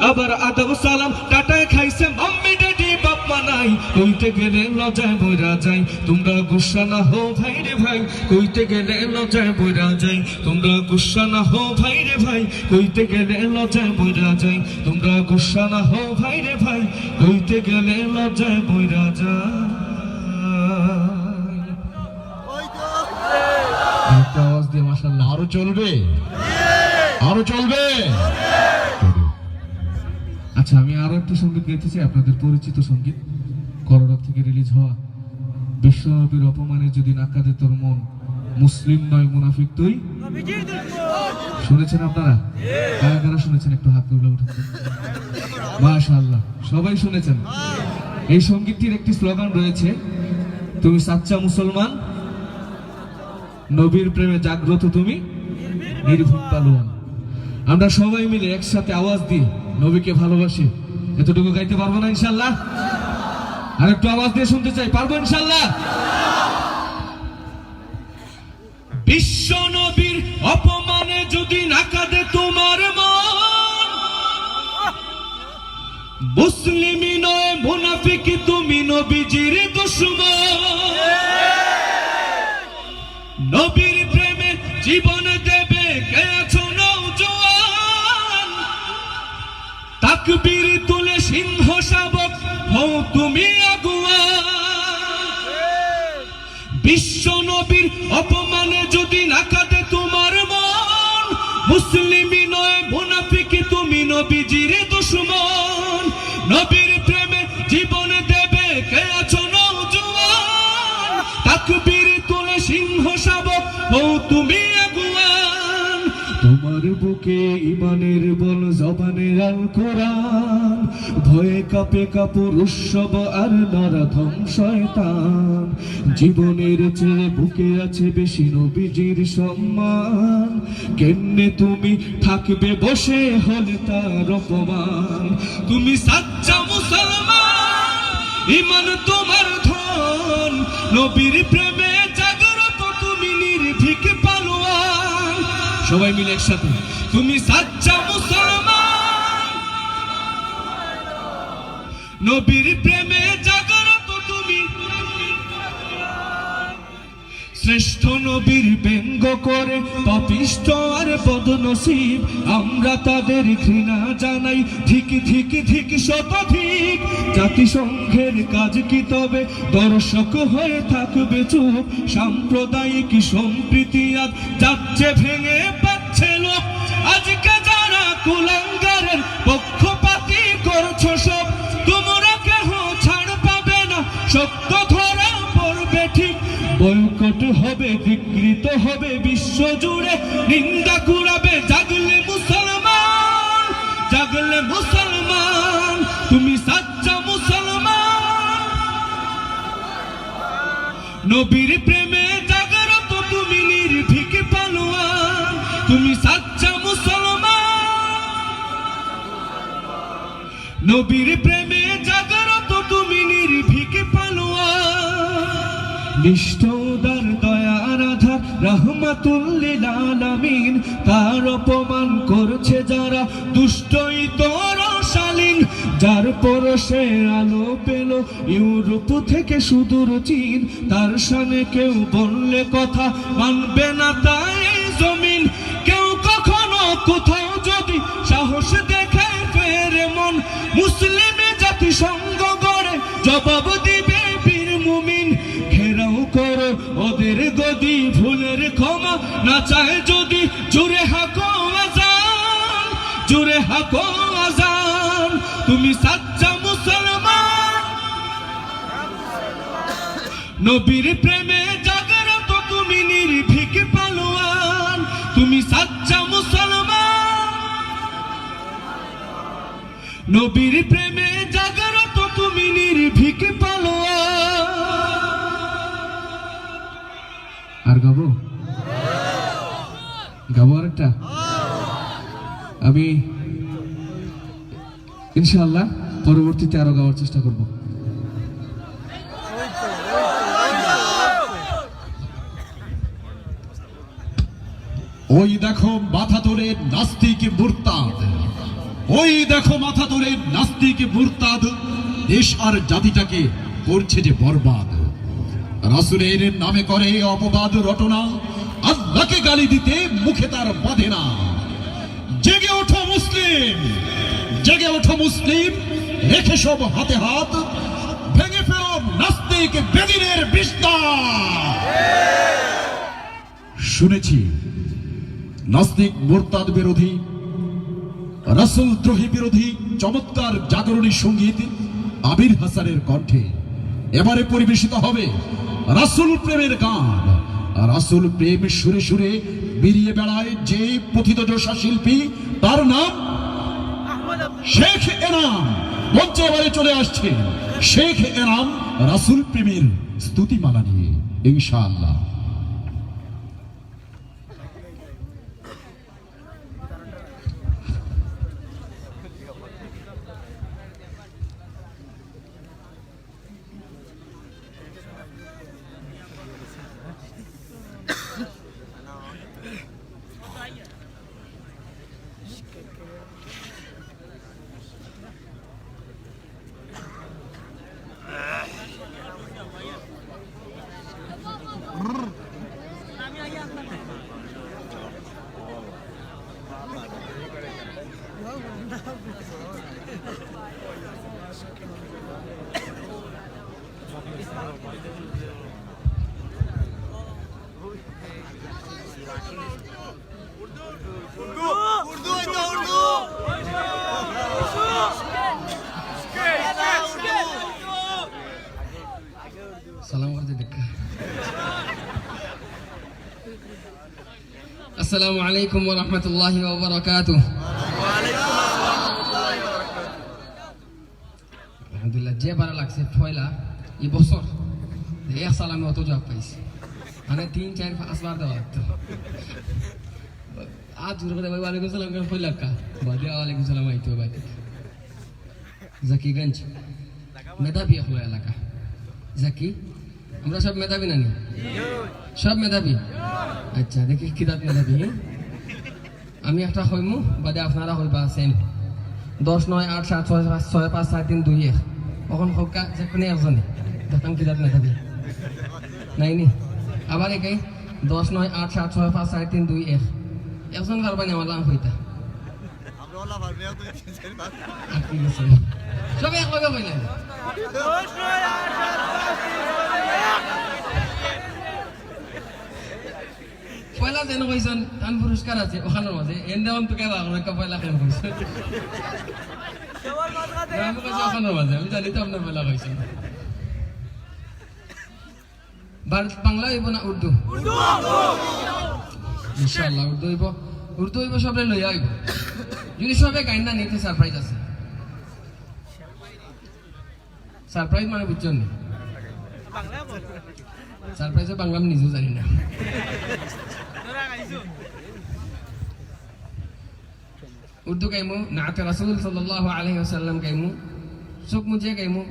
আবার আদব সালাম টাটায় খাইছে মাম্মি ড্যাডি বাপ মা নাই কইতে গেলে লজ্জায় বইরা যাই তোমরা গুসা না হো ভাই রে ভাই কইতে গেলে লজ্জায় বইরা যাই তোমরা গুসা না হো ভাই রে ভাই কইতে গেলে লজ্জায় বইরা যাই তোমরা গুসা না হো ভাই রে ভাই কইতে গেলে লজ্জায় বইরা যাই। একটা আওয়াজ দিয়ে মাশাআল্লাহ আরো চলবে আরো চলবে। আচ্ছা আমি আরো একটি সঙ্গীত গাইতেছি আপনাদের পরিচিত সঙ্গীত করোনা থেকে রিলিজ হওয়া বিশ্বনবীর অপমানে যদি না কাঁদে তোর মন মুসলিম নয় মুনাফিক তুই। শুনেছেন আপনারা? কারা কারা শুনেছেন একটু হাত তুলে উঠেন। মাশাআল্লাহ সবাই শুনেছেন। এই সঙ্গীতটির একটি স্লোগান রয়েছে, তুমি সাচ্চা মুসলমান, নবীর প্রেমে জাগ্রত তুমি নির্ভীক পালোয়ান। আমরা সবাই মিলে একসাথে আওয়াজ দিই নবীকে ভালোবাসি, এতটুকু গাইতে পারবো না ইনশাআল্লাহ? আর একটু আওয়াজ দিয়ে শুনতে চাই, পারবো ইনশাআল্লাহ? বিশ্ব নবীর অপমানে যদি না কাঁদে তোমার মন, মুসলিমই নয় মুনাফিক তুমি নবীজির দুশমন। নবীর প্রেমে জীবন দেবে কে আছো নওজোয়ান, তাকবীর তুলে সিংহ শাবক হও তুমি আগুয়ান। বিশ্ব নবীর অপমানে যদি না কাঁদে তোমার মন, মুসলিমই নয় মুনাফিক তুমি নবীজির দুশমন। নবীর প্রেমে জীবন দেবে কে আছো নওজোয়ান, তাকবীর তুলে সিংহ শাবক হও তুমি আগুয়ান। তোমার বুকে ইমানের বল জবানে আল কোরআন, ভয়ে কাঁপে কাপুর উৎসব আর নরাধম শয়তান। জীবনের চেয়ে বুকে আছে বেশি নবীজির সম্মান, কেমনে তুমি থাকবে বসে হলে তার অপমান। তুমি সাচ্চা মুসলমান, ইমান তোমার ধন, নবীর প্রেমে জাগ্রত তুমি নির্ভীক পালোয়ান। সবাই মিলে একসাথে, তুমি সাচ্চা মুসলমান, নবীর প্রেমে জাগ্রত তুমি। শ্রেষ্ঠ নবীর ব্যঙ্গ করে পাপিষ্ঠ আর বদনসিব, আমরা তাদের ঘৃণা জানাই ধিক ধিক ধিক শতধিক। জাতিসংঘের কাজ কি তবে দর্শক হয়ে থাকবে চুপ, সাম্প্রদায়িক সম্প্রীতি আজ যাচ্ছে ভেঙে পাচ্ছে লোক। আজকে যারা কুলাঙ্গারের পক্ষপাতী করছো সব, তোমরা কেহ ছাড় পাবে না, সত্য ধরা পড়বে ঠিক। বয়কট হবে, বিকৃত হবে বিশ্ব জুড়ে, নিন্দা কুড়াবে জাগলে মুসলমান, জাগলে মুসলমান। তুমি সাচ্চা মুসলমান, নবীর প্রেমে জাগ্রত তুমি নির্ভীক পালোয়ান। তুমি সাচ্চা মুসলমান, নবীর প্রেমে জাগ্রত তুমি নির্ভীক পালোয়ান। নিষ্ঠুদার দয়ার আধার রহমাতুল লিল আলামিন, তার অপমান করছে যারা দুষ্টই তোর শালীন। যার পরশে আলো পেল ইউরোপ থেকে সুদূর চীন, তার শানে কেউ বললে কথা মানবে না তাই এই জমিন। কেউ কখনো কোথাও যদি সাহস দেখায় ফেরে মন, মুসলিমে জাতিসংঘ গড়ে জবাব দিবে বীর মুমিন। ঘেরাও করো ওদের গদি, ভুলের ক্ষমা না চায় যদি, জুড়ে হাকো আজান, জুড়ে হাকো আজান। তুমি সাচ্চা মুসলমান, নবীর প্রেমে জাগ্রত তুমি নির্ভীক পালোয়ান। তুমি সাচ্চা মুসলমান, নবীর প্রেমে জাগ্রত তুমি নির্ভীক পালোয়ান। আর গাবো গাবো আরেকটা আমি ইনশাআল্লাহ পরবর্তীতে আরো গাওয়ার চেষ্টা করব। ওই দেখো মাথা তোলে নাস্তিক মুরতাদ, ওই দেখো মাথা তুলে নাস্তিক মুরতাদ দেশ আর জাতিটাকে করছে যে বরবাদ। রাসূলের নামে করে অপবাদ রটনা, আল্লাহকে গালি দিতে মুখে তার বাঁধে না। জেগে ওঠো মুসলিম, জেগে ওঠো মুসলিম, রেখে সব হাতে হাত, ভেঙে ফেলো নাস্তিক বেদিনের বিস্তা। শুনেছি নাস্তিক মুরতাদ বিরোধী, রাসূল দ্রোহী বিরোধী চমৎকার জাগরণী সঙ্গীত আবির হাসানের কণ্ঠে এবারে পরিবেশিত হবে রাসূল প্রেমের গান। রাসূল প্রেম সুরে সুরে বেরিয়ে বেড়ায় যে পথিতযশা শিল্পী, তার নাম শেখ এনাম। মঞ্চে এবারে চলে আসছে শেখ এনাম রাসূল প্রেমের স্তুতিমালা নিয়ে, ইনশাআল্লাহ। আসসালামু আলাইকুম ওয়া রাহমাতুল্লাহি ওয়া বারাকাতুহু। আলহামদুলিল্লাহ, যে ভালো লাগছে পয়লা এই বছর এক সালামে অত জবাব পাইছি, মানে 3-4-5 বার দেওয়া লাগতো। আজ জোর করে ভাই ওয়ালাইকুম সালাম কেন পয়লা কা বাদে ওয়ালাইকুম সালাম আইতো ভাই। জাকিগঞ্জ মেধাবী হলো এলাকা। জাকি আমরা সব মেধাবী নানি? সব মেধাবী। আচ্ছা দেখি কিতাব মেধাবী। আমি একটা হইমু বাদে আপনারা হইবা সেম। 10, 9, 8, 7, 6, 5, 4, 3, 2, 1 কখন হোকা যে কোনো একজনে দেখতাম কিতাব মেধাবী নাইনি। আবার একাই 10, 9, 8, 7, 6, 5, 4, 3, 2, 1 একজন পারবানি আমার লাভ হইতা সব একলগে কইলেন। পয়লা যেন কইছেন টান পুরস্কার আছে ওখানের মাঝে এনে অন্তকে পয়লা কেন কইছেন আমি কইছি ওখানের মাঝে, আমি জানি তো আপনার পয়লা কইছেন। বাংলা হইব না উর্দু? ইনশাআল্লাহ উর্দু হইব। উর্দু হইব সবে লইয়া হইব। যদি সবে গাইন না নিতে সারপ্রাইজ আছে। সারপ্রাইজ মানে বুঝছেন নি? সারপ্রাইজে বাংলা আমি নিজেও জানি না। উর্দু গাইমু নাতে রাসূল সাল্লাল্লাহু আলাইহি ওয়াসাল্লাম গাইমু, চোখ মুজে গাইমু।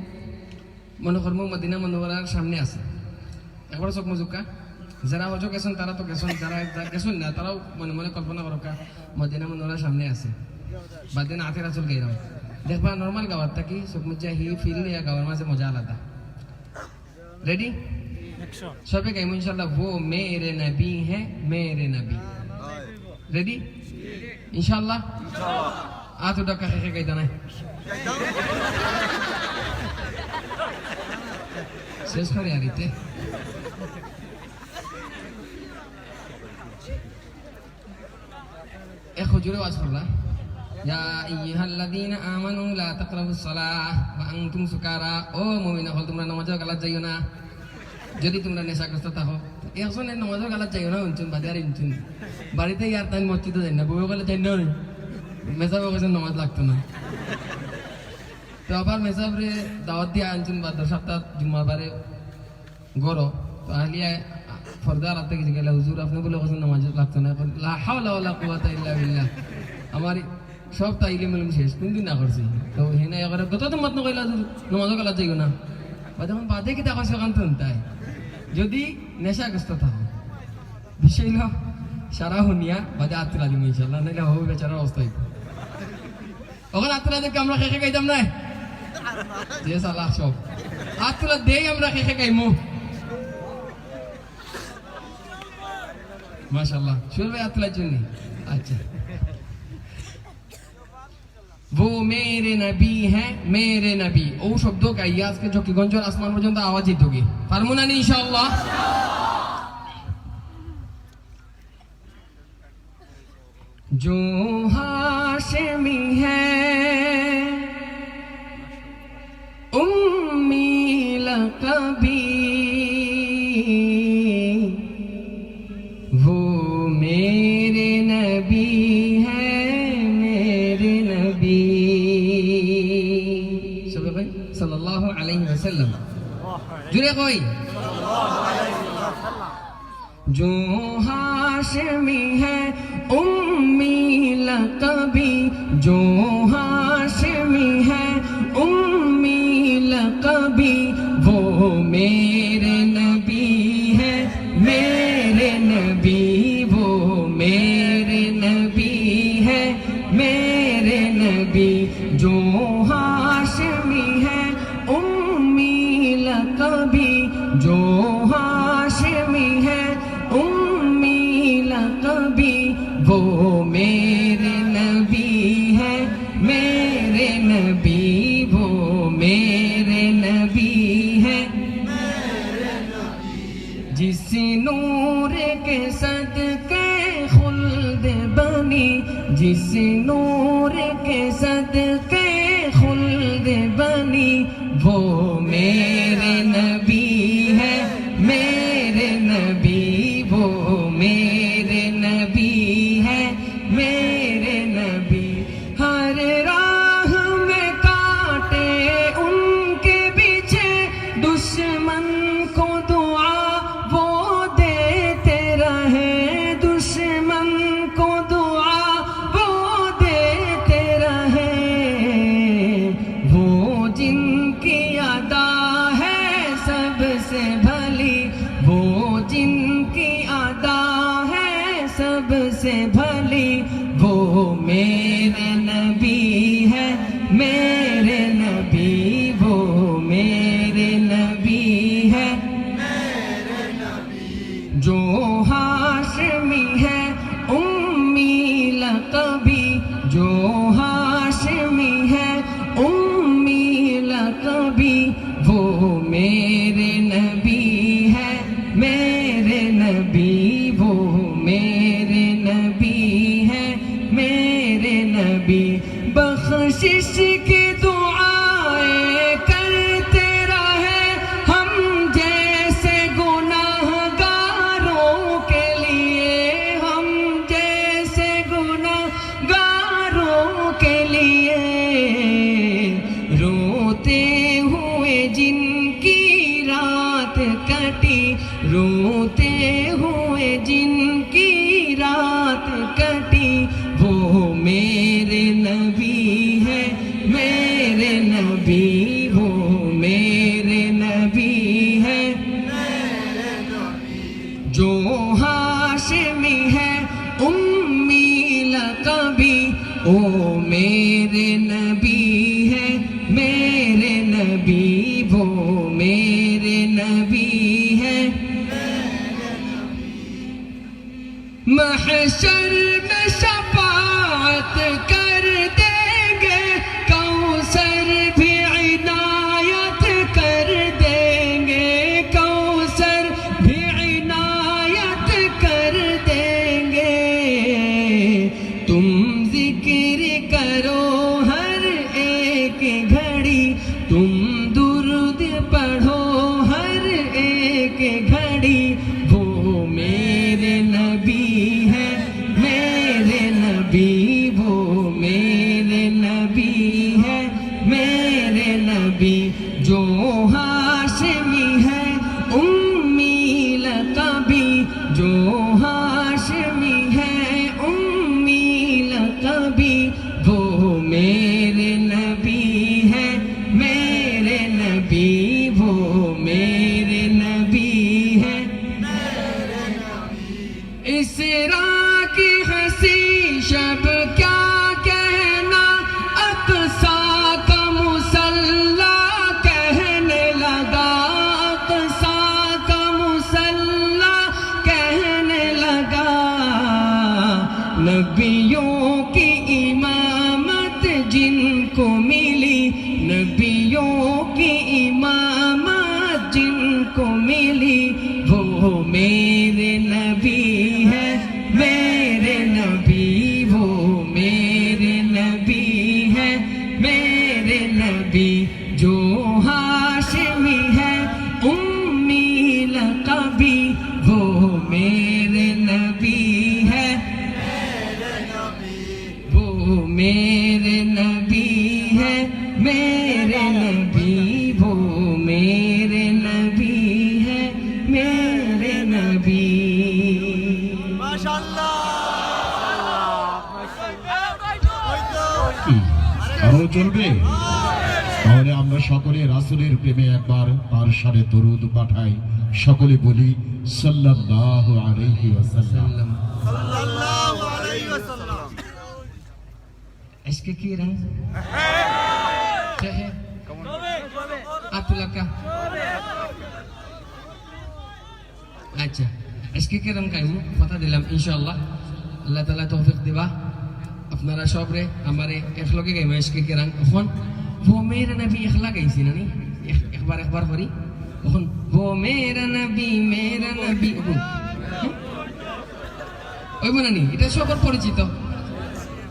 মনে করমু মদিনা মুনাওয়ারার সামনে আছে, একবার চোখ মুজুকা। যারা হজো গেছেন তারা তো গেছেন, যারা গেছেন না তারাও মনে মনে কল্পনা করকা মদিনা মুনাওয়ারার সামনে আছে। বাদে নাতে রাসূল গাইরাম দেখবা নরমাল গাওয়ার থাকি চোখ মুজে হি ফিল নিয়ে গাওয়ার মাঝে মজা আলাদা। রেডি? সবে গাইমু ইনশাআল্লাহ। वो मेरे नबी है मेरे नबी। রেডি ইনশাআল্লাহ? আজ ওটা কাকে গাইতা নাই শেষ করে আরিতে এক হুজুরে ওয়াজ করলা, ইয়া আইয়ুহাল্লাযীনা আমানু লা তাকরাবুস সালাহ ওয়া আনতুম সুকারা। ও মুমিনা হল তোমরা নামাজে গালাত যাইও না যদি তোমরা নেশাগ্রস্ত থাকো। একজনে নামাজে গালাত যাইও না উনচুন বাদে আর ইনচুন বাড়িতে ইয়ার তাই মসজিদে যাই না, বউ গেলে যাই না মেসাব কাছে নামাজ লাগতো না। তো আবার মেসাবরে দাওয়াত দিয়ে আনচুন বা 10 সপ্তাহ জুম্মার বারে গড়ো তো আহলিয়া ফর্দা রাতে কিছু গেলে হুজুর আপনি বলে কাছে নামাজ লাগতো না। লা হাওলা ওয়ালা কুওয়াতা ইল্লা বিল্লাহ। আমার সব তাইলিম ইলম শেষ কোনদিন না করছি। তো হেনা এবারে কত তো মত নকইলা নামাজ গালাত যাইও না বাদে এখন বাদে কি দেখো সেখান তো তাই যদি নেশাগ্রস্ত থাকো বিষয় সারা হুনিয়া বাদে আত্মীয় আলিম ইনশাল্লাহ নাইলে হবে বেচারার অবস্থা হইব। ওখানে আত্মীয়দেরকে আমরা খেয়ে খাইতাম না যে সালাহ সব আত্মীয় দেই আমরা খেয়ে খাইমু মাশাআল্লাহ শুরু ভাই আত্মীয় জন্য আচ্ছা वो मेरे नबी हैं मेरे नबी ओ शब्दों का याद के जो कि गंजोर आसमान पर्यंत आवाज ही दोगी फार्मूना नहीं इंशाअल्लाह जो हाशिमी है उम्मी लक़बी वो मेरे नबी है मेरे नबी सब भाई सल्लल्लाहु अलैहि वसल्लम जुड़े कोई जो हाशिमी है उम्मी लक़बी जो हाशिमी है उम्मी लक़बी वो मेरे नबी है मेरे नबी वो मेरे नबी है मेरे नबी जो हाशिमी है उम्मी लक़बी जो हाशिमी है उम्मी लक़बी वो मेरे नबी है मेरे नबी वो मेरे नबी है जिस नूर के सदके खुल्द बनी जिस नूर के सदके खुल्द बनी वो मेरे नबी है मेरे नबी वो मेरे नबी है मेरे नबी हर राह में काटे उनके पीछे दुश्मन को दुआ वो देते रहे दुश्मन को दुआ वो देते रहे वो जिनकी अदा है सबसे भली वो जिनकी अदा है सबसे भली वो मेरे नबी है मेरे नबी वो मेरे नबी है जो हाशिमी है उम्मी लक़बी जो हाशिमी है उम्मी लक़बी वो मेरे नबी है मेरे नबी वो मेरे नबी है मेरे नबी बख्शिश की दुआएं करते रहे हम जैसे गुनाहगारों के लिए हम जैसे गुनाहगारों के लिए रोते हुए जिनकी रात कटी रोते हुए जिनकी रात कटी वो मेरे नबी है मेरे नबी वो मेरे नबी है जो हाशिमी है उम्मी लक़बी ओ मेरे नबी है मेरे नबी वो मेरे नबी है महशर में शफाअत कर देंगे कौसर भी इनायत कर देंगे कौसर भी इनायत कर देंगे तुम जिक्र करो हर एक घड़ी तुम दुरूद पढ़ो हर एक घड़ी वो मेरे नबी है मेरे नबी वो मेरे नबी है मेरे नबी जो हाशिमी है उम्मी लक़बी जो हाशिमी है उम्मी लक़बी वो मेरे नबी है मेरे नबी वो मेरे नबी है इसरा की हंसी शब क्या कहना کو ملی نبیوں کی امامت جن کو ملی وہ میرے نبی ہے میرے نبی وہ میرے نبی ہے میرے نبی جو ہاشمی ہے امی لقبی وہ میرے نبی ہے وہ میرے نبی ہے میرے نبی وہ میرے نبی ہے میرے نبی আরো চলবে তাহলে আমরা সকলে রাসূলের প্রেমে একবার তার সাথে দরুদ পাঠাই সকলে বলি সাল্লাল্লাহু আলাইহি ওয়াসাল্লাম عشق کی رنگ کیا ہے آپ لگا আচ্ছা عشق کی رنگ کا پتہ দিলাম ইনশাআল্লাহ আল্লাহ তাআলা তৌফিক দিবা আপনারা সবরে আমারে একলগে গাইমা عشق کی رنگ এখন وہ میرا نبی اخلا গাইছি না নি একবার করি এখন وہ میرا نبی ওই মনে নি এটা সবার পরিচিত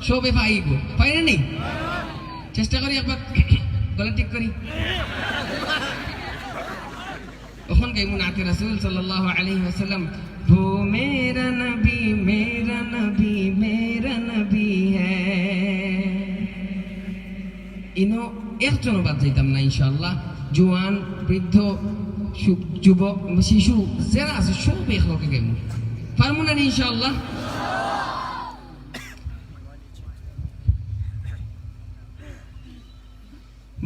সবে পাইব পাই না নি চেষ্টা করি একবার গলা ঠিক করি ওখান গাইব নাতে রাসূল সাল্লাল্লাহু আলাইহি ওয়াসাল্লাম वो मेरा नबी है ইনো একজনও বাদ যাইতাম না ইনশাআল্লাহ জোয়ান বৃদ্ধ যুবক শিশু যারা আছে সব একলগে গাইব পারমু না ইনশাআল্লাহ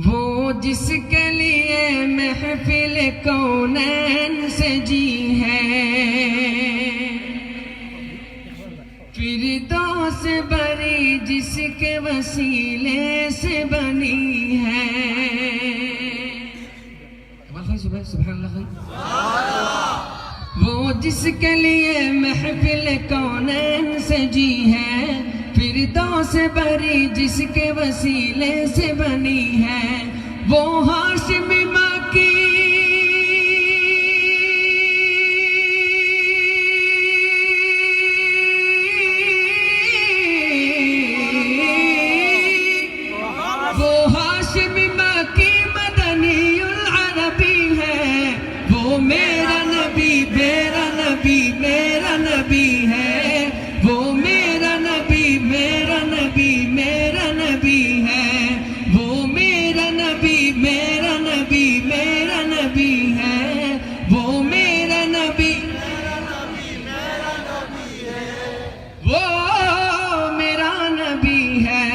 وہ جس کے لیے محفل کونین سجی ہے فردوس بری جس کے وسیلے سے بنی ہے سبحان اللہ وہ جس کے لیے محفل کونین سجی ہے فردوس بری جس کے وسیلے سے بنی ہے وہ ہاشمی ماں کی وہ ہاشمی ماں کی مدنی العربی ہے وہ میرا نبی میرا نبی میرا نبی ہے وہ میرا نبی میرا نبی میرا نبی ہے وہ میرا نبی میرا نبی میرا نبی ہے وہ میرا نبی وہ میرا نبی ہے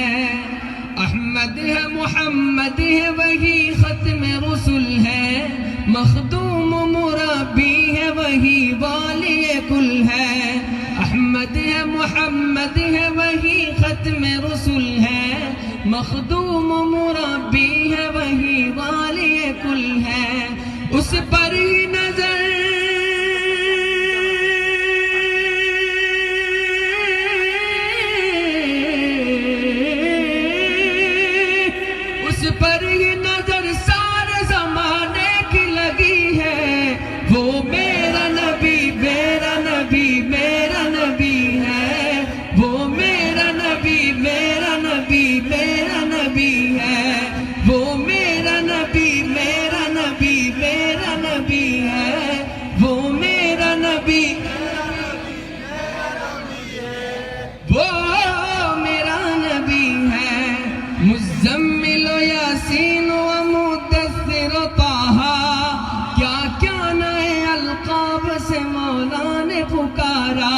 احمد ہے محمد ہے وہی ختم رسول ہے مخدوم مربی ہے وہی والی کل ہے احمد ہے محمد ہے وہی ختم رسول ہے مخدوم مربی ہے وہی والی کل ہے اس پر ہی نظر اس پر ہی نظر سارے زمانے کی لگی ہے وہ میرا نبی میرا نبی میرا نبی ہے وہ میرا نبی میرا نبی میرا نبی ہے وہ میرا نبی میرا نبی میرا نبی ہے وہ میرا نبی وہ میرا نبی ہے مزمل و یاسین و مدثر و طہ کیا کیا نئے القاب سے مولا نے پکارا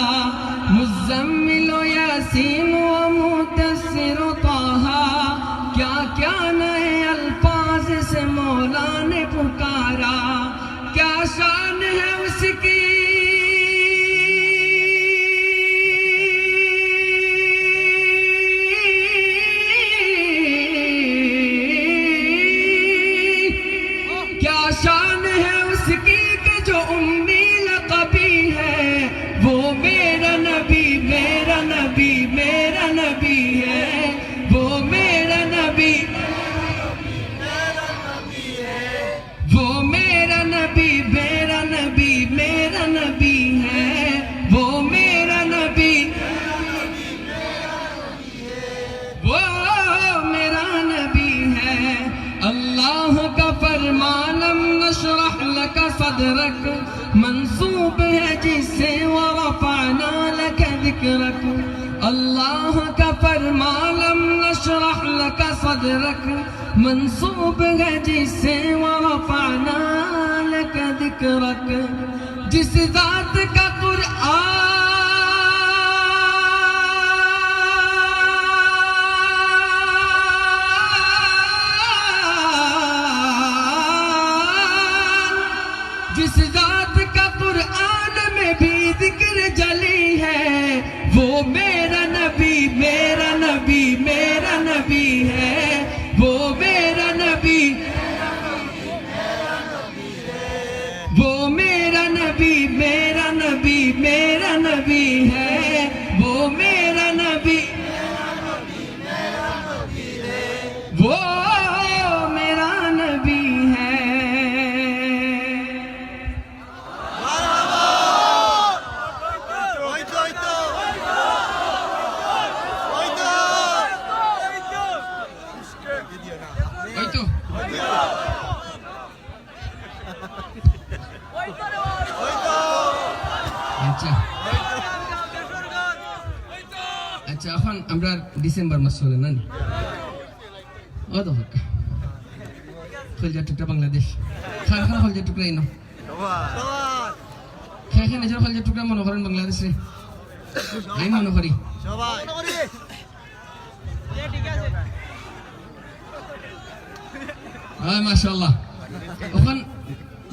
مزمل و یاسین و مدثر و طہ کیا کیا نئے الفاظ سے مولا نے پکارا کیا شان ہے اس کی کیا شان ہے اس کی کہ جو امی لقبی ہے وہ میرا نبی میرا نبی میرا نبی ہے وہ میرا نبی لك صدرك منصوب ہے جس سے ورفعنا لك ذکرک اللہ کا فرما لم نشرح لك صدرک منصوب ہے جس سے ورفعنا لك ذکرک جس ذات کا جس ذات کا قرآن میں بھی ذکر جلی ہے وہ میرا نبی میرا نبی میرا نبی ہے وہ میرا نبی وہ میرا نبی میرا نبی میرا نبی ہے وہ میرا نبی وہ میرا نبی ہے আচ্ছা এখন আমরা ডিসেম্বর মাস চলে না ও তো খলজা টুকরা বাংলাদেশ খান খান খলজা টুকরা ইনো খেয়ে খেয়ে নিজের খলজা টুকরা মনে করেন বাংলাদেশে আমি মনে করি মাশাআল্লাহ ওখান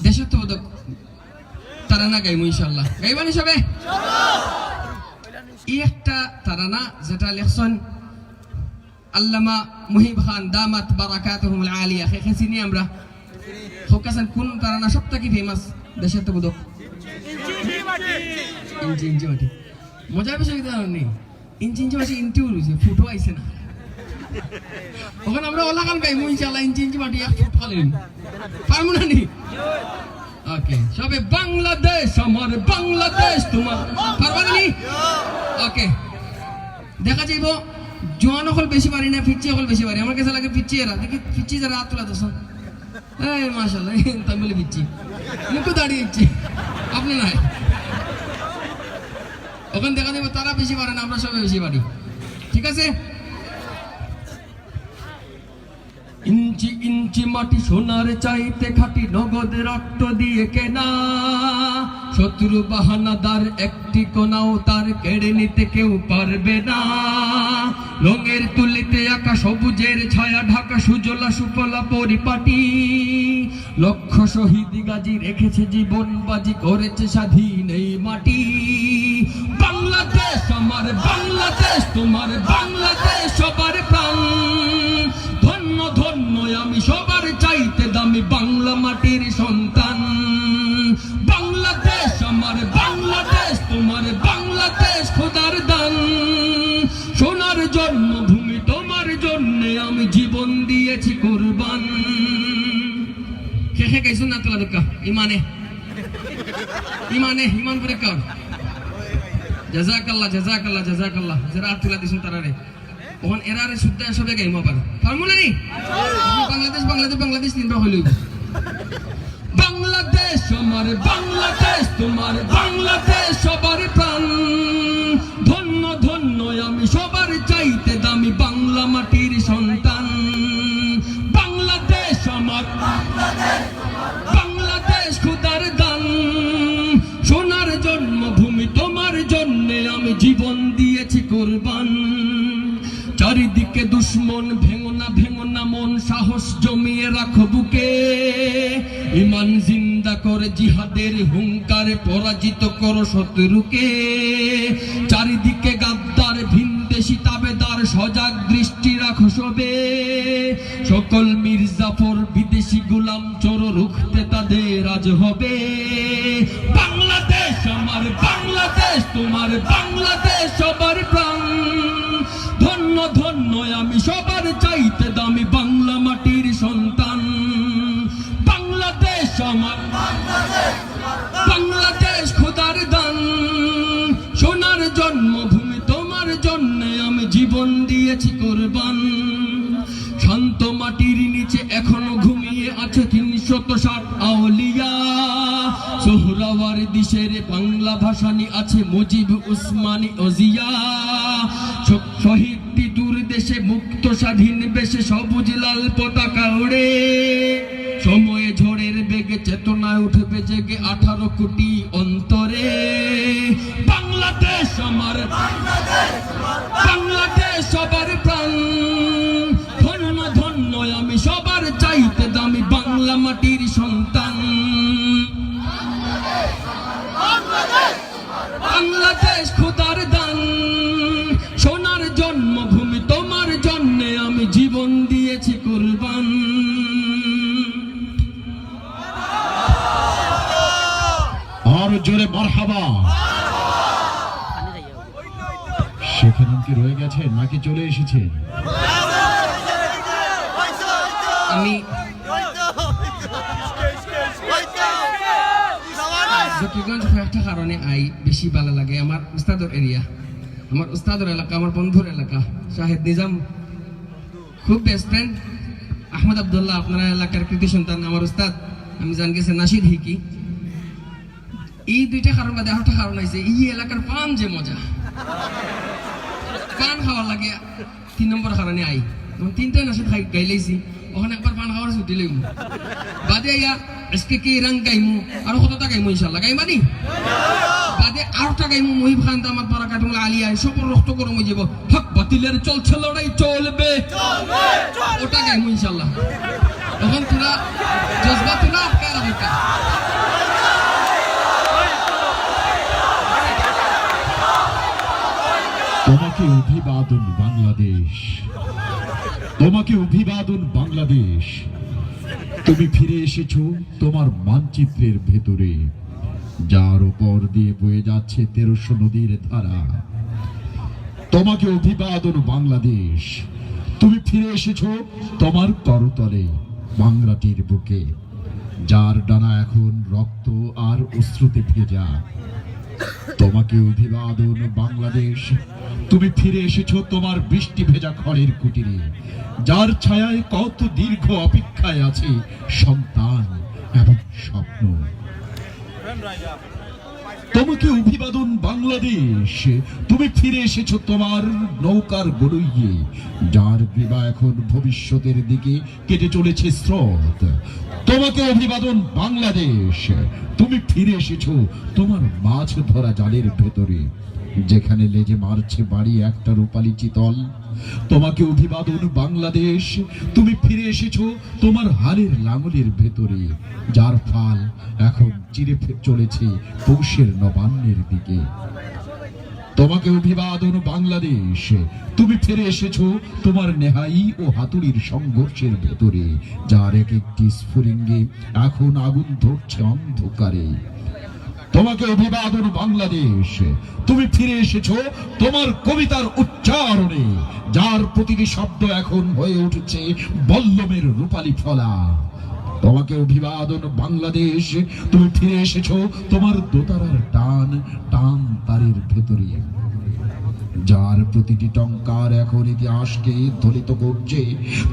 দেশের তো বোধক তারানা গাইমু ইনশাআল্লাহ গাইবানি সবে এই একটা তারানা যেটা লেখছেন আল্লামা মুহিব খান দামাত বারাকাতুহুল আলিয়া খেখেছিনি আমরা ফোকাসন কোন তারানা সবথেকে ফেমাস দেশের তো বোধক ইঞ্চি ইঞ্চি মাটি মজার বিষয় কি জানেন ইঞ্চি ইঞ্চি মাটি ইন্টিউ রয়েছে ফুটো আইছে না ওখানে আমরা ওলা গান গাইমু ইনশাআল্লাহ ইঞ্চি ইঞ্চি মাটি এক ফুট খালেন পারমু না নি ওকে সবে বাংলাদেশ আমার বাংলাদেশ তোমার পারবানি ওকে দেখা যাইব জোয়ান হল বেশি পারি না পিচ্ছি হল বেশি পারি আমার কাছে লাগে পিচ্ছি এরা দেখি পিচ্ছি যারা হাত তোলা দোসন এই মাশাআল্লাহ তাই বলে পিচ্ছি মুখ দাঁড়িয়ে ইচ্ছি আপনি নাই ওখানে দেখা যাইব তারা বেশি পারে না আমরা সবাই বেশি পারি ঠিক আছে ইঞ্চি ইঞ্চি মাটি সোনার চাইতে খাটি নগদ রক্ত দিয়ে কেনা শত্রু বাহানাদার একটি কোনাও তার কেড়ে নিতে কেউ পারবে না রঙের তুলিতে আঁকা সবুজের ছায়া ঢাকা সুজলা সুফলা পরিপাটি লক্ষ শহীদ গাজী রেখেছে জীবন বাজি করেছে স্বাধীন এই মাটি বাংলাদেশ আমার বাংলাদেশ তোমার বাংলাদেশ সবার প্রাণ ধন্য ধন্য আমি সবার চাইতে দামি বাংলা মাটির সন্তান বাংলাদেশ আমার বাংলাদেশ তোমার বাংলাদেশ খোদার দান সোনার জন্মভূমি তোমার জন্য আমি জীবন দিয়েছি কুরবান কে কে গাইছো না তোলা দোকা ইমানে ইমানে ইমান করে কর জাযাকাল্লাহ জাযাকাল্লাহ জাযাকাল্লাহ যারা তুলা দিছেন তারারে ওখান এরারে শুদ্ধ সবে গাইমো পার ফর্মুলা নি বাংলাদেশ বাংলাদেশ বাংলাদেশ তিনটা হইল বাংলাদেশ আমার বাংলাদেশ তোমার বাংলাদেশ সবার প্রাণ ধন্য ধন্য আমি সবার চাইতে দামি বাংলা মাটির সন্তান বাংলাদেশ আমার বাংলাদেশ খোদার দান সোনার জন্মভূমি তোমার জন্য আমি জীবন দিয়েছি কুরবান চারিদিকে দুশ্মন ভেঙো না মন সাহস জমিয়ে রাখো বুকে ইমান জিন্দা করে জিহাদের হুঙ্কারে পরাজিত করো শত্রুকে চারিদিকে গাদ্দার ভিনদেশী তাবেদার সজাগ দৃষ্টি রাখো সবে সকল মির্জাফর বিদেশি গোলাম চোর রুখতে তাদের আজ হবে বাংলাদেশ আমার বাংলাদেশ তোমার বাংলাদেশ সবার প্রাণ ধন্য ধন্য আমি সবার চাইতে দামি বাংলা মাটির সন্তান বাংলাদেশ আমার বাংলাদেশ খোদার দান সোনার জন্মভূমি তোমার জন্য আমি জীবন দিয়েছি কুরবান শান্ত মাটির নিচে এখনো ঘুমিয়ে আছে 300 260 আউলিয়া সোহরাওয়ার দিশের বাংলা ভাষানি আছে মুজিব উসমানী ওজিয়া শহীদ টিটুর দেশে মুক্ত স্বাধীন বেশে সবুজ লাল পতাকা উড়ে সময়ে ঝড়ের বেগে চেতনায় উঠবে জেগে 18 কোটি অন্তরে বাংলাদেশ আমার বাংলাদেশ সবার প্রাণ ধন্য ধন্য আমি সবার চাইতে দামি বাংলা মাটির সন্তান বাংলাদেশ খোদার দান সোনার জন্মভূমি তোমার জন্যে আমি জীবন দিয়েছি কুরবান আর জোরে মারহাবা। সেখানে কি রয়ে গেছে নাকি চলে এসেছে? আমি জকিগঞ্জ কয়েকটা কারণে আই বেশি ভালো লাগে। আমার উস্তাদর এরিয়া, আমার উস্তাদর এলাকা, আমার বন্ধুর এলাকা। শাহেদ নিজাম খুব বেস্ট ফ্রেন্ড। আহমদ আব্দুল্লাহ আপনারা এলাকার কৃতি সন্তান, আমার উস্তাদ। আমি জান গেছে নাসির হিকি। এই দুইটা কারণ বাদে আরেকটা কারণ আছে, এই এলাকার পান যে মজা, পান খাওয়ার লাগে। 3 নম্বর কারণে আই তিনটাই নাসির খাই গাইলাইছি, ওখানে একবার পান খাওয়ার ছুটি লইমু বাদে ইয়া আজকে কি রং গাইমু আর কতটা গাইমু ইনশাআল্লাহ গাইমানি বাদে আরটা গাইমু মহিব খান দামাত বারাকাতুল আলিয়া সব রক্ত গরম হয়ে যাব। হক বাতিলের চলছে লড়াই চলবে ওটা গাইমু ইনশাআল্লাহ। তখন তোরা জজবা তোরা আটকায় রাখা। তোমাকে অভিবাদন বাংলাদেশ, তোমাকে অভিবাদন বাংলাদেশ। তুমি ফিরে এসেছো তোমার মানচিত্রের ভেতরে, যার উপর দিয়ে বয়ে যাচ্ছে 1300 নদীর ধারা। তোমাকে অভিবাদন বাংলাদেশ। তুমি ফিরে এসেছো তোমার করতলে, বাংলাটির বুকে, যার ডানা এখন রক্ত আর অশ্রুতে ভেজা। তোমাকে অভিবাদন বাংলাদেশ। তুমি ফিরে এসেছো তোমার বৃষ্টি ভেজা খড়ের কুটিরে, যার ছায়ায় কত দীর্ঘ অপেক্ষায় আছে সন্তান এবং স্বপ্ন। তোমাকে অভিবাদন বাংলাদেশ। তুমি ফিরে এসেছো তোমার নৌকার গড়ইয়ে, যার গ্রীবা এখন ভবিষ্যতের দিকে কেটে চলেছে স্রোত। তোমাকে অভিবাদন বাংলাদেশ। তুমি ফিরে এসেছো তোমার মাছ ধরা জালের ভেতরে, যেখানে লেজে মারছে বাড়ি একটা রূপালী চিতল। তোমাকে অভিবাদন বাংলাদেশ। তুমি ফিরে এসেছো তোমার হালের লাঙলের ভেতরে, যার ফাল এখন চিরে চলেছে পৌষের নবান্নের দিকে। তোমাকে অভিবাদন বাংলাদেশ। তুমি ফিরে এসেছো তোমার নেহাই ও হাতুড়ির সংঘর্ষের ভেতরে, যার এক একটি স্ফুলিঙ্গে এখন আগুন ধরছে অন্ধকারে। তোমাকে অভিবাদন বাংলাদেশ। তুমি ফিরে এসেছো তোমার কবিতার উচ্চারণে, যার প্রতিটি শব্দ এখন হয়ে উঠছে বল্লমের রূপালী ফলা। তোমাকে অভিবাদন বাংলাদেশ। তুমি ফিরে এসেছো তোমার দোতারার টান টান তারের ভেতরে, যার প্রতিটি টঙ্কার এখন ইতিহাসকে ধ্বনিত করছে।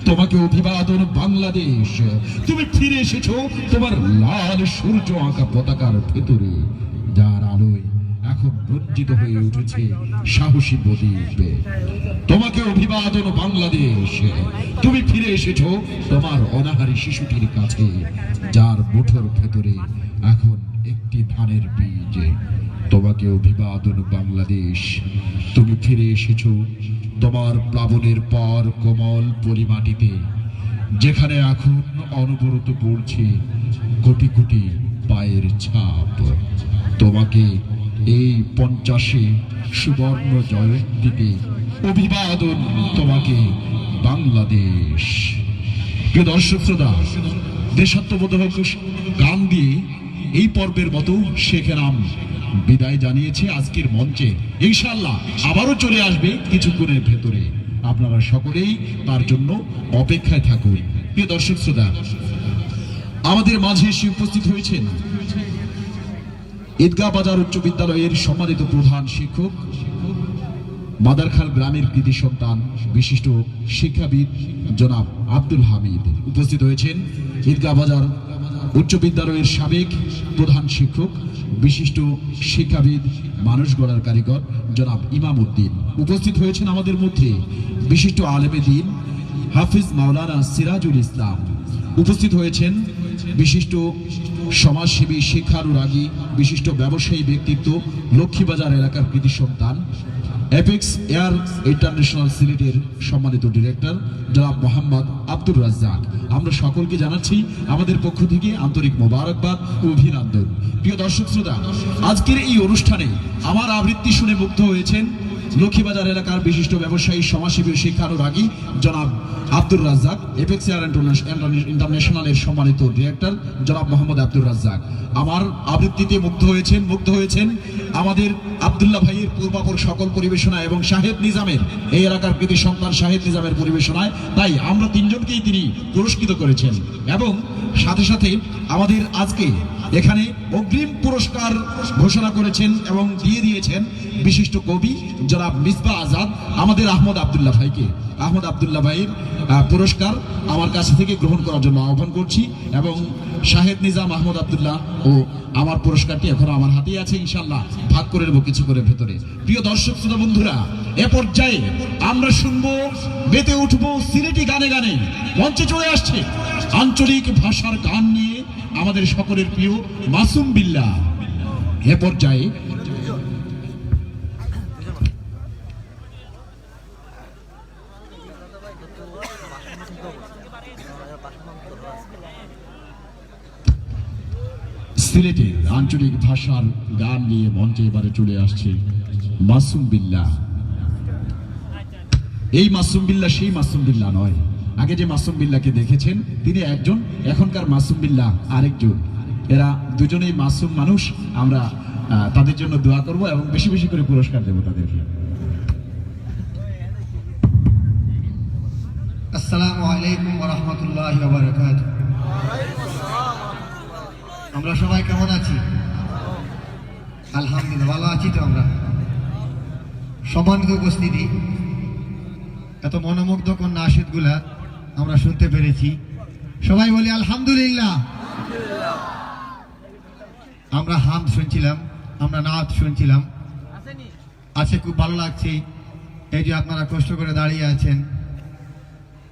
তোমাকে অভিবাদন বাংলাদেশ। তুমি ফিরে এসেছো তোমার লাল সূর্য আঁকা পতাকার ভেতরে, যার আলোয় এখন রঞ্জিত হয়ে উঠেছে সাহসী প্রদীপ। তোমাকে অভিবাদন বাংলাদেশ। তুমি ফিরে এসেছো তোমার অনাহারী শিশুটির কাছে, যার মুঠোর ভেতরে এখন একটি ধানের বীজ। তোমাকে অভিবাদন বাংলাদেশ। তুমি ফিরে এসেছো তোমার প্লাবনের পর কোমল পরিমাটিতে, যেখানে এখন অনবরত পড়ছে কোটি কোটি পায়ের ছাপ। তোমাকে এই 50 সুবর্ণ জয়ন্তীতে অভিবাদন তোমাকে বাংলাদেশ। প্রিয় দর্শক শ্রোতা, দেশাত্মবোধক গান দিয়ে এই পর্বের মতো শেখ রাম বিদায় জানিয়েছে আজকের মঞ্চে। ইনশাআল্লাহ আবারও চলে আসবে কিছুক্ষণের ভেতরে। আপনারা সকলেই তার জন্য অপেক্ষায় থাকুন। প্রিয় দর্শক শ্রোতা, আমাদের মাঝে এসে উপস্থিত হয়েছেন ঈদগাহ বাজার উচ্চ বিদ্যালয়ের সম্মানিত প্রধান শিক্ষক, মাদারখাল গ্রামের কৃতি সন্তান, বিশিষ্ট শিক্ষাবিদ জনাব আব্দুল হামিদ। উপস্থিত হয়েছেন ঈদগাহ বাজার উচ্চ বিদ্যালয়ের সাবেক প্রধান শিক্ষক, বিশিষ্ট শিক্ষাবিদ, মানুষ গড়ার কারিগর জনাব ইমাম উদ্দিন। উপস্থিত হয়েছেন আমাদের মধ্যে বিশিষ্ট আলেমে দ্বীন হাফিজ মাওলানা সিরাজুল ইসলাম। উপস্থিত হয়েছেন বিশিষ্ট সমাজসেবী, শিক্ষানুরাগী, বিশিষ্ট ব্যবসায়ী ব্যক্তিত্ব, লক্ষ্মীবাজার এলাকার কৃতি সন্তান, এপেক্স এয়ার ইন্টারন্যাশনাল সিলেটের সম্মানিত ডিরেক্টর জনাব মোহাম্মদ আব্দুর রাজ্জাক। আমরা সকলকে জানাচ্ছি আমাদের পক্ষ থেকে আন্তরিক মোবারকবাদ ও অভিনন্দন। প্রিয় দর্শক শ্রোতা, আজকের এই অনুষ্ঠানে আমার আবৃত্তি শুনে মুগ্ধ হয়েছেন লক্ষ্মীবাজার এলাকার বিশিষ্ট ব্যবসায়ী, সমাজসেবী ও শিক্ষানুরাগী জনাব আব্দুর রাজ্জাক, এপেক্স এয়ার ইন্টারন্যাশনালের সম্মানিত ডিরেক্টর জনাব মোহাম্মদ আব্দুর রাজ্জাক। আমার আবৃত্তিতে মুগ্ধ হয়েছেন আমাদের আব্দুল্লাহ ভাইয়ের পূর্বাপর সকল পরিবেশনায় এবং শাহেদ নিজামের, এই এলাকার কৃতি সন্তান শাহেদ নিজামের পরিবেশনায়। তাই আমরা তিনজনকেই তিনি পুরস্কৃত করেছেন এবং সাথে সাথে আমাদের আজকে এখানে অগ্রিম পুরস্কার ঘোষণা করেছেন এবং দিয়ে দিয়েছেন বিশিষ্ট কবি জনাব মিসবাহ আজাদ আমাদের আহমদ আব্দুল্লাহ ভাইকে। আহমদ আব্দুল্লাহ ভাইয়ের পুরস্কার আমার কাছে থেকে গ্রহণ করার জন্য আহ্বান করছি এবং শাহেদ নিজাম, আহমদ আব্দুল্লাহ ও আমার পুরস্কারটি এখনো আমার হাতেই আছে, ইনশাল্লাহ ভাগ করে নেবো কিছু করে ভেতরে। প্রিয় দর্শক শ্রোতা বন্ধুরা, এ পর্যায়ে আমরা শুনবো, মেতে উঠবো সিলেটি গানে গানে। মঞ্চে চলে আসছে আঞ্চলিক ভাষার গান নিয়ে আমাদের সকলের প্রিয় মাসুম বিল্লাহ। এ পর্যায়ে সিলেটের আঞ্চলিক ভাষার গান নিয়ে মঞ্চে এবারে চলে আসছে মাসুম বিল্লাহ। এই মাসুম বিল্লাহ সেই মাসুম বিল্লাহ নয়, আগে যে মাসুম বিল্লাহকে দেখেছেন তিনি একজন, এখনকার মাসুম বিল্লাহ আরেকজন। এরা দুজনেই মাসুম মানুষ। আমরা তাদের জন্য দোয়া করব এবং বেশি বেশি করে পুরস্কার দেব তাদেরকে। আসসালামু আলাইকুম ওয়া রাহমাতুল্লাহি ওয়া বারাকাতুহু। আমরা সবাই কেমন আছি? আলহামদুলিল্লাহ ভালো আছি তো আমরা। সম্মানিত উপস্থিতি, এত মনোমুগ্ধকর নাশিদগুলা আমরা শুনতে পেরেছি। সবাই বলি আলহামদুলিল্লাহ। আমরা হামদ শুনছিলাম, আমরা নাত শুনছিলাম, আছে খুব ভালো লাগছে। এই যে আপনারা কষ্ট করে দাঁড়িয়ে আছেন,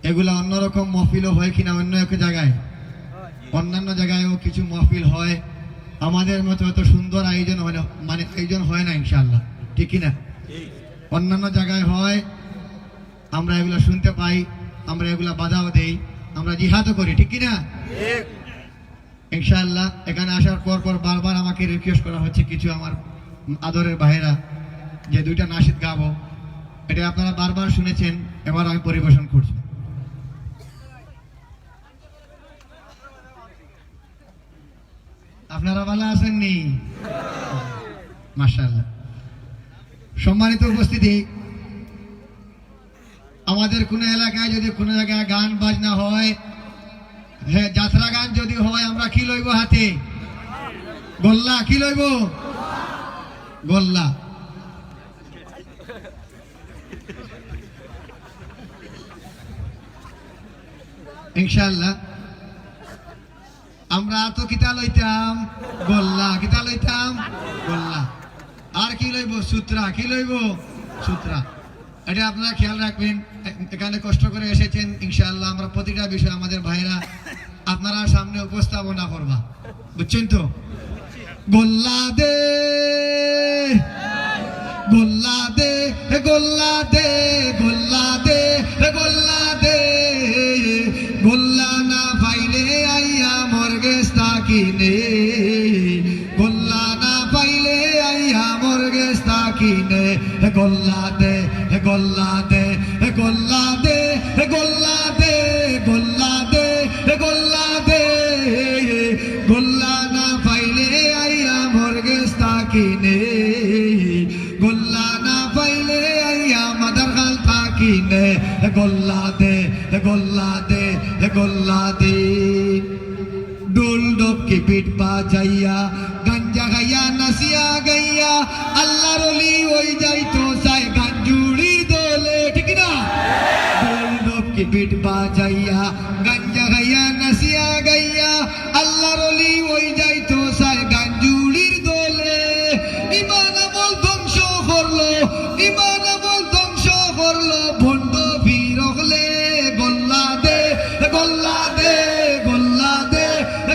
এগুলা অন্যরকম মহফিলও হয় কিনা অন্য এক জায়গায়, অন্যান্য জায়গায়ও কিছু মহফিল হয়, আমাদের মতো এত সুন্দর আয়োজন হয় না, মানে আয়োজন হয় না ইনশাআল্লাহ, ঠিক কিনা? অন্যান্য জায়গায় হয়, আমরা এগুলা শুনতে পাই, আমরা এগুলা বাধাও দেই, আমরা জিহাদও করি, ঠিক কিনা? ইনশাআল্লাহ এখানে আসার পর পর বারবার আমাকে রিকোয়েস্ট করা হচ্ছে কিছু আমার আদরের ভাইয়েরা যে দুইটা নাশিদ গাবো। এটা আপনারা বারবার শুনেছেন, এবার আমি পরিবেশন করছি। আপনারা ভালো আছেননি? মাশাআল্লাহ। সম্মানিত উপস্থিতি, আমাদের কোন এলাকায় যদি কোন জায়গায় গান বাজনা হয়, হ্যাঁ যাত্রা গান যদি হয়, আমরা কি লইব হাতে? গোল্লা। কি লইব? গোল্লা। ইনশাআল্লাহ আমরা তো কিতা লইতাম? গোল্লা। কিতা লইতাম? গোল্লা। আর কি লইব? সূত্রা। কি লইব? সূত্রা। এটা আপনারা খেয়াল রাখবেন, এখানে কষ্ট করে এসেছেন, ইনশাআল্লাহ আমরা প্রতিটা বিষয় আমাদের ভাইরা আপনারা সামনে উপস্থাপনা করবা, বুঝছেন তো? গোল্লা দে, গোল্লা দে, গোল্লা দে, গোল্লা দে, গোল্লা দে, গোল্লা না পাইলে আইয়া মরগেস্তা কিনে, গোল্লা না পাইলে আইয়া মরগেস্তা কিনে, গোল্লা দে, গোল্লা দে, গোল্লা দে, গোল্লা দে, গোল্লা দে, গোল্লা দে, গোল্লা না পাইলে আইয়া মরগেস্তা কিনে, গোল্লা না পাইলে আইয়া মাদার খালতা কিনে, গোল্লা দে, গোল্লা দে, গোল্লা দে। ডোল ডোবকে পিঠ বাজাইয়া গাঞ্জা গাইয়া নাচিয়া গাইয়া আল্লাহর ওলি ওই যাইতো চাই গাঞ্জুড়ি দোলে, ঠিক না? ডোল ডোবকে পিঠ বাজাইয়া গাঞ্জা গাইয়া নাচিয়া নাচিয়া গাইয়া আল্লাহর অলি ওই যাইতো সাই গাঞ্জুড়ির দোলে ইমান আমল ধ্বংস করলো ইমান আমল ধ্বংস করলো ভণ্ড ফিরকলে গোল্লা দে গোল্লা দে গোল্লা দে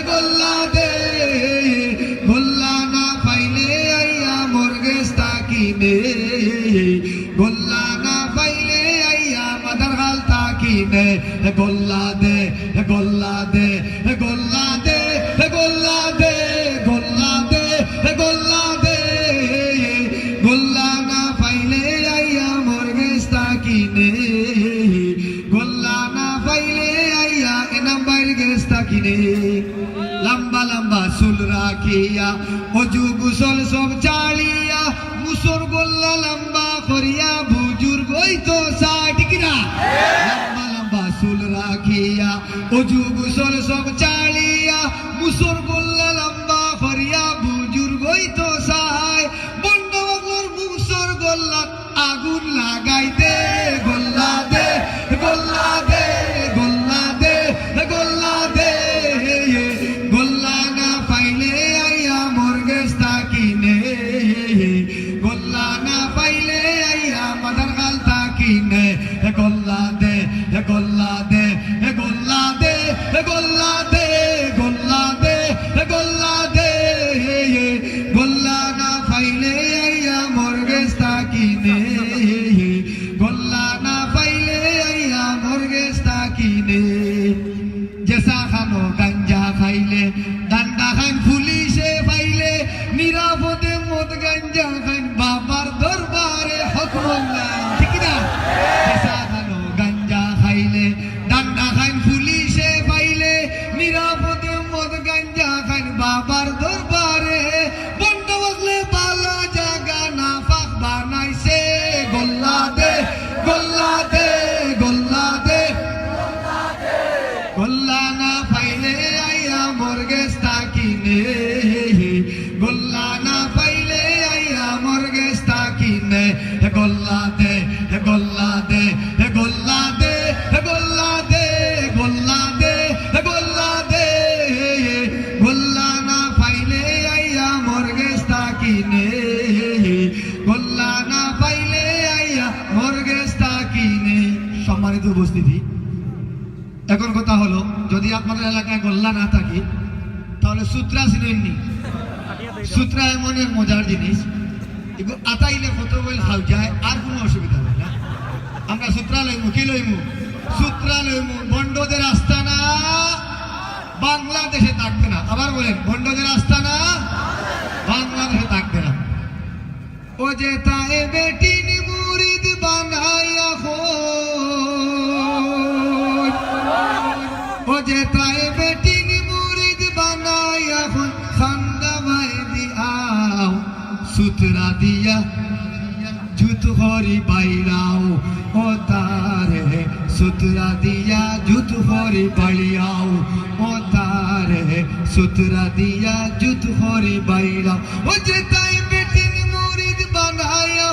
গোল্লা দে গোল্লা না পাইলে আইয়া মর্গেস্তা কিনে গোল্লা না পাইলে আইয়া মাদার হাল তাকিনে গোল্লা দে গোল্লা দে গোল্লা দে গোল্লা দে গোল্লা দে গোল্লা দে গোল্লা না পাইলে আইয়া মর্গেস্তা কিনে গোল্লা না পাইলে আইয়া এনাম বাইর গেস্তা কিনে লম্বা লম্বা চুল রাখিয়া অজু গুসল সব চালিয়া মুসর গোল্লা লম্বা করিয়া বুজুর্গ হইতো সাইড কিনা লম্বা লম্বা চুল রাখিয়া অজু গুসল সব চালিয়া মুসর গোল্লা লম্বা করিয়া বুজুর্গ হইতো সাই বন্ধবগর মুসর গোল্লা আগুন লাগাইতে গোল্লা দে গোল্লা দে গোল্লা দে গোল্লা দে গোল্লা না পাইলে আইয়া মর্গেস্তা কিনে গোল্লা না পাইলে আইয়া মাদার গাল তাকিনে গোল্লা দে গোল্লা দে গোল্লা দে গোল্লা দে গোল্লা দে গোল্লা দে গোল্লা না পাইলে আইয়া মর্গেস্তা কিনে গোল্লা না পাইলে আইয়া মর্গেস্তা কিনে জেসা খানো গাঞ্জা খাইলে ডান্ডা খান পুলিশে পাইলে নিরাপদে মদ গাঞ্জা খান বাবার দরবারে হকমল্লা ঠিক না জেসা খানো গাঞ্জা খাইলে ডান্ডা খান পুলিশে পাইলে নিরাপদে মদ গাঞ্জা খান বাবার দরবারে বন্ধ বসলে বালা জায়গা না ফাঁক বানাইছে গোল্লা দে গোল্লা দে গোল্লা দে গোল্লা না পাইলে আইয়া মর্গেস্তা কিনে গোল্লা না পাইলে আইয়া মর্গেস্তা কিনে গোল্লা দে গোল্লা দে গোল্লা দে গোল্লা দে গোল্লা দে গোল্লা দে গোল্লা না পাইলে আইয়া মর্গেস্তা কিনে গোল্লা না পাইলে আইয়া মর্গেস্তা কিনে। সম্মানিত উপস্থিতি, এখন কথা হলো যদি আপনাদের এলাকায় গোল্লা না থাকে তাহলে সূত্রা চিনেননি? সূত্রা এমন এক মজার জিনিস, এগুলো আতাইলে কত বইল খাও যায় আর কোনো অসুবিধা হয় না। আমরা সূত্রা লইমু, কি লইমু? সূত্রা লইমু। বন্ডদের আস্তানা বাংলাদেশে থাকবে না। আবার বলেন, বন্ডদের আস্তানা বাংলাদেশে থাকবে না। ও যে তাই বেটিন মুরিদ বানাইয়া ও যে তাই বেটিন মুরিদ বানাইয়া খান্দা ভাই দিয়াও সুতরা দিয়া জুত হরি বাইরাও ও তারে সুতরা দিয়া জুত হরি বাড়িয়াও ও তারে সুতরা দিয়া জুত হরি বাইরাও ও যে তাই বেটিন মুরিদ বানাইয়া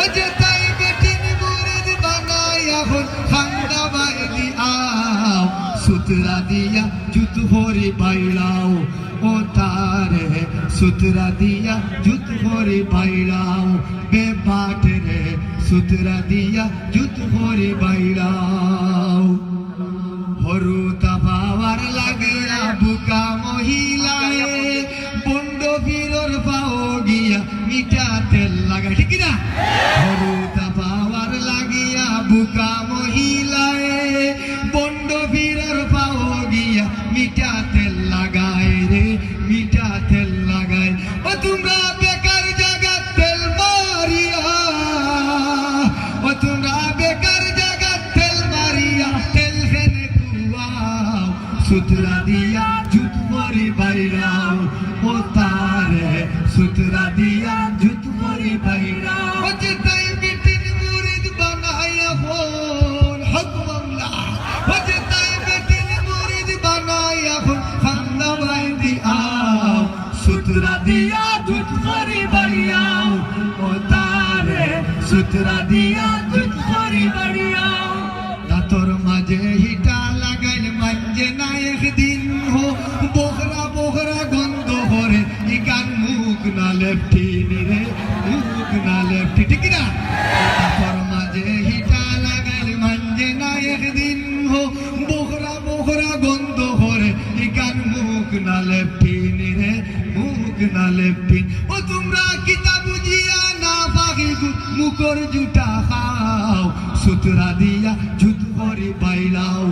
ও যে তাই বেটিন মুরিদ বানাইয়া খান্দা ভাই দিয়াও সুতরা দিয়া জুত হরি বাইরাও ও তারে সুতরা দিয়া জুত হরি বাইরাও বেবাট রে সুতরা দিয়া জুত হরি বাইরাও হরুতা পাওয়ার লাগে বুকা মহিলায় বন্ড বীরর পাও গিয়া মিঠা তেল লাগা ঠিক না? হরুতা পাওয়ার লাগিয়া বুকা মহিলায় বন্ড বীরর পাও গিয়া মিঠা তেল লাগায় রে মিঠা তেল লাগায়। ও তোমরা বেকার জায়গা তেল মারিয়া ও তোমরা বেকার জায়গা তেল মারিয়া তেল খেনে কুয়াও সুতরা দিয়া জুত মরি বাইরাও ও তারে সুতরা দিয়া জুত মরি বাইরাও ও যে তাই বেটিন মুরিদ বানাইয়া ফোন হক মামলা ও যে তাই বেটিন মুরিদ বানাইয়া ফোন খান্দা ভাই দিয়াও সুতরা দিয়া জুত মরি বাইরাও ও তারে সুতরা দিয়া জুত মরি বাইরাও। দাতর মাঝে হিট ওরা গন্ধ করে ইকান মুখ না লেপটিন রে মুখ না লেপটিন ও তোমরা কিতা বুঝিয়া না পাখি মুখর জুটা খাও সুতরা দিয়া জুত ভরি পাইলাও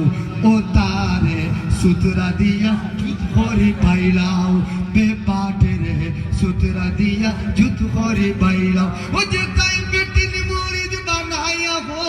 ও তারে সুতরা দিয়া জুত ভরি পাইলাও বেপাটে রে সুতরা দিয়া জুত ভরি পাইলাও ও যে তাই বেটিন মুরিদ বানায়া হো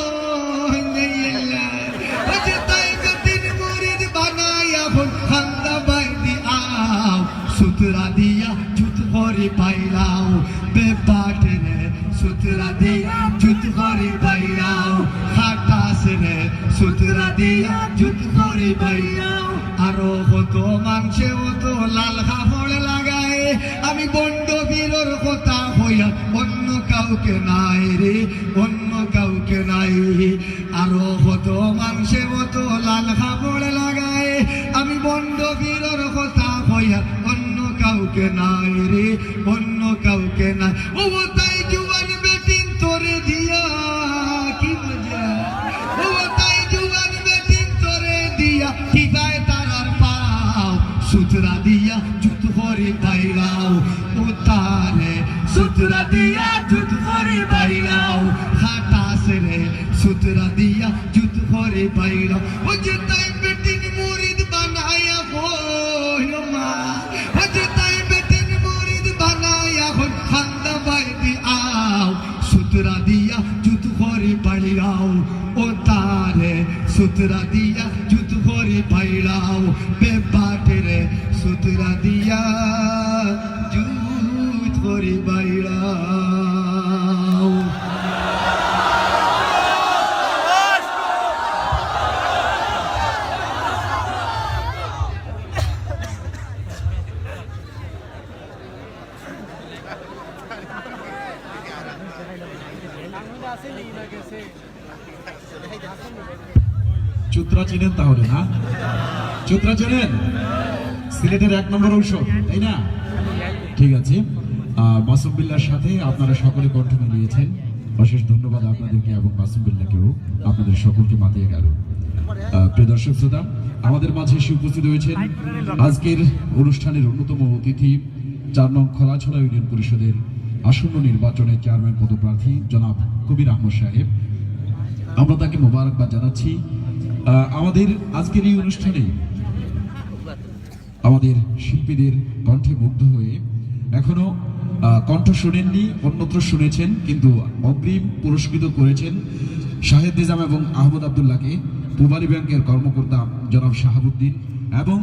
ও যে তাই বেটিন মুরিদ বানায়া হো খান্দা বাইদি আও সুতরা দিয়া জুত ভরি পাইলাও বেপাটে রে সুতরা দিয়া জুত ভরি পাইলাও খাটাস রে সুতরা দিয়া জুত ভরি পাইলাও আরো কত মাংসে কত লাল কাপড় লাগায় আমি বন্ড বীরর কথা হইয়া অন্য কাউকে নাই রে অন্য কাউকে নাই আরো কত মাংসে কত লাল কাপড় লাগায় আমি বন্ড বীরর কথা হইয়া অন্য কাউকে নাই রে অন্য কাউকে নাই ও তাই জুয়ান বেটিন তোরে দিয়া কি মজা ও তাই জুয়ান বেটিন তোরে দিয়া কি যায় তারার পাও সুতরা দিয়া জুত ভরি পাইলাও ও তারে সুতরা দিয়া জুত ভরি পাইলাও খাটাস রে সুতরা দিয়া জুত ভরি পাইলাও ও যে তাই বেটিন মুরিদ বানায়া হই মা ও যে তাই বেটিন মুরিদ বানায়া হই খান্দা বাইদি আও সুতরা দিয়া জুত ভরি পাইলাও ও তারে সুতরা দিয়া জুত ভরি পাইলাও বেপাটে রে সুতরা দিয়া জুত ভরি পাইলাও চুত্রা চিনেন তাহলে না? চুত্রা চেনেন? সিলেটের 1 নম্বর ঔষধ, তাই না? ঠিক আছে, মাসুম বিল্লাহর সাথে আপনারা সকলে কণ্ঠ মিলিয়েছেন। অশেষ ধন্যবাদ আপনাদেরকে এবং মাসুম বিল্লাহকেও, আপনাদের সকলকে মাতিয়ে গেল। প্রিয় দর্শক শ্রোতা, আমাদের মাঝে এসে উপস্থিত হয়েছেন আজকের অনুষ্ঠানের অন্যতম অতিথি 4 নং খোলাছড়া ইউনিয়ন পরিষদের আসন্ন নির্বাচনের চেয়ারম্যান পদপ্রার্থী জনাব কবির আহমদ সাহেব। আমরা তাকে মোবারকবাদ জানাচ্ছি। আমাদের আজকের এই অনুষ্ঠানে আমাদের শিল্পীদের কণ্ঠে মুগ্ধ হয়ে এখনো কণ্ঠ শোনেননি, অন্যত্র শুনেছেন, কিন্তু অগ্রিম পুরস্কৃত করেছেন শাহেদ নিজাম এবং আহমদ আব্দুল্লাহকে। পুবালী ব্যাংকের কর্মকর্তা জনাব শাহাবুদ্দিন এবং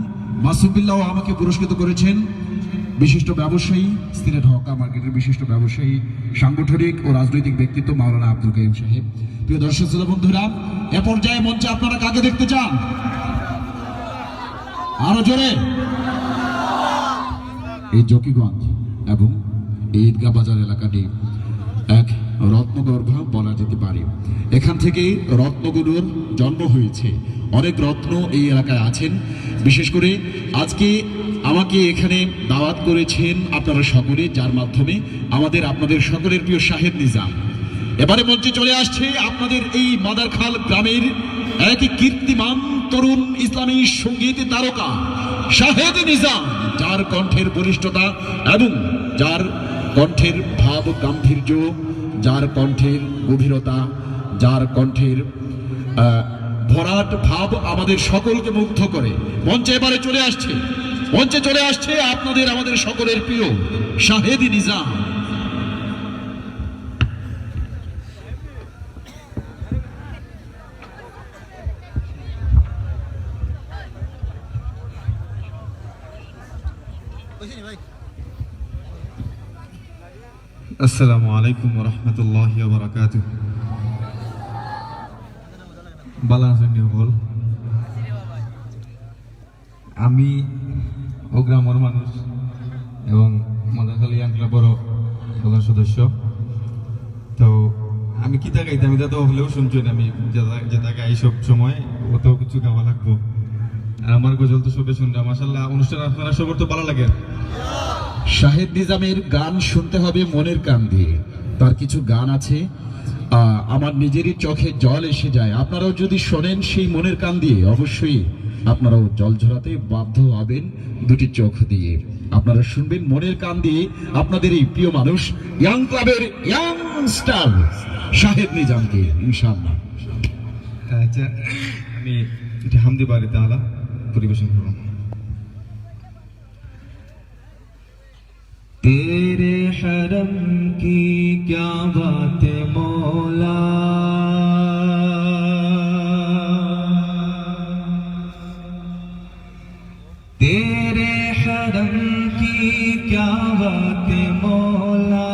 মাসুম বিল্লাহ আমাকে পুরস্কৃত করেছেন। বিশিষ্ট ব্যবসায়ী, সিলেট হকা মার্কেটের বিশিষ্ট ব্যবসায়ী, সাংগঠনিক ও রাজনৈতিক ব্যক্তিত্ব মাওলানা আব্দুল কাইম সাহেব। প্রিয় দর্শক শ্রোতা বন্ধুরা, এ পর্যায়ে মঞ্চে আপনারা কাকে দেখতে চান? আরো জোরে। এই জকিগঞ্জ এবং এই ঈদগাহ বাজার এলাকাটি এক রত্নগর্ভ বলা যেতে পারে। এখান থেকে রত্নগুলোর জন্ম হয়েছে। অনেক রত্ন এই এলাকায় আছেন। বিশেষ করে আজকে আমাকে এখানে দাওয়াত করেছেন আপনারা সকলে, যার মাধ্যমে আপনাদের সকলের প্রিয় শাহেদ নিজাম এবারে মঞ্চে চলে আসছে। আপনাদের এই মাদারখাল গ্রামের এক কীর্তিমান তরুণ ইসলামী সঙ্গীত তারকা শাহেদ নিজাম, যার কণ্ঠের বলিষ্ঠতা এবং যার কণ্ঠের ভাব গাম্ভীর্য, যার কণ্ঠের গভীরতা, যার কণ্ঠের ভরাট ভাব আমাদের সকলকে মুগ্ধ করে। মঞ্চে এবারে চলে আসছে আমাদের সকলের প্রিয় শাহেদ নিজাম। আসসালামু আলাইকুম ওয়া রাহমাতুল্লাহি ওয়া বারাকাতুহু। বালাসনি হল আমি ও গ্রামের মানুষ এবং মাদারখালী ইয়াং ক্লাবের একজন সদস্য। তো আমি কিতা গাইতাম এটা তো হলেও শুনছেন, আমি যেটা গাই সব সময় অত কিছু গাওয়া লাগবো। আর আমার গজল তো সবে শুনলাম, মাশাআল্লাহ। অনুষ্ঠান আপনারা সবার তো ভালো লাগে। শাহেদ নিজামের গান শুনতে হবে মনের কান দিয়ে। তার কিছু গান আছে আমার নিজেরই চোখে জল এসে যায়। আপনারাও যদি শোনেন সেই মনের কান দিয়ে, অবশ্যই আপনারাও জল ঝরাতে বাধ্য হবেন দুটি চোখ দিয়ে। আপনারা শুনবেন মনের কান দিয়ে আপনাদের এই প্রিয় মানুষ ইয়াং ক্লাবের ইয়াংস্টার শাহেদ নিজামকে ইনশাআল্লাহ। আচ্ছা, আমি এটা হামদি বাড়ি তাআলা পরিবেশন করব। तेरे हरम की क्या बात है मौला, तेरे हरम की क्या बात है मौला,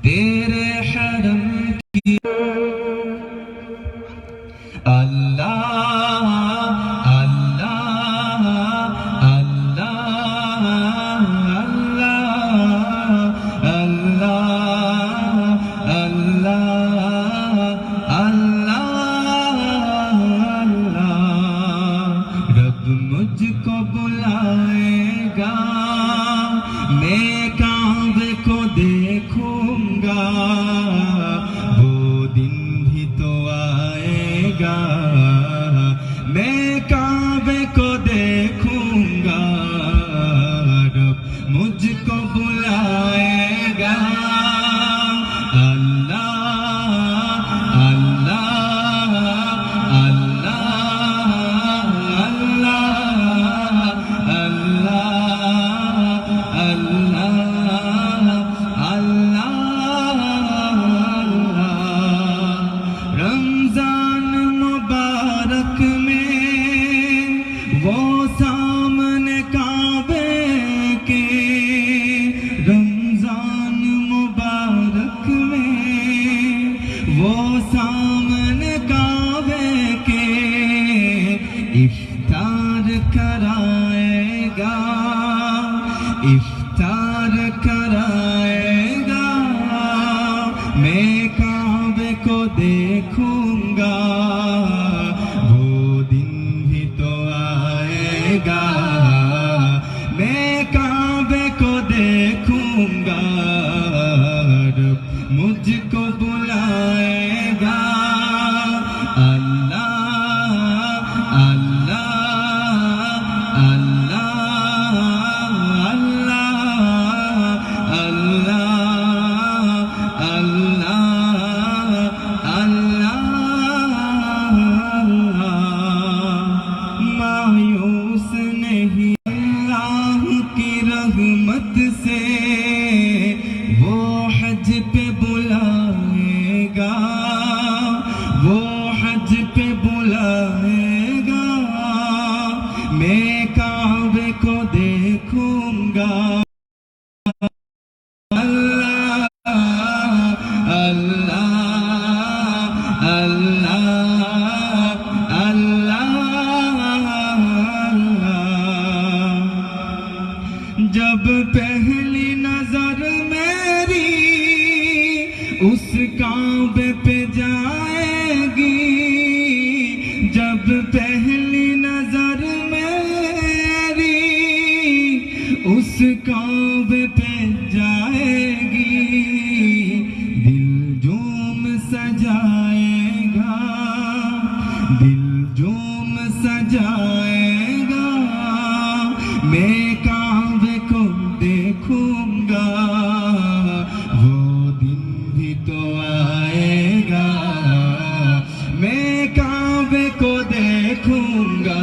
तेरे हरम की अल्लाह अल्लाह अल्लाह अल्लाह अल्लाह अल्लाह रब मुझको बुलाएगा, मैं काबे को देखूंगा, वो दिन भी तो आएगा, मैं काबे को देखूंगा, रब मुझको बुलाएगा। अल्लाह अल्लाह अल्लाह अल्लाह अल्लाह अल्लाह। रमजान मुबारक में वो सामने काबे के, रमजान मुबारक में वो सामने काबे के, इफ्तार कराएगा, इफ्तार कराएगा, मैं काबे को देखूंगा, वो दिन भी तो आएगा, मैं काबे को देखूंगा, रब मुझको बुलाएगा। अल्लाह अल्लाह अल्लाह अल्लाह अल्लाह अल्लाह। मायूस नहीं अल्लाह की रहमत से, वो हज पे बुलाएगा, वो हज पे बुलाएगा, मैं काबे को देखूंगा। अल्लाह अल्लाह अल्लाह अल्लाह। जब पहली नजर मेरी उस काबे पे जाएगी, जब पहली नजर मेरी उस काबे पे जाएगी, दिल झूम सजाएगा, दिल झूम सजाएगा, मैं काबे को देखूंगा, वो दिन भी तो आएगा, मैं काबे को देखूंगा,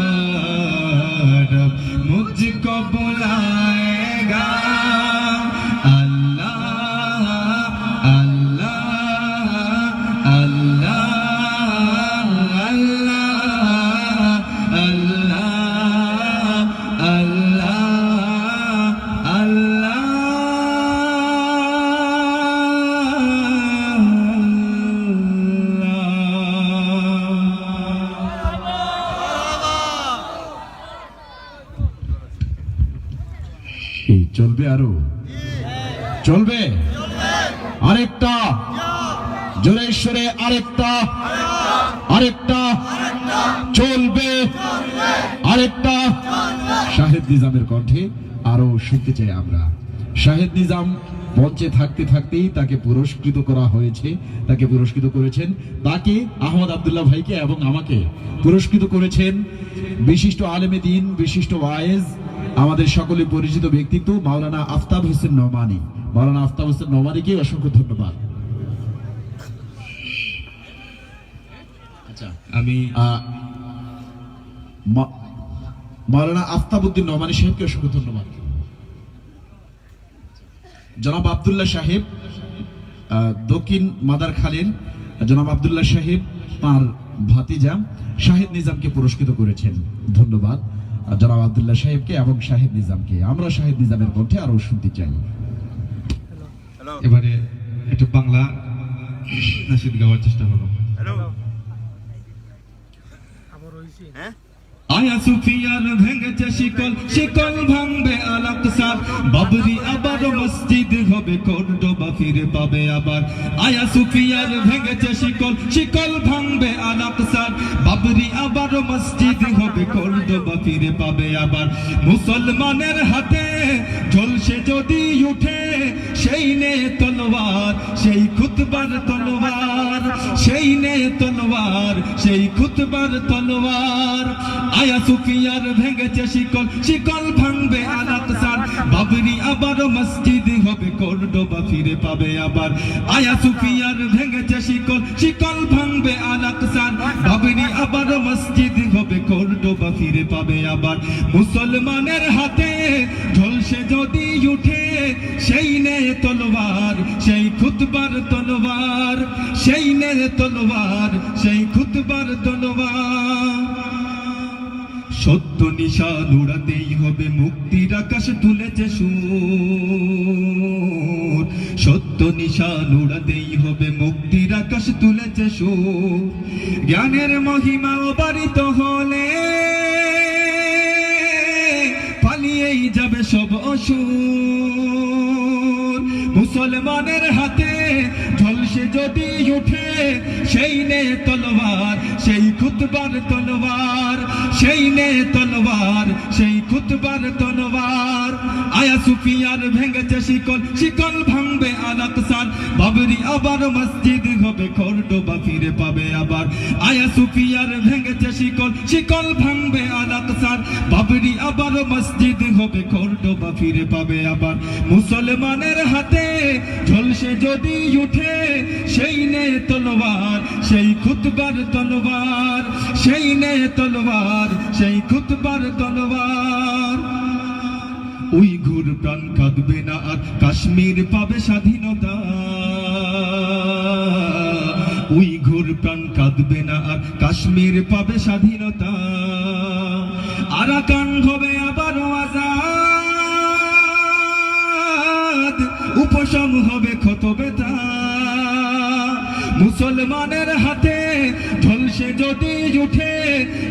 रब मुझको बुलाएगा। अल्लाह अल्लाह अल्लाह अल्लाह अल्लाह अल्लाह এই চলবে আরো চলবে আরেকটা জোরে সরে আরেকটা আরেকটা চলবে আরেকটা শাহেদ নিজামের কণ্ঠে আরো শুনতে চাই আমরা। শাহেদ নিজাম মঞ্চে থাকতে থাকতেই তাকে পুরস্কৃত করা হয়েছে, তাকে পুরস্কৃত করেছেন, তাকে আহমদ আব্দুল্লাহ ভাইকে এবং আমাকে পুরস্কৃত করেছেন বিশিষ্ট আলেমে দ্বীন, বিশিষ্ট ওয়ায়েজ, আমাদের সকলে পরিচিত ব্যক্তিত্ব মাওলানা আফতাব হোসেন নোমানী। মাওলানা আফতাব হোসেন নোমানীকে অসংখ্য ধন্যবাদ। আচ্ছা, আমি মাওলানা আফতাবউদ্দিন নোমানী সাহেবকে অসংখ্য ধন্যবাদ। জনাব আব্দুল্লাহ সাহেব, দক্ষিণ মাদারখালীর জনাব আব্দুল্লাহ সাহেব তার ভাতিজা শাহেদ নিজামকে পুরস্কৃত করেছেন। ধন্যবাদ জনাব আব্দুল্লাহ সাহেবকে এবং শাহেদ নিজামকে। আমরা শাহেদ নিজামের কণ্ঠে আরো শুনতে চাই। এবারে একটু বাংলা নাশিদ গাওয়ার চেষ্টা করব। আয়া সুফিয়ার ভেঙেছে শিকল, শিকল ভাঙবে আল আকসার, বাবরি আবারও মসজিদ হবে, কর্ডোবা ফিরে পাবে আবার। আয়া সুফিয়ার ভেঙেছে শিকল, শিকল ভাঙবে আল আকসার, বাবরি আবারও মসজিদ হবে, কর্ডোবা ফিরে পাবে আবার। মুসলমানের হাতে ঝলসে যদি উঠে সেই নে তলোয়ার, সেই খুতবার তলোয়ার, সেই নে তলোয়ার, সেই খুতবার তলোয়ার। আয়া সুফিয়ার ভেঙেছে শিকল, শিকল ভাঙবে আল আকসার, বাবরি আবারও মসজিদ হবে, কর্ডোবা ফিরে পাবে আবার। আয়া সুফিয়ার ভেঙেছে শিকল, শিকল ভাঙবে আল আকসার, বাবরি আবারও মসজিদ হবে, কর্ডোবা ফিরে পাবে আবার। মুসলমানের হাতে ঝলসে যদি উঠে সেই নে তলোয়ার, সেই খুতবার তলোয়ার, সেই নে তলোয়ার, সেই খুতবার তলোয়ার। সত্য নিশান উড়াতেই হবে, মুক্তির আকাশ তুলেছে সুর। সত্য নিশান উড়াতেই হবে, মুক্তির আকাশ তুলেছে সুর। জ্ঞানের মহিমা অবারিত হলে পালিয়েই যাবে সব অসুর। মুসলমানের হাতে ঝলসে যদি উঠে সেই নে তলোয়ার, সেই খুতবার তলোয়ার, সেই নে তলোয়ার, সেই খুতবার তলোয়ার। আয়া সুফিয়ার ভেঙেছে শিকল, শিকল ভাঙবে আল আকসার, বাবরি আবার মসজিদ হবে, কর্ডোবা ফিরে পাবে আবার। আয়া সুফিয়ার ভেঙেছে শিকল, শিকল ভাঙবে আল আকসার, বাবরি আবার মসজিদ হবে, কর্ডোবা ফিরে পাবে আবার। মুসলমানের হাতে ঝলসে যদি উঠে সেই নে তলোয়ার, সেই খুতবার তলোয়ার, সেই নে তলোয়ার, সেই খুতবার তলোয়ার। উইঘুর প্রাণ কাঁদবে না আর, কাশ্মীর পাবে স্বাধীনতা। উইঘুর প্রাণ কাঁদবে না আর, কাশ্মীর পাবে স্বাধীনতা। আরাকান হবে আবারও আজাদ, উপশম হবে ক্ষত ব্যথা। মুসলমানের হাতে ঝলসে যদি উঠে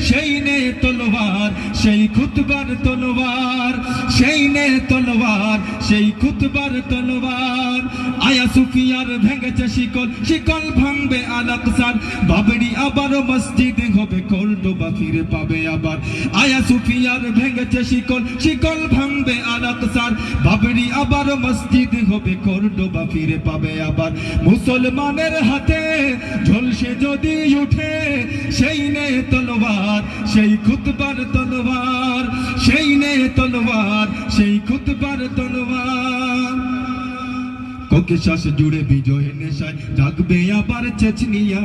সেই নে তলোয়ার, সেই খুতবার তলোয়ার, সেই নে তলোয়ার, সেই খুতবার তলোয়ার। আয়া সুফিয়ার ভেঙেছে শিকল, শিকল ভাঙবে আল আকসার, বাবরি আবারও মসজিদ হবে, কর্ডোবা ফিরে পাবে আবার। আয়া সুফিয়ার ভেঙেছে শিকল, শিকল ভাঙবে আল আকসার, বাবরি আবারও মসজিদ হবে, কর্ডোবা ফিরে পাবে আবার। মুসলমানের হাতে ঝলসে যদি উঠে সেই নে তলোয়ার, সেই খুতবার তলোয়ার, সেই নে তলোয়ার, সেই খুতবার তলোয়ার। কোকে শ্বাস জুড়ে বিজয় নেশায় জাগবে আবার চেচনিয়া।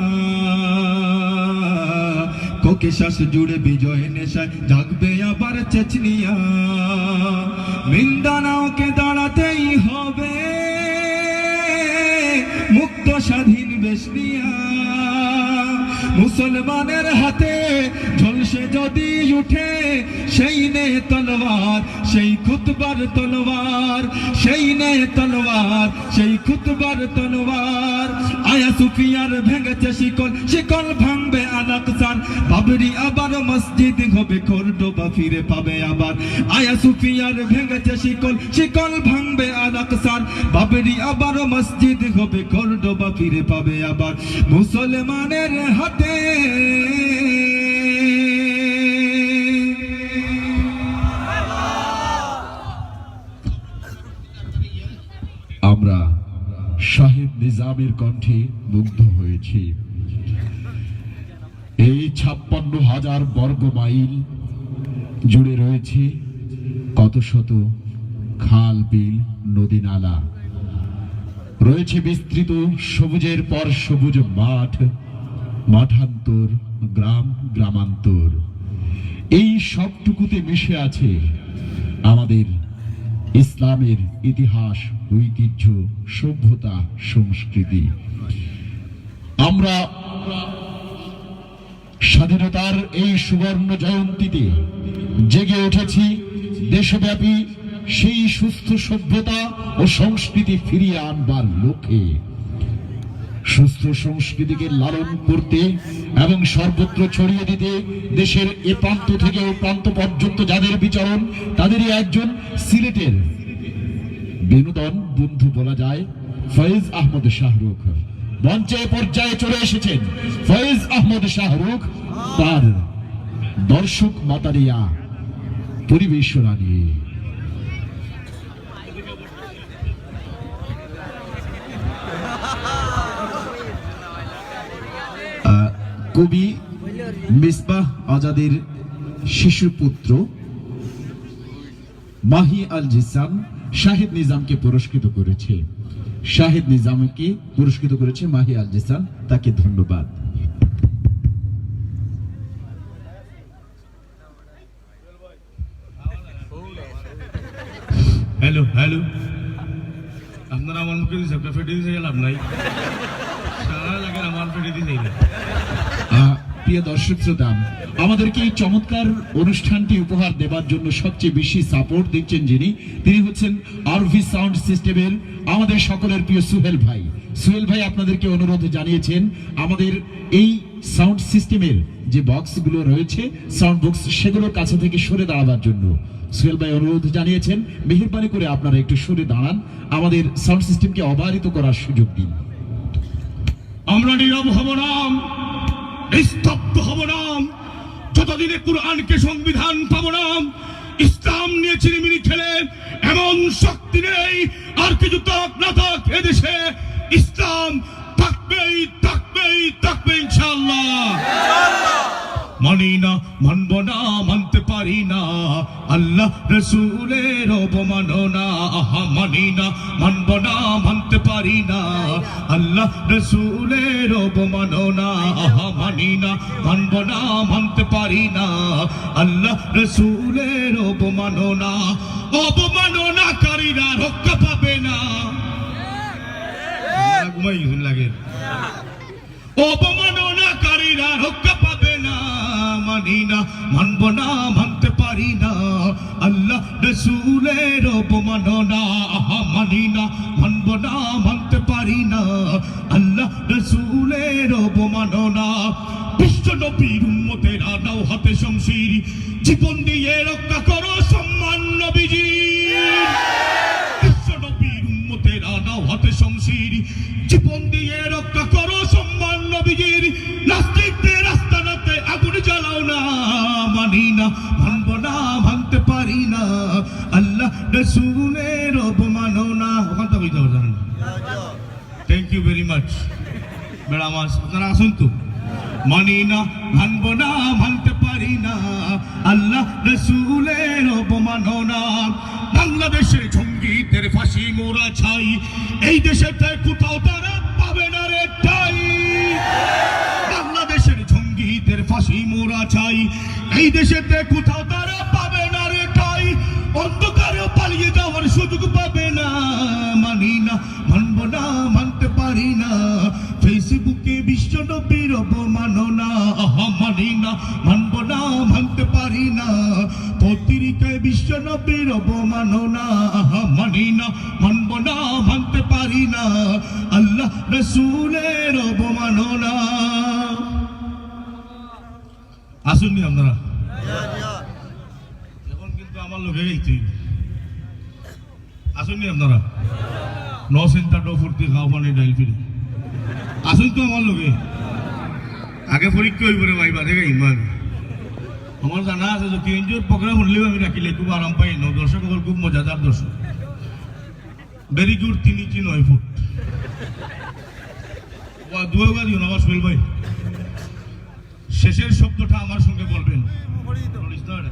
কোকে শ্বাস জুড়ে বিজয় নেশায় জাগবে আবার চেচনিয়া। মিন্দানাওকে দাঁড়াতেই হবে, মুক্ত স্বাধীন বেশনিয়া। মুসলমানের হাতে ঝলসে যদি উঠে সেই নে তলোয়ার, সেই খুতবার তলোয়ার, সেই নে তলোয়ার, সেই খুতবার তলোয়ার। আয়া সুফিয়ার ভেঙেছে শিকল, শিকল ভাঙবে আল আকসার, বাবরি আবার মসজিদ হবে, কর্ডোবা ফিরে পাবে আবার। আয়া সুফিয়ার ভেঙেছে শিকল, শিকল ভাঙবে আল আকসার, বাবরি আবার মসজিদ হবে, কর্ডোবা ফিরে পাবে আবার। মুসলমানের হাতে ইসলামের কণ্ঠে মুগ্ধ হয়েছি। এই 56,000 বর্গ মাইল জুড়ে রয়েছে কত শত খাল, বিল, নদী, নালা, রয়েছে বিস্তৃত সবুজের পর সবুজ মাঠ, মাঠান্তর, গ্রাম, গ্রামান্তর। এই সবটুকুতে মিশে আছে আমাদের ইসলামের ইতিহাস, ঐতিহ্য, সভ্যতা, সংস্কৃতি। আমরা স্বাধীনতার এই সুবর্ণ জয়ন্তীতে জেগে উঠেছি দেশব্যাপী সেই সুস্থ সভ্যতা ও সংস্কৃতি ফিরিয়ে আনবার লক্ষ্যে। সুস্থ সংস্কৃতিকে লালন করতে এবং সর্বত্র ছড়িয়ে দিতে দেশের এ প্রান্ত থেকে ও প্রান্ত পর্যন্ত যাদের বিচরণ, তাদেরই একজন সিলেটের বিনোদন বন্ধু বলা যায় ফয়েজ আহমদ শাহরুখ। মঞ্চে পর্যায়ে চলে এসেছেন ফয়েজ আহমদ শাহরুখ তার দর্শক মাতারিয়া পরিবেশনা নিয়ে। কবি মিসবাহ আজাদের শিশুপুত্র মাহি আল জিসান শাহিদ নিজামকে পুরস্কৃত করেছে। শাহিদ নিজামকে পুরস্কৃত করেছে মাহি আল জিসান, তাকে ধন্যবাদ। হ্যালো হ্যালো, আপনারা আমার মুখে দিয়েছে, ফেটে দিয়েছে, লাভ নাই, সারা লাগে আমার ফেটে দিয়েছে। প্রিয় দর্শক শ্রোতা, আমাদেরকে এই চমৎকার অনুষ্ঠানটি উপহার দেবার জন্য সবচেয়ে বেশি সাপোর্ট দিচ্ছেন যিনি, তিনি হচ্ছেন আরভি সাউন্ড সিস্টেমের আমাদের সকলের প্রিয় সুহেল ভাই। সুহেল ভাই আপনাদেরকে অনুরোধ জানিয়েছেন আমাদের এই সাউন্ড সিস্টেমের যে বক্সগুলো রয়েছে, সাউন্ড বক্স, সেগুলোর কাছে থেকে সরে দাঁড়াবার জন্য সুহেল ভাই অনুরোধ জানিয়েছেন মেহেরবানি করে আপনারা একটু সরে দাঁড়ান, আমাদের সাউন্ড সিস্টেমকে অবারিত করার সুযোগ দিন। আমরা নীরব হব না, স্তব্ধ হব না, যতদিনে কুরআনকে সংবিধান পাব না, ইসলাম নিয়ে চিনিমিনি খেলে এমন শক্তি নেই আর কিছু তক না তক এদেশে ইসলাম থাকবেই থাকবেই থাকবে ইনশাআল্লাহ। মানি না, মানব না, মানতে পারি না, আল্লাহ রসুলের অবমাননা। আহা, মানি না, মানব না, মানতে পারি না, আল্লাহ রসুলের অবমাননা। আহা, মানি না, মানব না, মানতে পারি না, আল্লাহ রসুলের অবমাননা। অবমাননাকারীরা রক্ষা পাবে না। ঘুমাই লাগে, অবমাননাকারীরা রক্ষা পাবে না। মানি না, মানব না, মানতে পারি না, আল্লাহ রসুলের অবমাননা। আহা, মানি না, মানব না, মানতে পারি না, আল্লাহ রসুলের অবমাননা। বিশ্ব নবীর উম্মতেরা নাও হাতে শমশির, জীবন দিয়ে রক্ষা করো সম্মান নবীজির। বিশ্ব নবীর উম্মতেরা নাও হাতে শমশির, জীবন দিয়ে রক্ষা করো সম্মান নবীজির। নাস্তিকদের আস্তানাতে আগুন জ্বালাও না। মানি না, মানব না, মানতে পারি না, আল্লাহ রসুলের অবমাননা। ওখানটা বুঝতে পারছেন? Thank you very much madam, আপনারা আসুন তো। মানি না, মানব না, মানতে পারি না, আল্লাহ রসুলের অবমাননা। বাংলাদেশের জঙ্গিদের ফাঁসি মোরা ছাই, এই দেশেতে কোথাও তারা পাবে না রে ঠাই। বাংলাদেশের জঙ্গিদের ফাঁসি মোরা ছাই, এই দেশেতে কোথাও তারা পাবে না রে ঠাই। অন্ধকারে পালিয়ে যাওয়ার সুযোগ পাবে না। মানি না, মানব না, মানতে পারি না, ফেসবুকে বিশ্ব নবীর অবমাননা। আহা, মানি না, মানব না, মানতে পারি না, পত্রিকায় বিশ্ব নবীর অবমাননা। আহা, মানি না, মানব না, মানতে পারি না, আল্লাহ রসুলের অবমাননা। আসুননি আপনারা, এখন কিন্তু আমার লোকে গেছি। আসুননি আপনারা, ন চিন্তা নো ফুর্তি খাওয়া পানি ডাইল ফিরে আসুন তো আমার লোকে। আগে পরীক্ষা হইব রে ভাই, বাদে গাইম আমি। আমার জানা আছে যে 3 জন প্রোগ্রাম হলেও আমি রাখিলে খুব আরাম পাই। দর্শক খুব মজাদার দর্শক, ভেরি গুড, 3 ইঞ্চি 9 ফুট। দুয়ার দিও না আমার সোহেল ভাই, শেষের শব্দটা আমার সঙ্গে বলবেন। বলিস না রে।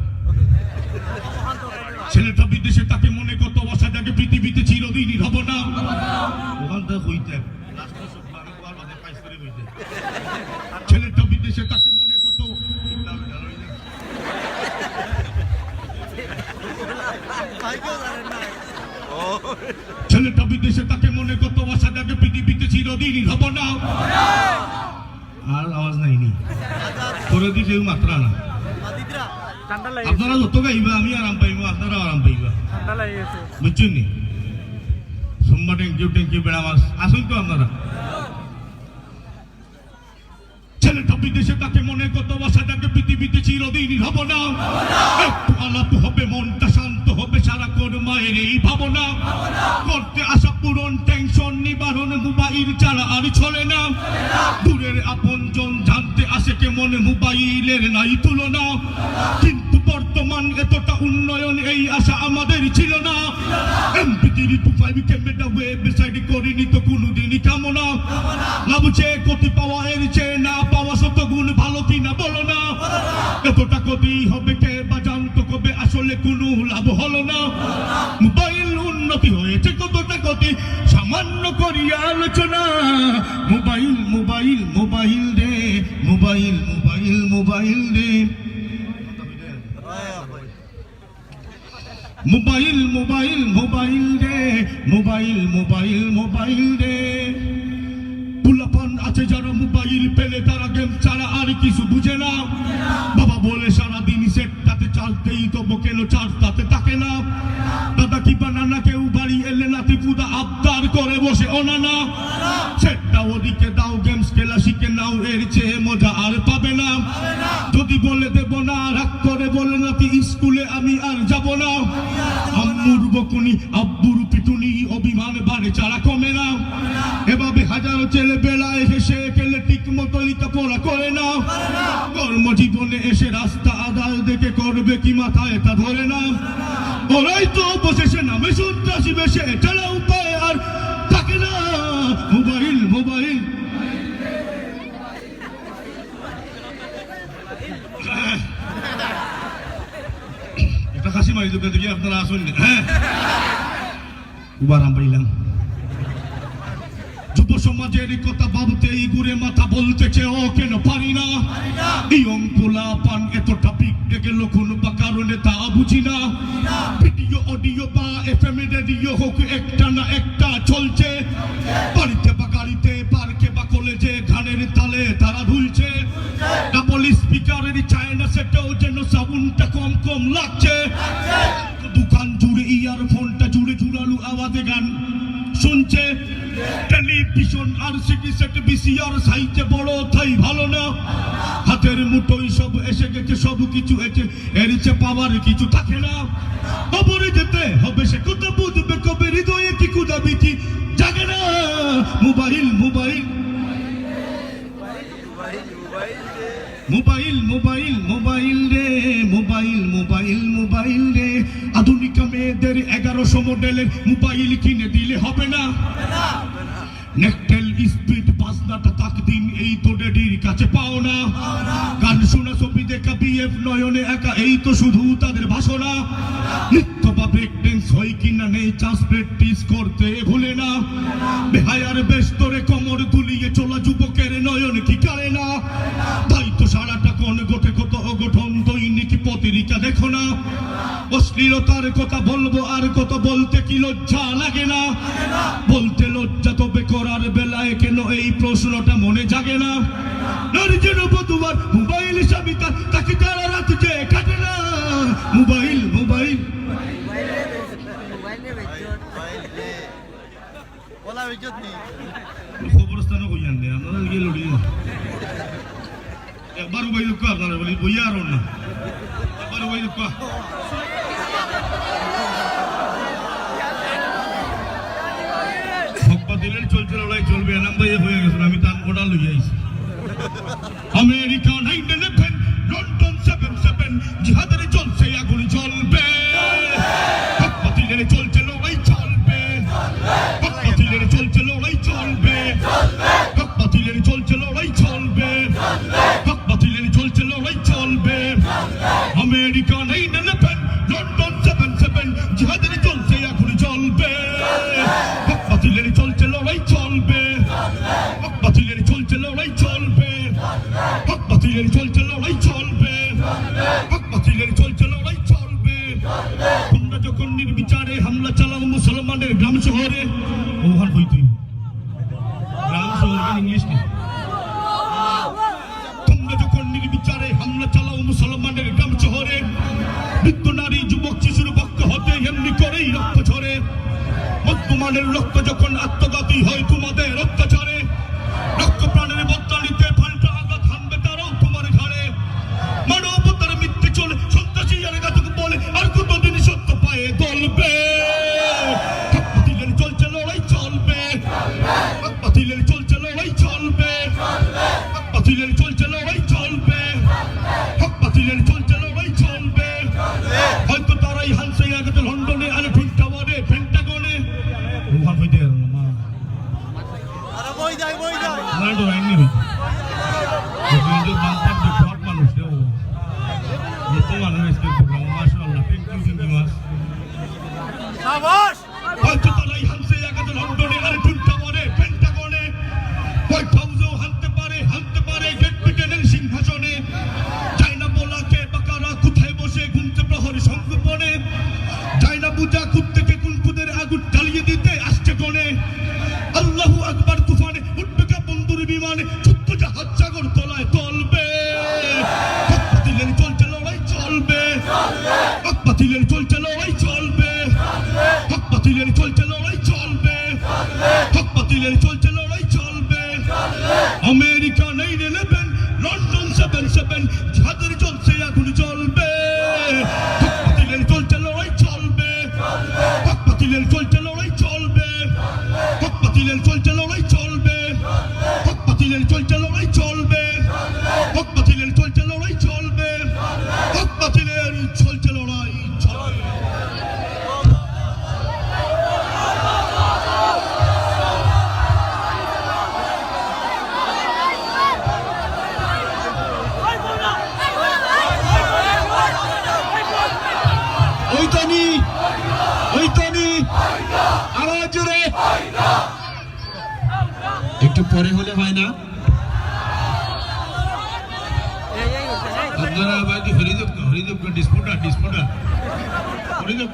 ছেলেটা বিদেশে তাকে মনে কত আশা জাগে পৃথিবীতে চিরদিনই হব না। ওখান থেকে হইতে ছেলেটা বিদেশে তাকে মনে কত ছেলেটা বিদেশে তাকে মনে কত আশা জাগে পৃথিবীতে চিরদিনই হব না। আর আওয়াজ নাইনি করে দিছে মাত্রা না। আপনারা যত গাইবা আমি আরাম পাইব, আপনারা আরাম পাইবা, বুঝছেন নি? সোমবার থ্যাংক ইউ বেড়া মাছ আসুন তো আপনারা। ছেলেটা বিদেশে তাকে মনে কত আশা জাগে পৃথিবীতে চিরদিনই হব না। একটু আলাপ হবে, মনটা শান্ত হবে, সারাক্ষণ মায়ের এই ভাবনা করতে আসা পূরণ, টেনশন নিবারণ, মোবাইল ছাড়া আর চলে না। দূরের আপনজন জানতে আসে কেমন, মোবাইলের নাই তুলনা। কিন্তু বর্তমান এতটা উন্নয়ন এই আশা আমাদের ছিল না। MP3 25 ক্যামেরা ওয়েবসাইট করিনি তো কোনোদিনই কামনা। ভাবছে ক্ষতি পাওয়া এর চেয়ে না পাওয়া শত গুণ ভালো কিনা বলো না। এতটা ক্ষতি হবে কে বা জানতো কবে, আসলে কোনো লাভ হলো না। মোবাইল উন্নতি হয়েছে কতটা ক্ষতি সামান্য করিয়া আলোচনা। মোবাইল মোবাইল মোবাইল রে, মোবাইল মোবাইল মোবাইল রে, মোবাইল মোবাইল মোবাইল রে, মোবাইল মোবাইল মোবাইল রে। পোলাপান আছে যারা মোবাইল পেলে তারা গেম ছাড়া আর কিছু বুঝে না। বাবা বলে সারাদিন সেটটাতে চালতেই তবু কেন চার্জটাতে থাকে না। দাদা কি বানানা কেউ বাড়ি এলে নাতি পুদা আবদার করে বসে অনানা। সেটটা ওদিকে দাও, গেমস খেলা শিখে নাও, এর চেয়ে মজা আর পাবে না। যদি বলে দেব না রাগ করে বলে নাতি স্কুলে আমি আর যাব না। আম্মুর বকুনি আব্বুর পিটুনি অভিমান বাড়ে ছাড়া কমে না। এভাবে হাজারো ছেলে বেলায় হেসে গেলে ঠিক মতো লেখাপড়া করে না। কর্মজীবনে এসে রাস্তা আদায় দেখে করবে কি মাথায় তা ধরে না। ওরাই তো বসেছে নামে সন্ত্রাসী বেশে, এছাড়া উপায় আর থাকে না। মোবাইল মোবাইল একটা হাসি মারি তোকে দেখি আপনারা আসুন। হ্যাঁ উবারাম পাইলাম। যুব সমাজের কথা ভাবতেই ঘুরে মাথা বলতেছে ও কেন পারি না। ইয়ং পোলা পান এতটা বিগড়ে গেল কোন বা কারণে তা বুঝি না। ভিডিও অডিও বা FM রেডিও হোক একটা না একটা চলছে। বাড়িতে বা গাড়িতে, পার্কে বা কলেজে গানের তালে তারা দুলছে। ডাবল স্পিকারের চায়না সেটাও যেন সাউন্ডটা কম কম লাগছে। দোকান জুড়ে ইয়ারফোনটা জুড়ে জুড়ালু আওয়াজে গান শুনছে। টেলিভিশন আর সিডি সেট VCR সাইজে বড় তাই ভালো না। হাতের মুঠোই সব এসে গেছে, সব কিছু এসে এর চেয়ে পাওয়ার কিছু থাকে না। কবরে যেতে হবে সে কথা বুঝবে কবে, হৃদয়ে কি কুদা বিচি জাগে না। Mobile mobile mobile mobile mobile রে, মোবাইল মোবাইল মোবাইল রে। আধুনিক মেয়েদের 1100 মডেলের মোবাইল কিনে দিলে হবে না। নেকটেল স্পিড বাজনাটা তাক দিন এই তো ডেডির কাছে পাও না। গান শোনা, ছবি দেখা, বিএফ নয়নে একা এই তো শুধু তাদের ভাষণা। নৃত্য বা ব্রেক ড্যান্স হয় কিনা নেই চান্স, প্র্যাকটিস করতে ভুলে না। বেহায়ার বেশ তোরে কোমর দুলিয়ে চলা যুবকের নয়ন কি কারে না। তাই তো সারাটা কোন গোটে কত অগঠন দৈনিক পত্রিকা দেখো না। অশ্লীলতার কথা বলবো আর কত বলতে কি লজ্জা লাগে না। বলতে লজ্জা তবে করার বেলায় কেন এই প্রশ্নটা মনে জাগে না। নারী যেন বধুয়ার মোবাইল স্বামী তাকে তারা রাত যে কাটে না। মোবাইল মোবাইল খবরস্থানে কই আনলে আপনারা গিয়ে লড়ি একবার উবাই দুঃখ আপনারা বলি বইয়া আর না। একবার উবাই দুঃখ চলছে লড়াই চলবে এলাম ভাই হয়ে গেছে। আমি তার ওটা লইয়া আইছি। আমেরিকা 9/11, লন্ডন 7/7, জিহাদের চলছে আগুন জ্বলবে। বাতিলের চলছে লড়াই চলবে, বাতিলের চলছে লড়াই চলবে, বাতিলের বাতিলের চলছে লড়াই চলবে, হক বাতিলের চলছে লড়াই চলবে। তোমরা যখন নির্বিচারে হামলা চালাও মুসলমানের গ্রাম শহরে, ওভার হই তুই গ্রাম শহর ইংলিশ নেই। তোমরা যখন নির্বিচারে হামলা চালাও মুসলমানের গ্রাম শহরে, বৃদ্ধ নারী যুবক শিশুর বক্ষ হতে এমনি করেই রক্ত ঝরে। বর্তমানের রক্ত যখন আত্মঘাতী হয় তোমাদের অত্যাচারে, রক্ত প্রাণের বদলা নিতে পাল্টা আঘাত হানবে তারাও তোমার ঘাড়ে। মানবতার মিথ্যে চলে সন্ত্রাসী আর ঘাতক বলে আর কতদিন সত্য পায়ে গলবে। হক বাতিলের চলছে লড়াই চলবে, হক বাতিলের চলছে লড়াই চলবে, হক বাতিলের চলছে লড়াই চলবে, হক বাতিলের চলছে লড়াই চলবে। হয়তো তারাই হানছে আঘাত লন্ডনে আর টুইন টাওয়ারে পেন্টাগনে। ওভার হইতে আর না মা আমার তো রাইনি হই যে বাম্পার যে সব মানুষ রে ও এত মানুষ কে তো মাশাআল্লাহ থ্যাংক ইউ মাস শাবাশ। হয়তো তারাই হানছে আঘাত লন্ডনে আর টুইন টাওয়ারে পেন্টাগনে। হোয়াইট হাউসেও হানতে পারে গেট ব্রিটেনের সিংহাসনে। চাইনা বলাকে বাকারা কোথায় বসে ঘুমতে প্রহরী সংগোপনে। চাইনা বুঝা খুদ থেকে কুনকুদের আগুন জ্বালিয়ে দিতে আসছে গনে। আল্লাহু আকবার তুফানে উঠবে কা বন্ধুর বিমানে, যুদ্ধ জাহাজ সাগর তলায় তলবে। হক বাতিলের চলছে লড়াই চলবে, হক বাতিলের চলছে লড়াই চলবে, হক বাতিলের চলছে লড়াই চলবে, হক বাতিলের চলছে লড়াই চলবে। আমেরিকা 9/11 লন্ডন 7/7 যাদের চলছে আগুন জ্বলবে। হক বাতিলের চলছে লড়াই চলবে, হক বাতিলের চলছে লড়াই চলবে, হক বাতিলের চলছে লড়াই চলবে, হক বাতিলের চলছে লড়াই চলবে, হক বাতিলের চলছে লড়াই চলবে, হক বাতিলের চলছে লড়াই চলবে। ওইতানি আওয়াজ জোরে একটু পরে হলে হয় না? আপনারা বাকি হরিদেব ডিসপুটা হরিদেব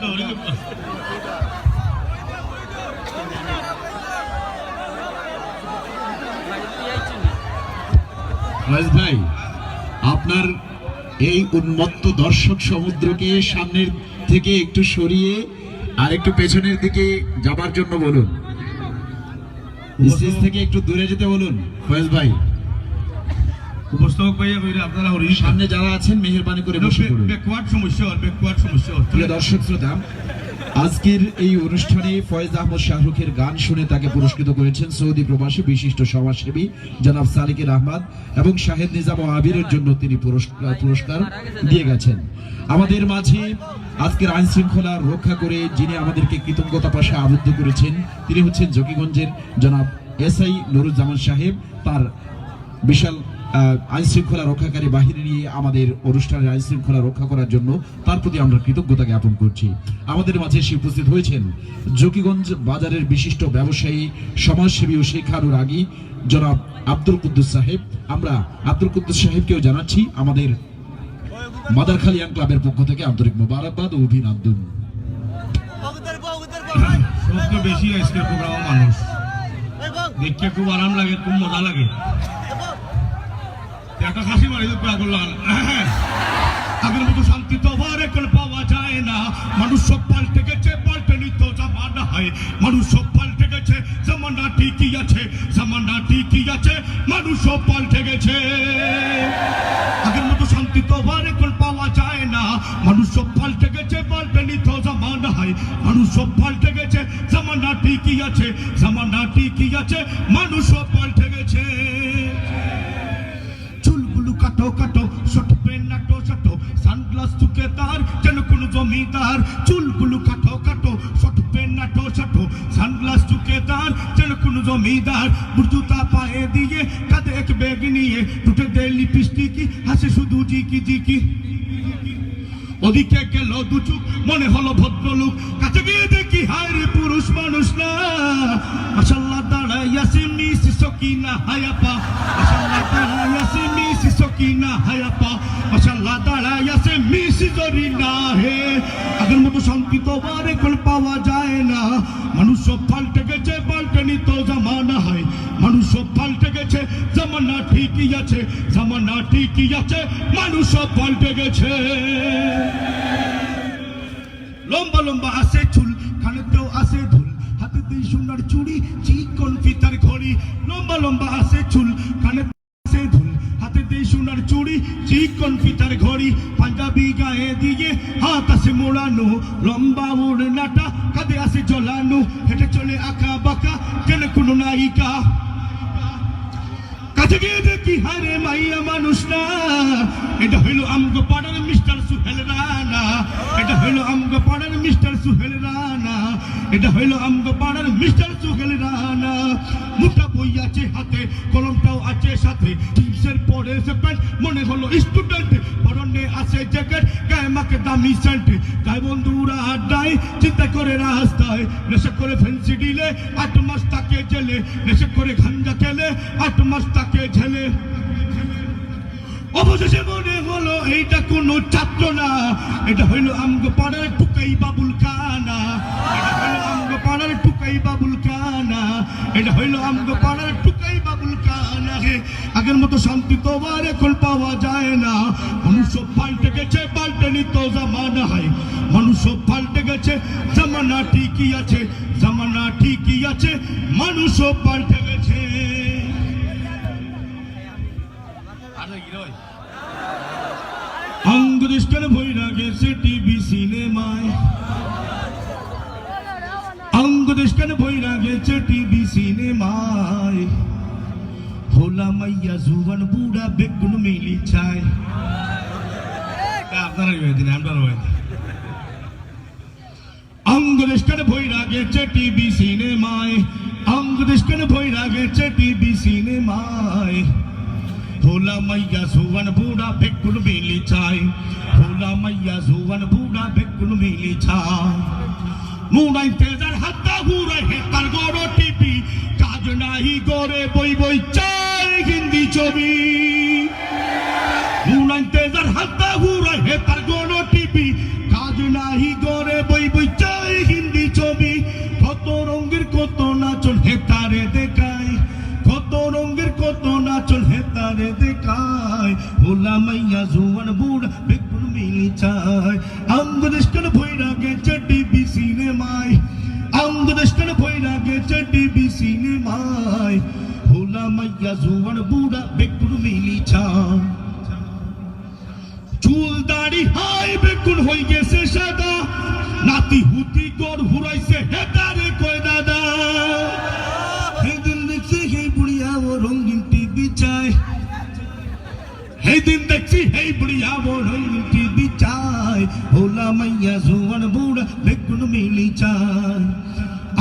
ভাই, আপনার এই উন্মত্ত দর্শক সমুদ্রকে সামনের থেকে একটু সরিয়ে আর একটু পেছনের দিকে যাবার জন্য বলুন, স্টেজ থেকে একটু দূরে যেতে বলুন। ফয়েজ ভাই, উপস্থাপক ভাইয়া কইরা আপনারা সামনে যারা আছেন মেহেরবানি করে বসে পড়ুন। ব্যাকওয়ার্ড সমস্যা প্রিয় দর্শক শ্রোতা, আজকের এই অনুষ্ঠানে ফয়েজ আহমদ শাহরুখের গান শুনে তাকে পুরস্কৃত করেছেন সৌদি প্রবাসী বিশিষ্ট সমাজসেবী জনাব সালিকুর আহমদ এবং শাহেদ নিজাম ও আবিরের জন্য তিনি পুরস্কার দিয়ে গেছেন। আমাদের মাঝে আজকের আইন শৃঙ্খলা রক্ষা করে যিনি আমাদেরকে কৃতজ্ঞতা পাশে আবদ্ধ করেছেন তিনি হচ্ছেন জকিগঞ্জের জনাব এসআই নুরুজ্জামান সাহেব। তার বিশাল আইন শৃঙ্খলা রক্ষাকারী বাহিনী নিয়ে আমাদের অনুষ্ঠানের আইন শৃঙ্খলা রক্ষা করার জন্য তার প্রতি আমরা কৃতজ্ঞতা জ্ঞাপন করছি। আমাদের মাঝে এসে উপস্থিত হয়েছেন জকিগঞ্জ বাজারের বিশিষ্ট ব্যবসায়ী সমাজসেবী ও শিক্ষানুরাগী জনাব আব্দুল কুদ্দুস সাহেব। আমরা আব্দুল কুদ্দুস সাহেবকেও জানাচ্ছি আমাদের মাদারখালী ইয়াং ক্লাবের পক্ষ থেকে আন্তরিক মোবারকবাদ ও অভিনন্দন। সবচেয়ে বেশি আজকের প্রোগ্রাম মানুষ দেখতে খুব আরাম লাগে, খুব মজা লাগে। একটা হাসি মারি করলাম, আগের মতো শান্তি তো আবার এখন পাওয়া যায় না। মানুষ সব পাল্টে গেছে, পাল্টে নিত জামানা হয়। মানুষ সব পাল্টে গেছে, জামানা ঠিকই আছে, জামানা ঠিকই আছে, মানুষ সব পাল্টে গেছে। আগের মতো শান্তি তো আবার এখন পাওয়া যায় না। মানুষ সব পাল্টে গেছে, পাল্টে নিত জামানা হয়। মানুষ সব পাল্টে গেছে, জামানা ঠিকই আছে, জামানা ঠিকই আছে, মানুষ সব পাল্টে গেছে। চুলগুলো কাটো কাটো, শর্ট প্যান্ট নাটো শাটো, সানগ্লাস চুকে তার যেন কোনো জমিদার। চুলগুলো কাটো কাটো, শর্ট প্যান্ট নাটো শাটো, সানগ্লাস চুকে তার যেন কোনো জমিদার। বুর্জুতা পায়ে দিয়ে কাঁধে এক ব্যাগ নিয়ে দুটো দেয় লিপস্টিক, হাসে শুধু জিকি জিকি। ওদিকে গেল দু চুক, মনে হলো ভদ্রলোক, কাছে গিয়ে দেখি হায় রে পুরুষ মানুষ না। মাশাআল্লাহ দাঁড়াইয়াছে মিস সকিনা হায়াপা, মাশাআল্লাহ দাঁড়াইয়াছে মিস সকিনা। কি না হায়াপা মাশাআল্লাহ দাঁড়াই আছে মিশি জরি না হে আগের মতো শান্তি তো আর এখন পাওয়া যায় না মানুষ সব পাল্টে গেছে পাল্টেনি তো জামানা হয় মানুষ সব পাল্টে গেছে জামানা ঠিকই আছে জামানা ঠিকই আছে মানুষ সব পাল্টে গেছে লম্বা লম্বা আছে চুল কানেতেও আছে ধুল হাতেতেই সোনার চুড়ি চিকন ফিতার ঘড়ি লম্বা লম্বা আছে চুল কানে আছে ধুল হাতেতেই সোনার চুড়ি চিকন ফিতার ঘড়ি পাঞ্জাবি গায়ে দিয়ে হাত আছে মোড়ানো লম্বা ওড়নাটা কাঁধে আছে ঝোলানো হেঁটে চলে আঁকা বাঁকা কেন কোনো নায়িকা কাছে গিয়ে দেখি হারে মাইয়া মানুষ না এটা হইলো আমগো পাড়ার মিস্টার সুহেল রানা এটা হইলো আমগো পাড়ার মিস্টার সুহেল রানা এটা হইলো আমগো পাড়ার মিস্টার সুহেল রানা মুঠা বই আছে হাতে কলমটাও আছে সাথে জিন্সের পরে সে প্যান্ট মনে হলো স্টুডেন্ট পরনে আছে জ্যাকেট গায়ে মাকে দামি সেন্ট গায়ে বন্ধুরা আড্ডায় চিন্তা করে রাস্তায় নেশা করে ফেন্সি ডিলে 8 মাস তাকে জেলে নেশা করে গাঞ্জা খেলে 8 মাস তাকে ঝেলে অবশেষে মনে হলো এইটা কোনো ছাত্র না এটা হইলো আমগো পাড়ার টুকাই বাবুল কানা এটা হইলো আমগো পাড়ার টুকাই বাবুল কানা এটা হইলো আমগো পাড়ার টুকাই বাবুল কানা হে আগের মতো শান্তি তো আর এখন পাওয়া যায় না মানুষ সব পাল্টে গেছে পাল্টেনি তো জামানা হয় মানুষ সব পাল্টে গেছে জামানা ঠিকই আছে জামানা ঠিকই আছে মানুষ সব পাল্টে গেছে অঙ্গদেশকার ভৈরা গেছে টিভি সিনেমায় অঙ্গদেশকার ভৈরা গেছে টিভি সিনেমায় হোলা মাইয়া জুয়ান বুড়া বেগুন মিলি চায় আপনারা অঙ্গদেশকার ভৈরা গেছে টিভি সিনেমায় অঙ্গদেশকার ভৈরা গেছে টিভি সিনেমায় होला मैया सुवन बूढ़ा बेकुल मिली चाय होला मैया सुवन बूढ़ा बेकुल मिली चाय मुनाई तेजार हत्ता हुरा हे तार गोरो टीपी काज नाही गोरे बई बई चाय हिंदी छवि मुनाई तेजार हत्ता हुरा हे तार गोरो टीपी काज नाही गोरे बई बई चाय हिंदी छवि কত রঙের কত নাচন হে তারে দেখায় কত রঙের কত নাচন হে তারে দেখায় হোলা মাইয়া জুয়ান বুড়া বেগুন মিলি চায় অঙ্গদেশকার ভৈরা গেছে টিভি সিনেমায় অঙ্গদেশকার ভৈরা গেছে টিভি সিনেমায় হোলা মাইয়া জুয়ান বুড়া বেগুন মিলি চায় চুল দাড়ি হাই বেগুন হয়ে গেছে সাদা নাতি হুতি গর হুরাইছে হে তারে কয় দাদা রঙিন টিভি চাই হে দিন দেখছি হে বুড়িয়া ও রঙিন টিভি চাই হোলা মাইয়া জুয়ান বুড়া বেগুন মিলি চাই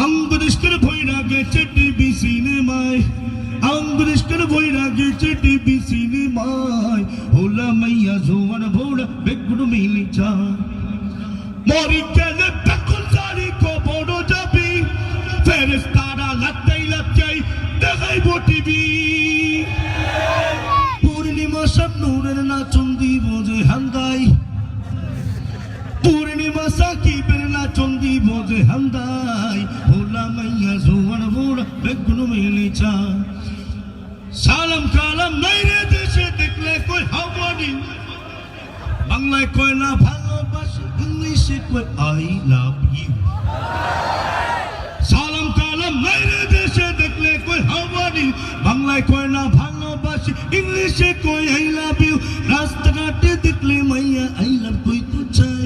অঙ্গদেশকার ভৈরা গেছে টিভি সিনেমায় অঙ্গদেশকার ভৈরা গেছে টিভি সিনেমায় হোলা মাইয়া জুয়ান বুড়া বেগুন মিলি চাই মরি গেলে বেগুন সারি কবর যাবি ফেরেশতারা লাত্তাই লাত্তাই দেখাইবো টিভি পূর্ণিমা সব নূরের নাচন দিব যে হান্দাই পূর্ণিমা সাকিবের নাচন দিব যে হান্দাই হোলা মাইয়া জুয়ান বুড়া বেগুন মিলি চায় সালাম কালাম নাই রে দেশে দেখলে কই হাওয়ানি বাংলায় কয় না ভালোবাসি ইংলিশে কয় আই লাভ ইউ সালাম কালাম নাই রে দেশে দেখলে কই হাওয়ানি বাংলায় কয় না ভালোবাসি ইংলিশে কই আই লাভ ইউ রাস্তাঘাটে দেখলে মাইয়া আই লাভ কই তো চাই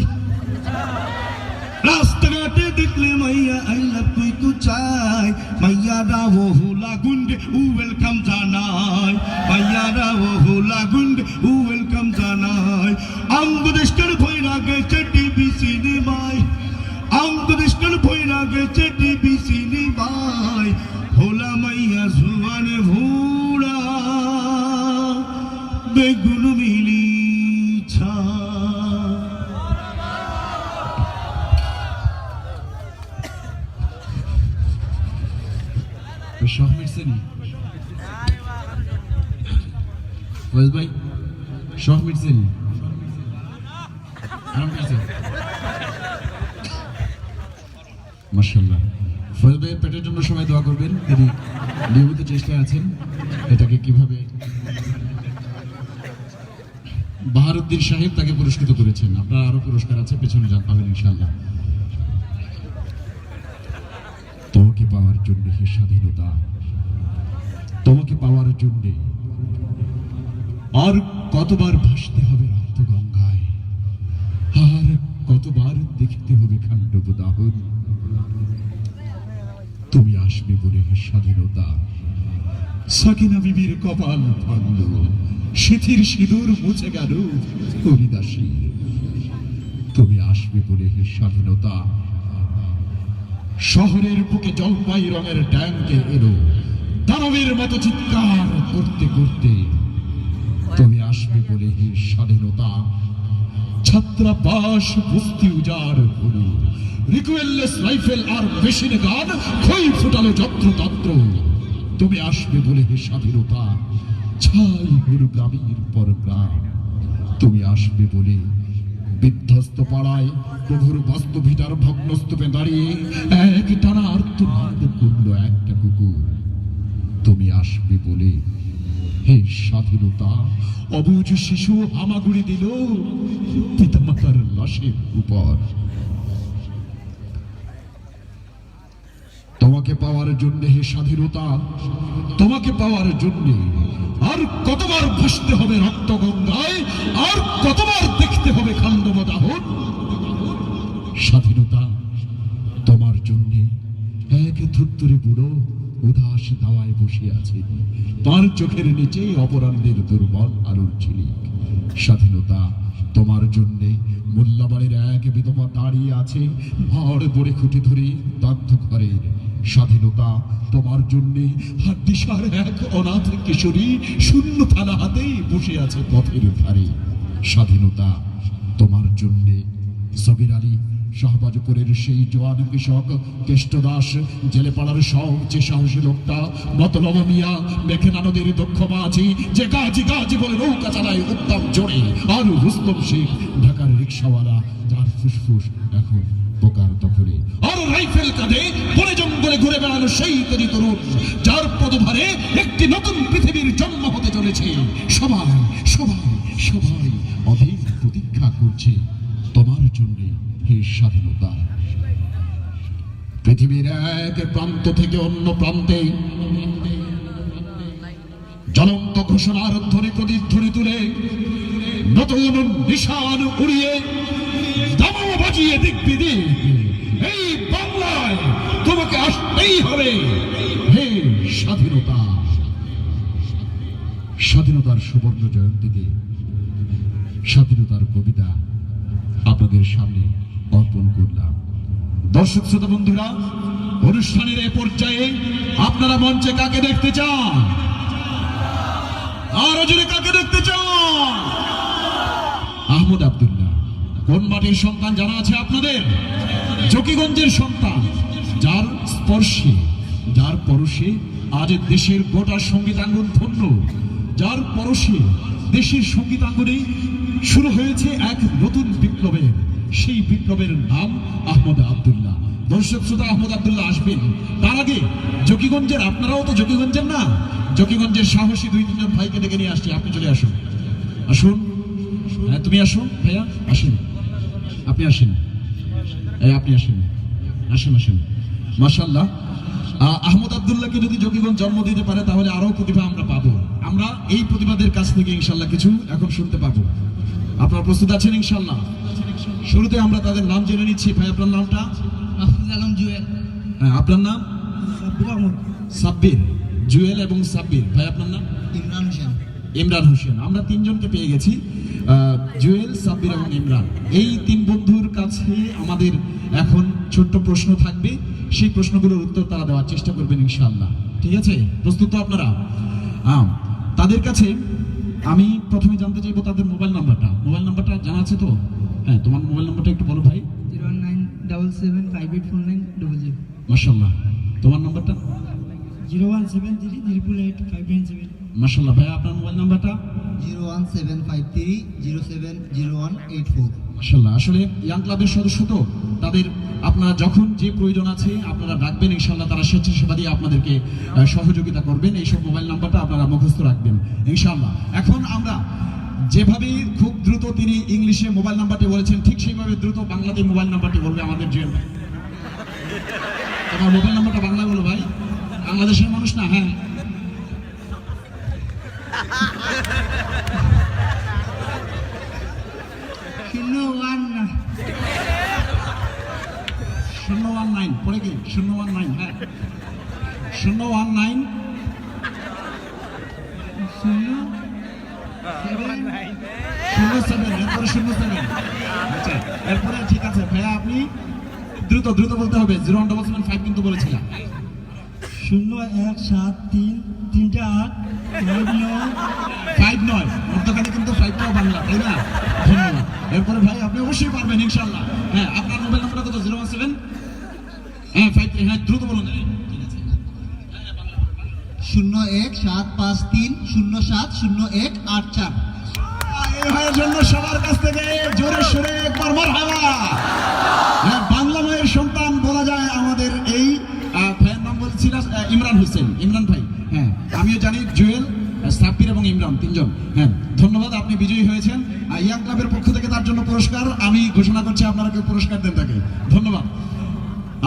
রাস্তাঘাটে দেখলে মাইয়া আই লাভ কই তো চাই মাইয়া রাও হুলা গুন্ডে উ ওয়েলকাম জানাই মাইয়া রাও হুলা গুন্ডে উ ওয়েলকাম জানাই অঙ্গদেশকার ভৈরা গেছে টিভি সিনেমায় অঙ্গদেশকার ভৈরা গেছে টিভি সিনেমায় হোলা মাইয়া জুয়ান ভুড়া বেগুন মিলি শখ মিটছে নি ফয়েজ ভাই সব মিটছেন মাশাআল্লাহ। ফয়েজ ভাইয়ের পেটের জন্য সবাই দোয়া করবেন, তিনি নিয়মিত চেষ্টায় আছেন এটাকে কিভাবে। বাহারুদ্দিন সাহেব তাকে পুরস্কৃত করেছেন, আপনার আরো পুরস্কার আছে, পেছনে যান পাবেন ইনশাআল্লাহ। তোমাকে পাওয়ার জন্য হে স্বাধীনতা, তোমাকে পাওয়ার জন্য আর কতবার ভাসতে হবে রক্ত গঙ্গায়, আর কতবার দেখতে হবে খান্ডব দাহন। তুমি আসবে বলে হে স্বাধীনতা, সাকিনা বিবির কপাল ভাঙল, সিথির সিঁদুর মুছে গেল হরিদাসী। তুমি আসবে বলে হে স্বাধীনতা, শহরের বুকে জলপাই রঙের ট্যাঙ্কে এলো দানবের মতো চিৎকার করতে করতে। তুমি আসবে বলে হে স্বাধীনতা, ছাত্রাবাস বস্তি উজাড় হলো, রিকুয়েললেস রাইফেল আর মেশিন গান খই ফুটালো যত্রতত্র। তুমি আসবে বলে হে স্বাধীনতা, ছাই হলো গ্রামের পর গ্রাম। তুমি আসবে বলে বিধ্বস্ত পাড়ায় প্রভুর বাস্তবিতার ভগ্নস্তূপে দাঁড়িয়ে এক টানা আর্তনাদ করলো একটা কুকুর। তুমি আসবে বলে হে স্বাধীনতা, অবুঝ শিশু হামাগুড়ি দিল পিতামাতার লাশের উপর। তোমাকে পাওয়ার জন্য হে স্বাধীনতা, তোমাকে পাওয়ার জন্য আর কতবার ভাসতে হবে রক্ত গঙ্গায়, আর কতবার দেখতে হবে খান্ডব দাহন। স্বাধীনতা তোমার জন্য এক ধুত্তুরে বুড়ো উদাস দাওয়ায় বসে আছে, তার চোখের নিচে অপরাহ্নের দুর্বল আলোর ঝিলিক। স্বাধীনতা তোমার জন্য মোল্লাবাড়ির এক বিধবা দাঁড়িয়ে আছে ভর বড়ে খুঁটি ধরে দগ্ধ ঘরের। স্বাধীনতা তোমার জন্য হাড্ডিসার এক অনাথ কিশোরী শূন্য থালা হাতে বসে আছে পথের ধারে। স্বাধীনতা তোমার জন্য সবির আলী শাহবাজপুরের সেই জওয়ান কৃষক কেষ্টদাস, জেলে পাড়ার সবচেয়ে সাহসী লোকটা মতলব মিয়া, মেঘনা নদীর দক্ষ মাঝি যে গাজি গাজি বলে নৌকা চালায় উত্তম জোরে, আর রুস্তম শেখ ঢাকার রিক্সাওয়ালা যার ফুসফুস এখন বোকার দখলে, আর রাইফেল কাঁধে বনে জঙ্গলে ঘুরে বেড়ানো সেই তরি তরুণ যার পদভারে একটি নতুন পৃথিবীর জন্ম হতে চলেছে। সবাই সবাই সবাই অধীর প্রতীক্ষা করছে তোমার জন্য হে স্বাধীনতা। পৃথিবীর এক প্রান্ত থেকে অন্য প্রান্তে জ্বলন্ত ঘোষণার ধ্বনি প্রতিধ্বনি তুলে নতুন নিশান উড়িয়ে দামাও বাজিয়ে দেখবি এই বাংলায় তোমাকে আসতেই হবে হে স্বাধীনতা। স্বাধীনতার সুবর্ণ জয়ন্তীতে স্বাধীনতার কবিতা আপনাদের সামনে অর্পণ করলাম। দর্শক শ্রোতা বন্ধুরা, অনুষ্ঠানের এ পর্যায়ে আপনারা মঞ্চে কাকে দেখতে চান? আরো জোরে কাকে দেখতে চান? আহমদ আব্দুল্লাহ কোন মাটির সন্তান জানা আছে আপনাদের? জকিগঞ্জের সন্তান, যার স্পর্শে যার পরশে আজ দেশের গোটা সঙ্গীতাঙ্গন ধন্য, যার পরশে দেশের সঙ্গীতাঙ্গনে শুরু হয়েছে এক নতুন বিপ্লবের, সেই বিপ্লবের নাম আহমদ আব্দুল্লাহ। দর্শক শ্রোতা, আহমদ আব্দুল্লাহ আসবেন, তার আগে জকিগঞ্জের, আপনারাও তো জকিগঞ্জের না, জকিগঞ্জের সাহসী 2-3 ভাইকে ডেকে নিয়ে আসছি। আপনি চলে আসুন, আসুন। হ্যাঁ, তুমি আসুন ভাইয়া, আসেন, আপনি আসেন, আপনি আসেন, আসেন আসেন। মাশাআল্লাহ, আহমদ আব্দুল্লাহকে যদি জকিগঞ্জ জন্ম দিতে পারে তাহলে আরো প্রতিভা আমরা পাবো। আমরা এই প্রতিভাদের কাছ থেকে ইনশাল্লাহ কিছু এখন শুনতে পাবো। আপনারা প্রস্তুত আছেন ইনশাল্লাহ? শুরুতে আমরা তাদের নাম জেনে নিচ্ছি। ভাই, আপনার নামটা? মাহফুজ আলম জুয়েল। হ্যাঁ, আপনার নাম? সাব্বির। জুয়েল এবং সাব্বির। ভাই, আপনার নাম? ইমরান হোসেন। ইমরান হোসেন। আমরা তিনজনকে পেয়ে গেছি, জুয়েল, সাব্বির এবং ইমরান। এই তিন বন্ধুর কাছে আমাদের এখন ছোট্ট প্রশ্ন থাকবে, সেই প্রশ্নগুলোর উত্তর তারা দেওয়ার চেষ্টা করবেন ইনশাআল্লাহ। ঠিক আছে? প্রস্তুত তো আপনারা? তাদের কাছে আমি প্রথমে জানতে চাইবো তাদের মোবাইল নাম্বারটা। মোবাইল নাম্বারটা জানা আছে তো? হ্যাঁ, তোমার মোবাইল নাম্বারটা একটু বলো ভাই। 01977584900। মাশাআল্লাহ। তোমার নাম্বারটা? 01733885997। মাশাআল্লাহ। ভাই, আপনার মোবাইল নাম্বারটা? 01733885997। 01753070184। মাশাআল্লাহ, আসলে ইয়াং ক্লাবের সদস্য তো তাদের আপনারা যখন যে প্রয়োজন আছে আপনারা ডাকবেন, ইনশাআল্লাহ তারা স্বেচ্ছাসেবা দিয়ে আপনাদেরকে সহযোগিতা করবেন। এইসব মোবাইল নাম্বারটা আপনারা মুখস্থ রাখবেন ইনশাআল্লাহ। এখন আমরা যেভাবে খুব দ্রুত তিনি ইংলিশে মোবাইল নাম্বারটি বলেছেন, ঠিক সেইভাবে দ্রুত বাংলাতে মোবাইল নাম্বারটি বলবে আমাদের জুয়েল ভাই। তোমার মোবাইল নাম্বারটা বাংলা বলো ভাই, বাংলাদেশের মানুষ না? হ্যাঁ, শূন্য 19 পরে কি 019? হ্যাঁ, 019 07, এরপরে 07। আচ্ছা, এরপরে ঠিক আছে ভাইয়া, আপনি দ্রুত দ্রুত বলতে হবে। 01775 কিন্তু বলেছিলাম। 59 মধ্যখানে কিন্তু 5টাও বাংলা, তাই না? ধন্যবাদ। এরপরে ভাই আপনি অবশ্যই পারবেন ইনশাআল্লাহ। হ্যাঁ, আপনার মোবাইল নাম্বারটা কত? 017 হ্যাঁ 53। হ্যাঁ, দ্রুত বলুন। ঠিক আছে, 01753070184। এই ভাইয়ের জন্য সবার কাছ থেকে জোরে সোরে একবার মারহাবা। হ্যাঁ, বাংলা মায়ের সন্তান বলা যায় আমাদের এই ভাইয়ের নাম বলছিল ইমরান হোসেন, ইমরান ভাই। হ্যাঁ, আমিও জানি জুয়েল, সাব্বির এবং ইমরান তিনজন। হ্যাঁ, ধন্যবাদ, আপনি বিজয়ী হয়েছেন। ইয়াং ক্লাবের পক্ষ থেকে তার জন্য পুরস্কার আমি ঘোষণা করছি, আপনারা কেউ পুরস্কার দেন তাকে। ধন্যবাদ।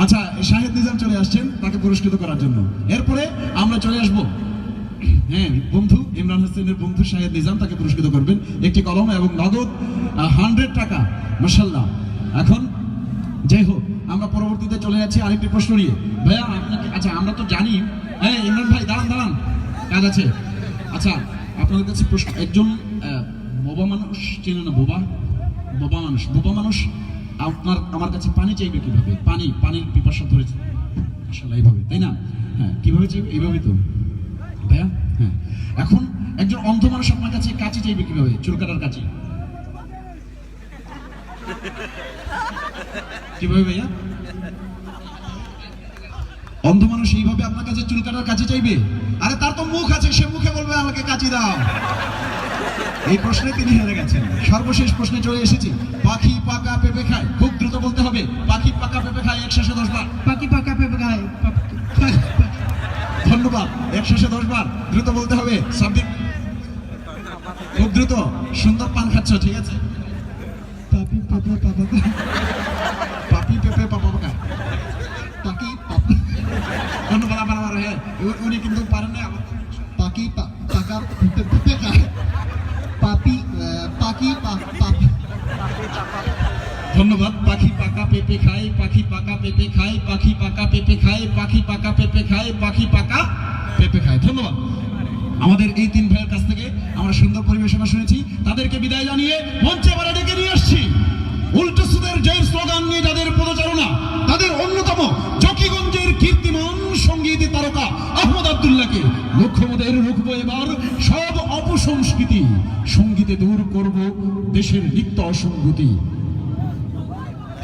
আচ্ছা, শাহেদ নিজাম চলে আসছেন তাকে পুরস্কৃত করার জন্য। এরপরে আমরা চলে আসবো, হ্যাঁ, বন্ধু ইমরান হোসেনের বন্ধু শাহেদ নিজাম, তাকে পুরস্কৃত করবেন একটি কলম এবং নগদ 100 টাকা। মাশাআল্লাহ। এখন যাই হোক, আমরা পরবর্তীতে চলে যাচ্ছি আরেকটি প্রশ্ন নিয়ে। ভাইয়া আপনাকে, আচ্ছা আমরা তো জানি, হ্যাঁ ইমরান ভাই দাঁড়ান দাঁড়ান, কাজ আছে। আচ্ছা, আপনাদের কাছে প্রশ্ন, একজন বোবা মানুষ চেনে না? বোবা মানুষ আপনার আমার কাছে পানি চাইবে কিভাবে? পানির পিপাসা ধরেছে আসলে এইভাবে, তাই না? হ্যাঁ, কিভাবে চাইবে? এইভাবে তো ভাইয়া। হ্যাঁ, এখন একজন অন্ধ মানুষ আপনার কাছে কাঁচি চাইবে কিভাবে? চুল কাটার কাঁচি কিভাবে ভাইয়া? অন্ধ মানুষ এইভাবে আপনার কাছে চুল কাটার কাঁচি চাইবে? আরে তার তো মুখ আছে, সে মুখে বলবে আমাকে কাঁচি দাও। এই প্রশ্নে তিনি হেরে গেছেন। সর্বশেষ প্রশ্নে চলে এসেছি। পাখি পাকা পেঁপে খায়, খুব দ্রুত বলতে হবে। পাখি পাকা পেঁপে খায় 110 বার। পাখি পাকা পেঁপে খায়। ধন্যবাদ, 110 বার দ্রুত বলতে হবে। সাব্বির খুব দ্রুত, সুন্দর পান খাচ্ছ, ঠিক আছে? পাপি পেঁপে পাপা পাপি পেঁপে পাপা খায়। পাখি পাপা ধন্যবাদ। আবার হ্যাঁ, উনি কিন্তু পারেন না। পাখি পাকা পেঁপে খায়। পাখি ধন্যবাদ। পাখি পাকা পেঁপে খায়, পাখি পাকা পেঁপে খায়, পাখি পাকা পেঁপে খায়, পাখি পাকা পেঁপে খায়, পাখি পাকা পেঁপে খায়। ধন্যবাদ। আমাদের এই তিন ভাইয়ের কাছ থেকে আমরা সুন্দর পরিবেশনা শুনেছি। তাদেরকে বিদায় জানিয়ে মঞ্চে আবার ডেকে নিয়ে আসছি উল্টো সুদের জয়ের স্লোগান নিয়ে যাদের পদচারণা, তাদের অন্যতম জকিগঞ্জের কীর্তিমান সঙ্গীত তারকা আহমদ আব্দুল্লাহকে। লক্ষ্যমদের রুখবো এবার সব অপসংস্কৃতি, সঙ্গীতে দূর করব দেশের নিত্য অসঙ্গতি।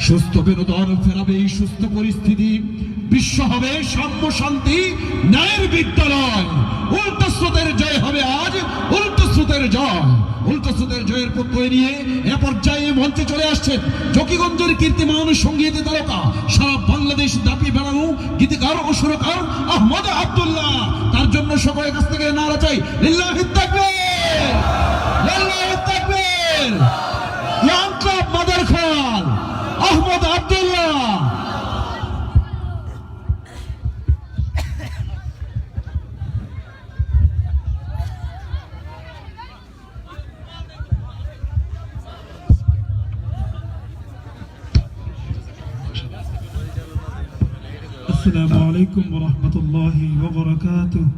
সুস্থ বিনোদন ফেরাবে এই সুস্থ পরিস্থিতি, বিশ্ব হবে সাম্য শান্তি ন্যায়ের বিদ্যালয়। উল্টো স্রোতের জয় হবে আজ, উল্টো স্রোতের জয়। উল্টো স্রোতের জয়ের প্রত্যয় নিয়ে এ পর্যায়ে মঞ্চে চলে আসছেন জকিগঞ্জের কীর্তিমান সঙ্গীত তারকা, সারা বাংলাদেশ ব্যাপী বেড়ানো গীতিকার ও সুরকার আহমদ আব্দুল্লাহ। তার জন্য সকলের কাছ থেকে নারা চাই, লিল্লাহি তাকবীর, লিল্লাহি তাকবীর। Young club Madarkhal Ahmad Abdullah. আসসালামু আলাইকুম ওয়া রাহমাতুল্লাহি ওয়া বারাকাতুহু।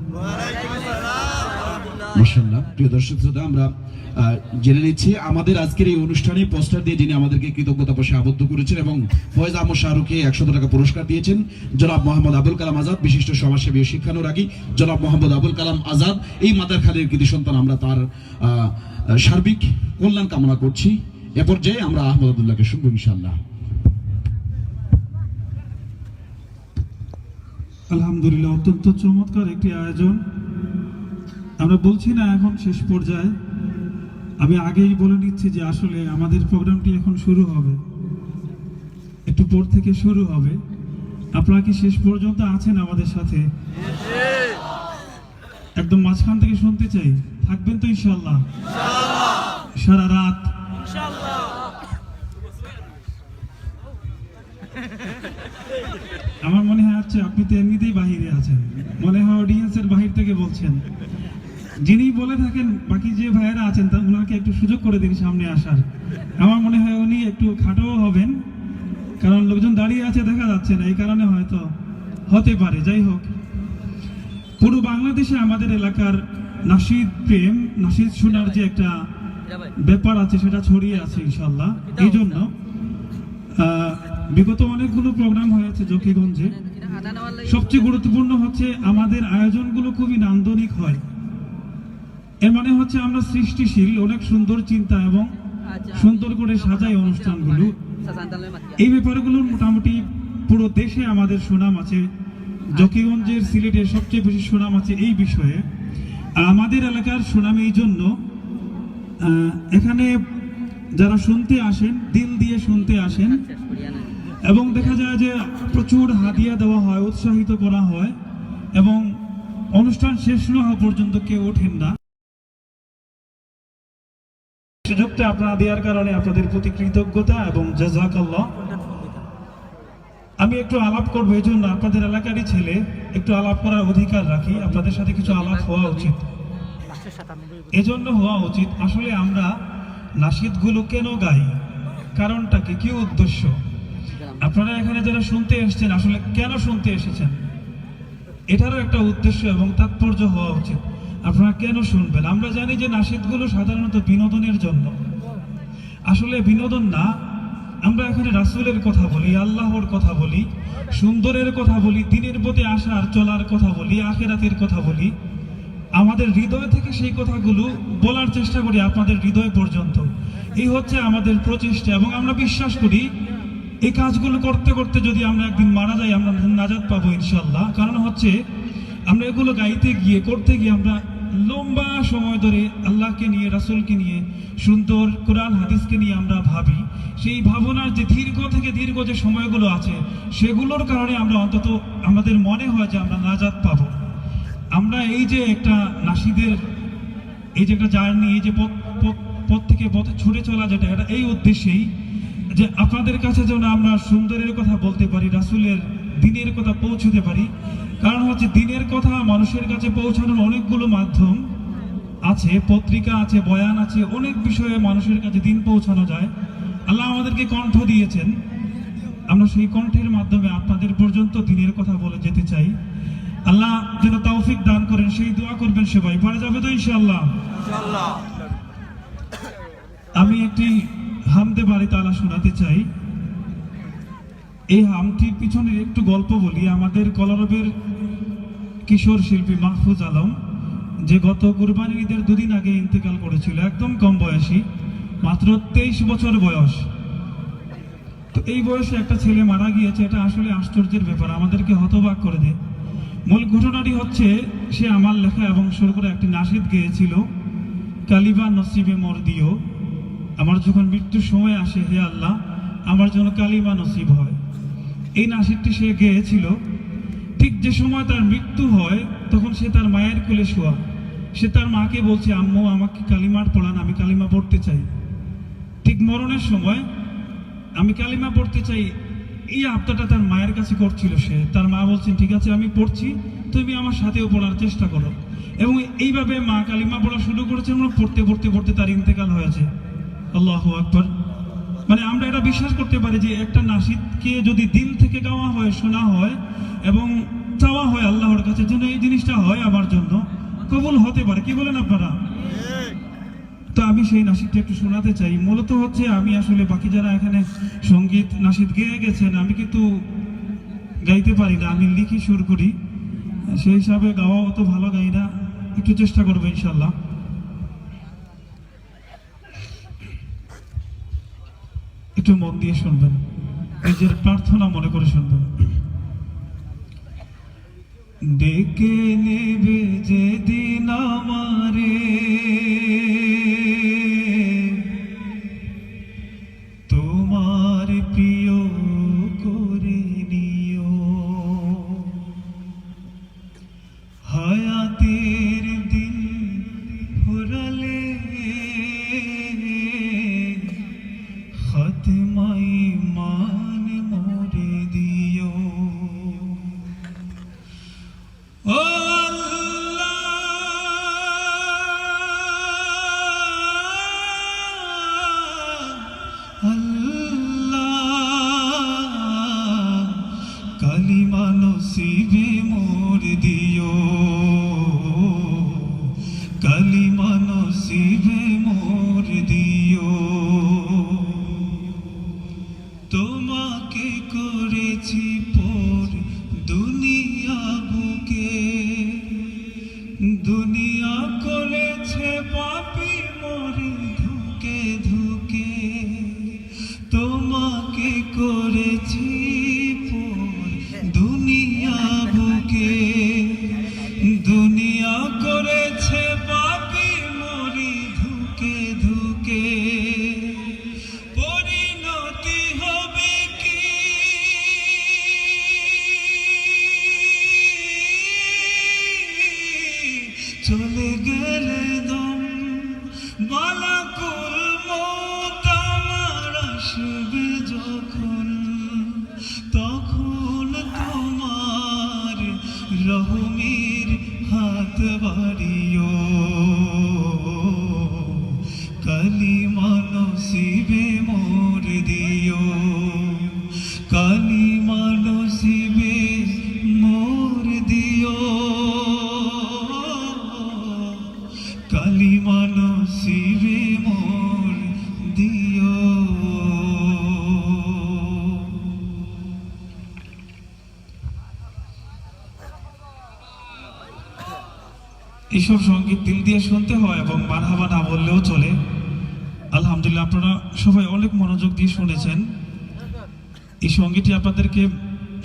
মাশাআল্লাহ। প্রিয় দর্শক শ্রোতা, আমরা জেনে নিচ্ছি আমাদের আজকের এই অনুষ্ঠানে পোস্টার দিয়ে যিনি আমাদেরকে কৃতজ্ঞতা বসে আবদ্ধ করেছেন এবং ফয়েজ আহমদ শাহরুখকে 100 টাকা পুরস্কার দিয়েছেন জনাব মোহাম্মদ আবুল কালাম আজাদ, বিশিষ্ট সমাজসেবী ও শিক্ষানুরাগী জনাব মোহাম্মদ আবুল কালাম আজাদ। এই মাদারখালের কৃতি সন্তান, আমরা তার সার্বিক কল্যাণ কামনা করছি। এ পর্যায়ে আমরা আহমদ আব্দুল্লাহকে শুনবো ইনশাআল্লাহ। আলহামদুলিল্লাহ, অত্যন্ত চমৎকার একটি আয়োজন। আমরা বলছি না এখন শেষ পর্যায়ে, আমি আগেই বলে নিচ্ছি যে আসলে আমাদের প্রোগ্রামটি এখন শুরু হবে, একটু পর থেকে শুরু হবে। আপনারা কি শেষ পর্যন্ত আছেন আমাদের সাথে? একদম মাঝখান থেকে শুনতে চাই, থাকবেন তো ইনশাআল্লাহ? সারা রাত? আমার মনে হয় হচ্ছে আপনি তো এমনিতেই বাহিরে আছেন, মনে হয় অডিয়েন্সের বাহির থেকে বলছেন। যিনি বলে থাকেন বাকি যে ভাইয়েরা আছেন তা ওনাকে একটু সুযোগ করে দিন সামনে আসার। আমার মনে হয় উনি একটু খাটোও হবেন, কারণ লোকজন দাঁড়িয়ে আছে দেখা যাচ্ছে না, এই কারণে হয়তো হতে পারে। যাই হোক, পুরো বাংলাদেশে আমাদের এলাকার নাশিদ প্রেম, নাশিদ শোনার যে একটা ব্যাপার আছে সেটা ছড়িয়ে আছে ইনশাল্লাহ। এই জন্য বিগত অনেকগুলো প্রোগ্রাম হয়েছে জকিগঞ্জে। সবচেয়ে গুরুত্বপূর্ণ হচ্ছে আমাদের আয়োজনগুলো খুবই নান্দনিক হয়। এর মানে হচ্ছে আমরা সৃষ্টিশীল, অনেক সুন্দর চিন্তা এবং সুন্দর করে সাজাই অনুষ্ঠানগুলো। এই ব্যাপারগুলোর মোটামুটি পুরো দেশে আমাদের সুনাম আছে। জকিগঞ্জের, সিলেটের সবচেয়ে বেশি সুনাম আছে এই বিষয়ে। আর আমাদের এলাকার সুনাম এই জন্য, এখানে যারা শুনতে আসেন দিল দিয়ে শুনতে আসেন, এবং দেখা যায় যে প্রচুর হাদিয়া দেওয়া হয়, উৎসাহিত করা হয়, এবং অনুষ্ঠান শেষ না হওয়া পর্যন্ত কেউ ওঠেন না। সুযোগটা আপনারা দেওয়ার কারণে আপনাদের প্রতি কৃতজ্ঞতা এবং জাযাকাল্লাহ। আমি একটু আলাপ করবো, এই জন্য আপনাদের এলাকারই ছেলে, একটু আলাপ করার অধিকার রাখি। আপনাদের সাথে কিছু আলাপ হওয়া উচিত, এজন্য হওয়া উচিত। আসলে আমরা নাশিদগুলো কেন গাই, কারণটা কি, কি উদ্দেশ্য? আপনারা এখানে যারা শুনতে এসেছেন আসলে কেন শুনতে এসেছেন, এটারও একটা উদ্দেশ্য এবং তাৎপর্য হওয়া উচিত। আপনারা কেন শুনবেন? আমরা জানি যে নাশিদগুলো সাধারণত বিনোদনের জন্য, আসলে বিনোদন না। আমরা এখানে রাসূলের কথা বলি, আল্লাহর কথা বলি, সুন্দরের কথা বলি, দিনের পথে আসার চলার কথা বলি, আখিরাতের কথা বলি। আমাদের হৃদয় থেকে সেই কথাগুলো বলার চেষ্টা করি আপনাদের হৃদয় পর্যন্ত। এই হচ্ছে আমাদের প্রচেষ্টা, এবং আমরা বিশ্বাস করি এই কাজগুলো করতে করতে যদি আমরা একদিন মারা যাই আমরা নাজাত পাবো ইনশাল্লাহ। কারণ হচ্ছে আমরা এগুলো গাইতে গিয়ে, করতে গিয়ে আমরা লম্বা সময় ধরে আল্লাহকে নিয়ে, রাসূলকে নিয়ে, সুন্দর কোরআন হাদিসকে নিয়ে আমরা ভাবি। সেই ভাবনার যে দীর্ঘ থেকে দীর্ঘ যে সময়গুলো আছে সেগুলোর কারণে আমরা অন্তত আমাদের মনে হয় যে আমরা নাজাত পাবো। আমরা এই যে একটা নাশিদের এই যে একটা জার্নি, এই যে পথ থেকে পথে ছুটে চলা, যেটা এটা এই উদ্দেশ্যেই যে আপনাদের কাছে যেন আমরা সুন্দরের কথা বলতে পারি, রাসূলের দিনের কথা পৌঁছতে পারি। কারণ হচ্ছে দিনের কথা মানুষের কাছে পৌঁছানোর অনেকগুলো মাধ্যম আছে, পত্রিকা আছে, বয়ান আছে, অনেক বিষয়ে মানুষের কাছে দিন পৌঁছানো যায়। আল্লাহ আমাদেরকে কণ্ঠ দিয়েছেন, আমরা সেই কণ্ঠের মাধ্যমে আপনাদের পর্যন্ত দিনের কথা বলে যেতে চাই। আল্লাহ যেন তৌফিক দান করেন, সেই দোয়া করবেন সবাই। পারা যাবে তো ইনশাআল্লাহ? আমি একটি হামদে বাড়ি তাআলা শোনাতে চাই। এই হামটির পিছনে একটু গল্প বলি। আমাদের কলরবের কিশোর শিল্পী মাহফুজ আলম, যে গত কুরবানির ঈদের দুদিন আগে ইন্তেকাল করেছিল, একদম কম বয়সী, মাত্র 23 বছর বয়স। তো এই বয়সে একটা ছেলে মারা গিয়েছে, এটা আসলে আশ্চর্যের ব্যাপার, আমাদেরকে হতবাক করে দেয়। মূল ঘটনাটি হচ্ছে সে আমার লেখা এবং সুর করে একটি নাশিদ গেয়েছিল, কালিবা নসিবে মোর দিও, আমার যখন মৃত্যুর সময় আসে হে আল্লাহ আমার জন্য কালিমা নসিব হয়। এই নাশিদটি সে গেয়েছিল। ঠিক যে সময় তার মৃত্যু হয় তখন সে তার মায়ের কোলে শোয়া। সে তার মাকে বলছে, আম্মু আমাকে কালিমার পড়ান, আমি কালিমা পড়তে চাই। ঠিক মরণের সময় আমি কালিমা পড়তে চাই, এই আবদাটা তার মায়ের কাছে করছিল সে। তার মা বলছেন, ঠিক আছে আমি পড়ছি, তুমি আমার সাথেও পড়ার চেষ্টা করো। এবং এইভাবে মা কালিমা পড়া শুরু করেছে, এবং পড়তে পড়তে পড়তে তার ইন্তেকাল হয়েছে। আল্লাহু আকবার। মানে আমরা এটা বিশ্বাস করতে পারি যে একটা নাশিদকে যদি দিল থেকে গাওয়া হয়, শোনা হয় এবং চাওয়া হয় আল্লাহর কাছে যেন এই জিনিসটা হয় আমার জন্য, কবুল হতে পারে। কি বলেন আপনারা? তো আমি সেই নাশিদটা একটু শোনাতে চাই। মূলত হচ্ছে আমি আসলে বাকি যারা এখানে সঙ্গীত নাশিদ গেয়ে গেছেন, আমি কিন্তু গাইতে পারি না, আমি লিখি সুর করি, সেই হিসাবে গাওয়া অত ভালো গাই না, একটু চেষ্টা করবো ইনশাল্লাহ। একটু মন দিয়ে শুনবেন, নিজের প্রার্থনা মনে করে শুনবেন। ডেকে নেবে যেদিন আমারে কালিমা নসিবে মোর দিও, কালিমা নসিবে মোর দিও, কালিমা নসিবে মোর দিও। এইসব সঙ্গীত দিল দিয়ে শুনতে হয় এবং মারহাবা না বললেও চলে। আলহামদুলিল্লাহ, আপনারা সবাই অনেক মনোযোগ দিয়ে শুনেছেন। এই সঙ্গীতটি আপনাদেরকে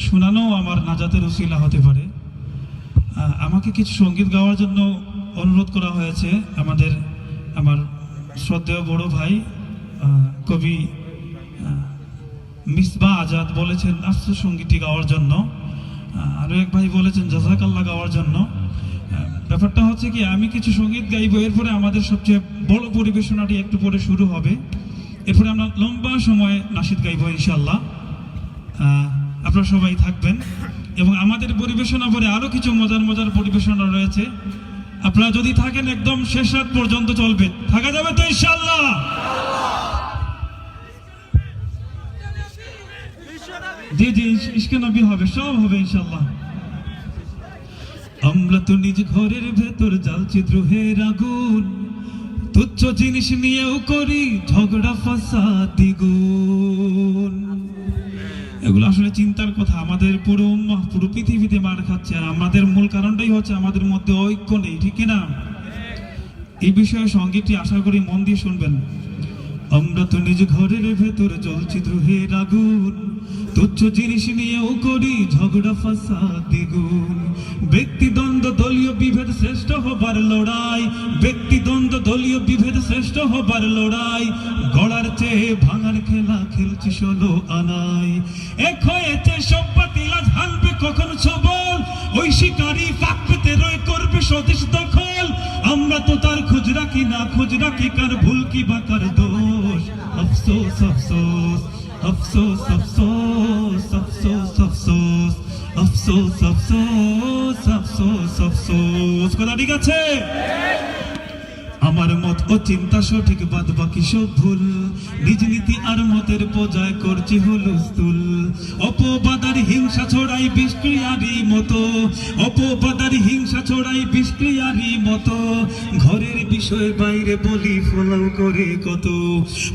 শোনানো আমার নাজাতের উসিলা হতে পারে। আমাকে কিছু সঙ্গীত গাওয়ার জন্য অনুরোধ করা হয়েছে। আমার শ্রদ্ধেয় বড় ভাই কবি মিসবাহ আজাদ বলেছেন আফসোস সঙ্গীতটি গাওয়ার জন্য, আরও এক ভাই বলেছেন জাযাকাল্লাহ গাওয়ার জন্য। ব্যাপারটা হচ্ছে কি, আমি কিছু সঙ্গীত গাইবো, এরপরে আমাদের সবচেয়ে বড় পরিবেশনাটি একটু পরে শুরু হবে। এরপরে আমরা লম্বা সময় নাশিদ গাইবো ইনশাল্লাহ। আপনারা সবাই থাকবেন এবং আমাদের পরিবেশনা পরে আরো কিছু মজার মজার পরিবেশনা রয়েছে। আপনারা যদি থাকেন একদম শেষ রাত পর্যন্ত চলবে, থাকা যাবে তো ইনশাল্লাহ? জি জি, ইশকে নবী হবে, সব হবে ইনশাল্লাহ। আমরা তো নিজ ঘরের ভেতর জ্বালছি দ্রোহের আগুন, তুচ্ছ জিনিস নিয়েও করি ঝগড়া ফাসাদ দ্বিগুণ। এগুলো আসলে চিন্তার কথা। আমাদের পুরো উম্মাহ পুরো পৃথিবীতে মার খাচ্ছে, আর আমাদের মূল কারণটাই হচ্ছে আমাদের মধ্যে ঐক্য নেই, ঠিক কিনা? এই বিষয়ে সঙ্গীতটি আশা করি মন দিয়ে শুনবেন। আমরা তো নিজ ঘরের ভেতর জ্বলছি দ্রোহের আগুন, তুচ্ছ জিনিস নিয়েও করি ঝগড়া ফাসাদ দ্বিগুণ। ব্যক্তিদ্বন্দ্ব দলীয় বিভেদ শ্রেষ্ঠ হবার লড়াই, ব্যক্তিদ্বন্দ্ব দলীয় বিভেদ শ্রেষ্ঠ হবার লড়াই, গড়ার চেয়ে ভাঙার খেলা খেলছি 16 আনায়। এক হয়েছে সব বাতিল, আজ হানবে কখন সবল, ওই শিকারী ফাঁক পেতে রয়ে করবে স্বদেশ দখল। আমরা তো তার খোঁজ রাখি না, খোঁজ রাখি কার ভুল কি বা কার দোষ। আফসোস আফসোস আফসোস আফসোস আফসোস আফসোস আফসোস আফসোস আফসোস আফসোস। কথা ঠিক আছে? আমার মত ও চিন্তা সঠিক, বাদ বাকি সব ভুল, নিজ নীতি আর মতের পূজায় করছি হুলস্থুল। অপবাদার হিংসা ছড়াই বিষক্রিয়ারই মতো, অপবাদার হিংসা ছড়াই বিষক্রিয়ারই মতো, ঘরের বিষয় বাইরে বলি ফলাও করে কত।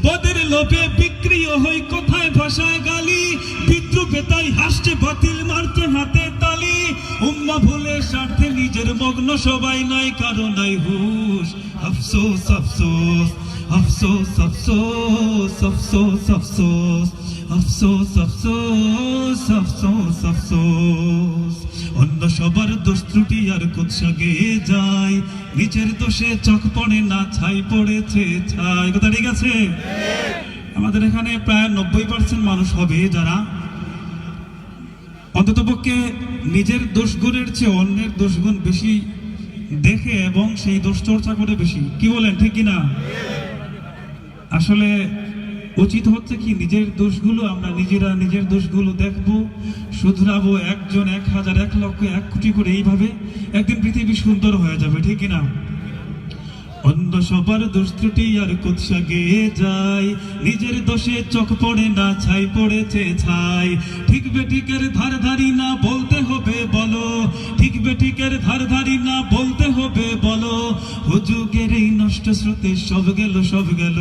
পদের লোভে বিক্রিয় হই কোথায় ভাষায় গালি, বিদ্রুপে তাই হাসছে বাতিল মারছে হাতে তালি। উম্মা ভুলে স্বার্থে নিজের মগ্ন, সবাই নাই কারো নাই হুশ। আফসোস আফসোস আফসোস আফসোস আফসোস আফসোস আফসোস আফসোস আফসোস আফসোস। অন্য সবার দোষ ত্রুটি আর কুৎসা গেয়ে যায়, নিচের দোষে চোখ পড়ে না, ছাই পড়েছে ছাই। কথা ঠিক আছে? আমাদের এখানে প্রায় 90% মানুষ হবে যারা অন্ততপক্ষে নিজের দোষগুণের চেয়ে অন্যের দোষগুণ বেশি দেখে এবং সেই দোষ চর্চা করে বেশি। কি বলেন, ঠিক কিনা? আসলে উচিত হচ্ছে কি, নিজের দোষগুলো আমরা নিজেরা নিজের দোষগুলো দেখবো, শুধরাবো। একজন 1000 1 লক্ষ 1 কোটি করে, এইভাবে একদিন পৃথিবী সুন্দর হয়ে যাবে, ঠিক কিনা? অন্য সবার দোষ ত্রুটি আর কুৎসা গেয়ে যায়, নিজের দোষে চোখ পড়ে না, ছাই পড়েছে ছাই। ঠিক বেঠিকের ধার ধারি না বলতে হবে বলো, ঠিক বেঠিকের ধার ধারি না বলতে হবে বলো। হুজুগের এই নষ্ট স্রোতে সব গেল সব গেল,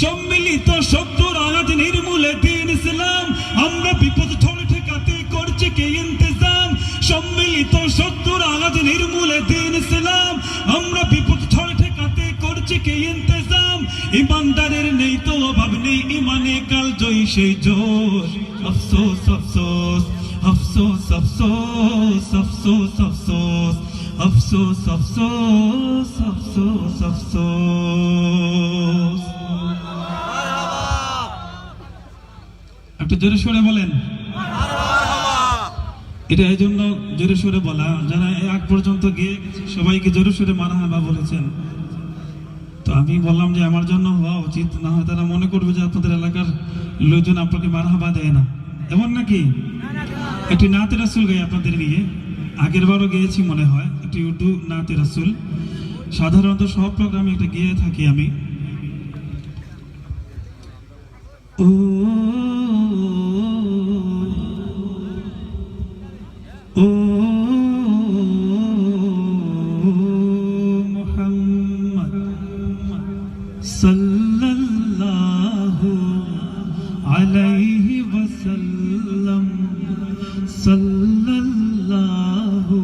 সম্মিলিত শত্রুর আজ নির্মূলে দিন ইসলাম। আমরা বিপদ ঝড় ঠেকাতে করছে কে ইন্তজাম, সম্মিলিত শত্রুর আজ নির্মূলে দিন ইসলাম। আমরা বিপদ ঝড় ঠেকাতে করছে কে ইন্তজাম। ইমানদারের নেই তো অভাব নেই, ইমানে কাল জয়ী সেই জোশ। আফসোস আফসোস আফসোস আফসোস আফসোস আফসোস আফসোস আফসোস আফসোস আফসোস। একটু জোরে সরে বলেন। এটা এই জন্য জোরে সরে বলা, যারা আগ পর্যন্ত গিয়ে সবাইকে জোরে সরে মারহাবা বলেছেন। তো আমি বললাম যে আমার জন্য হওয়া উচিত, না হয় তারা মনে করবে যে আপনাদের এলাকার লোকজন আপনাকে মারহাবা দেয় না, এমন নাকি? একটি নাতে রাসূল গাই আপনাদের নিয়ে, আগের বারও গেয়েছি মনে হয়, একটি উর্দু নাতে রাসূল। সাধারণত সব প্রোগ্রামে একটা গিয়ে থাকি আমি। ও ও মুহাম্মদ সাল্লাল্লাহু আলাইহি ওয়াসাল্লাম সাল্লাল্লাহু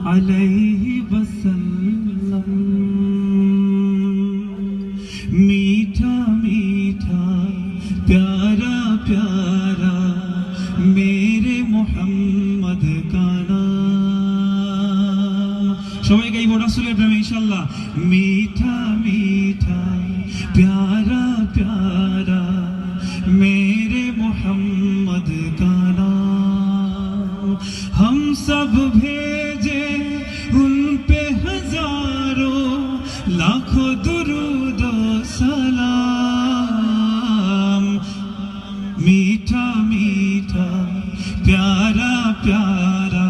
আলাইহি ওয়াসাল্লাম मीठा मीठा प्यारा प्यारा मेरे मोहम्मद का नाम সবাই গাইব রাসূলের প্রেমে ইনশাআল্লাহ मीठा मीठा प्यारा प्यारा मेरे मोहम्मद का नाम हम सब भेजे उन पे हजारों लाखों दुरूद सलाम मीठा मीठा प्यारा प्यारा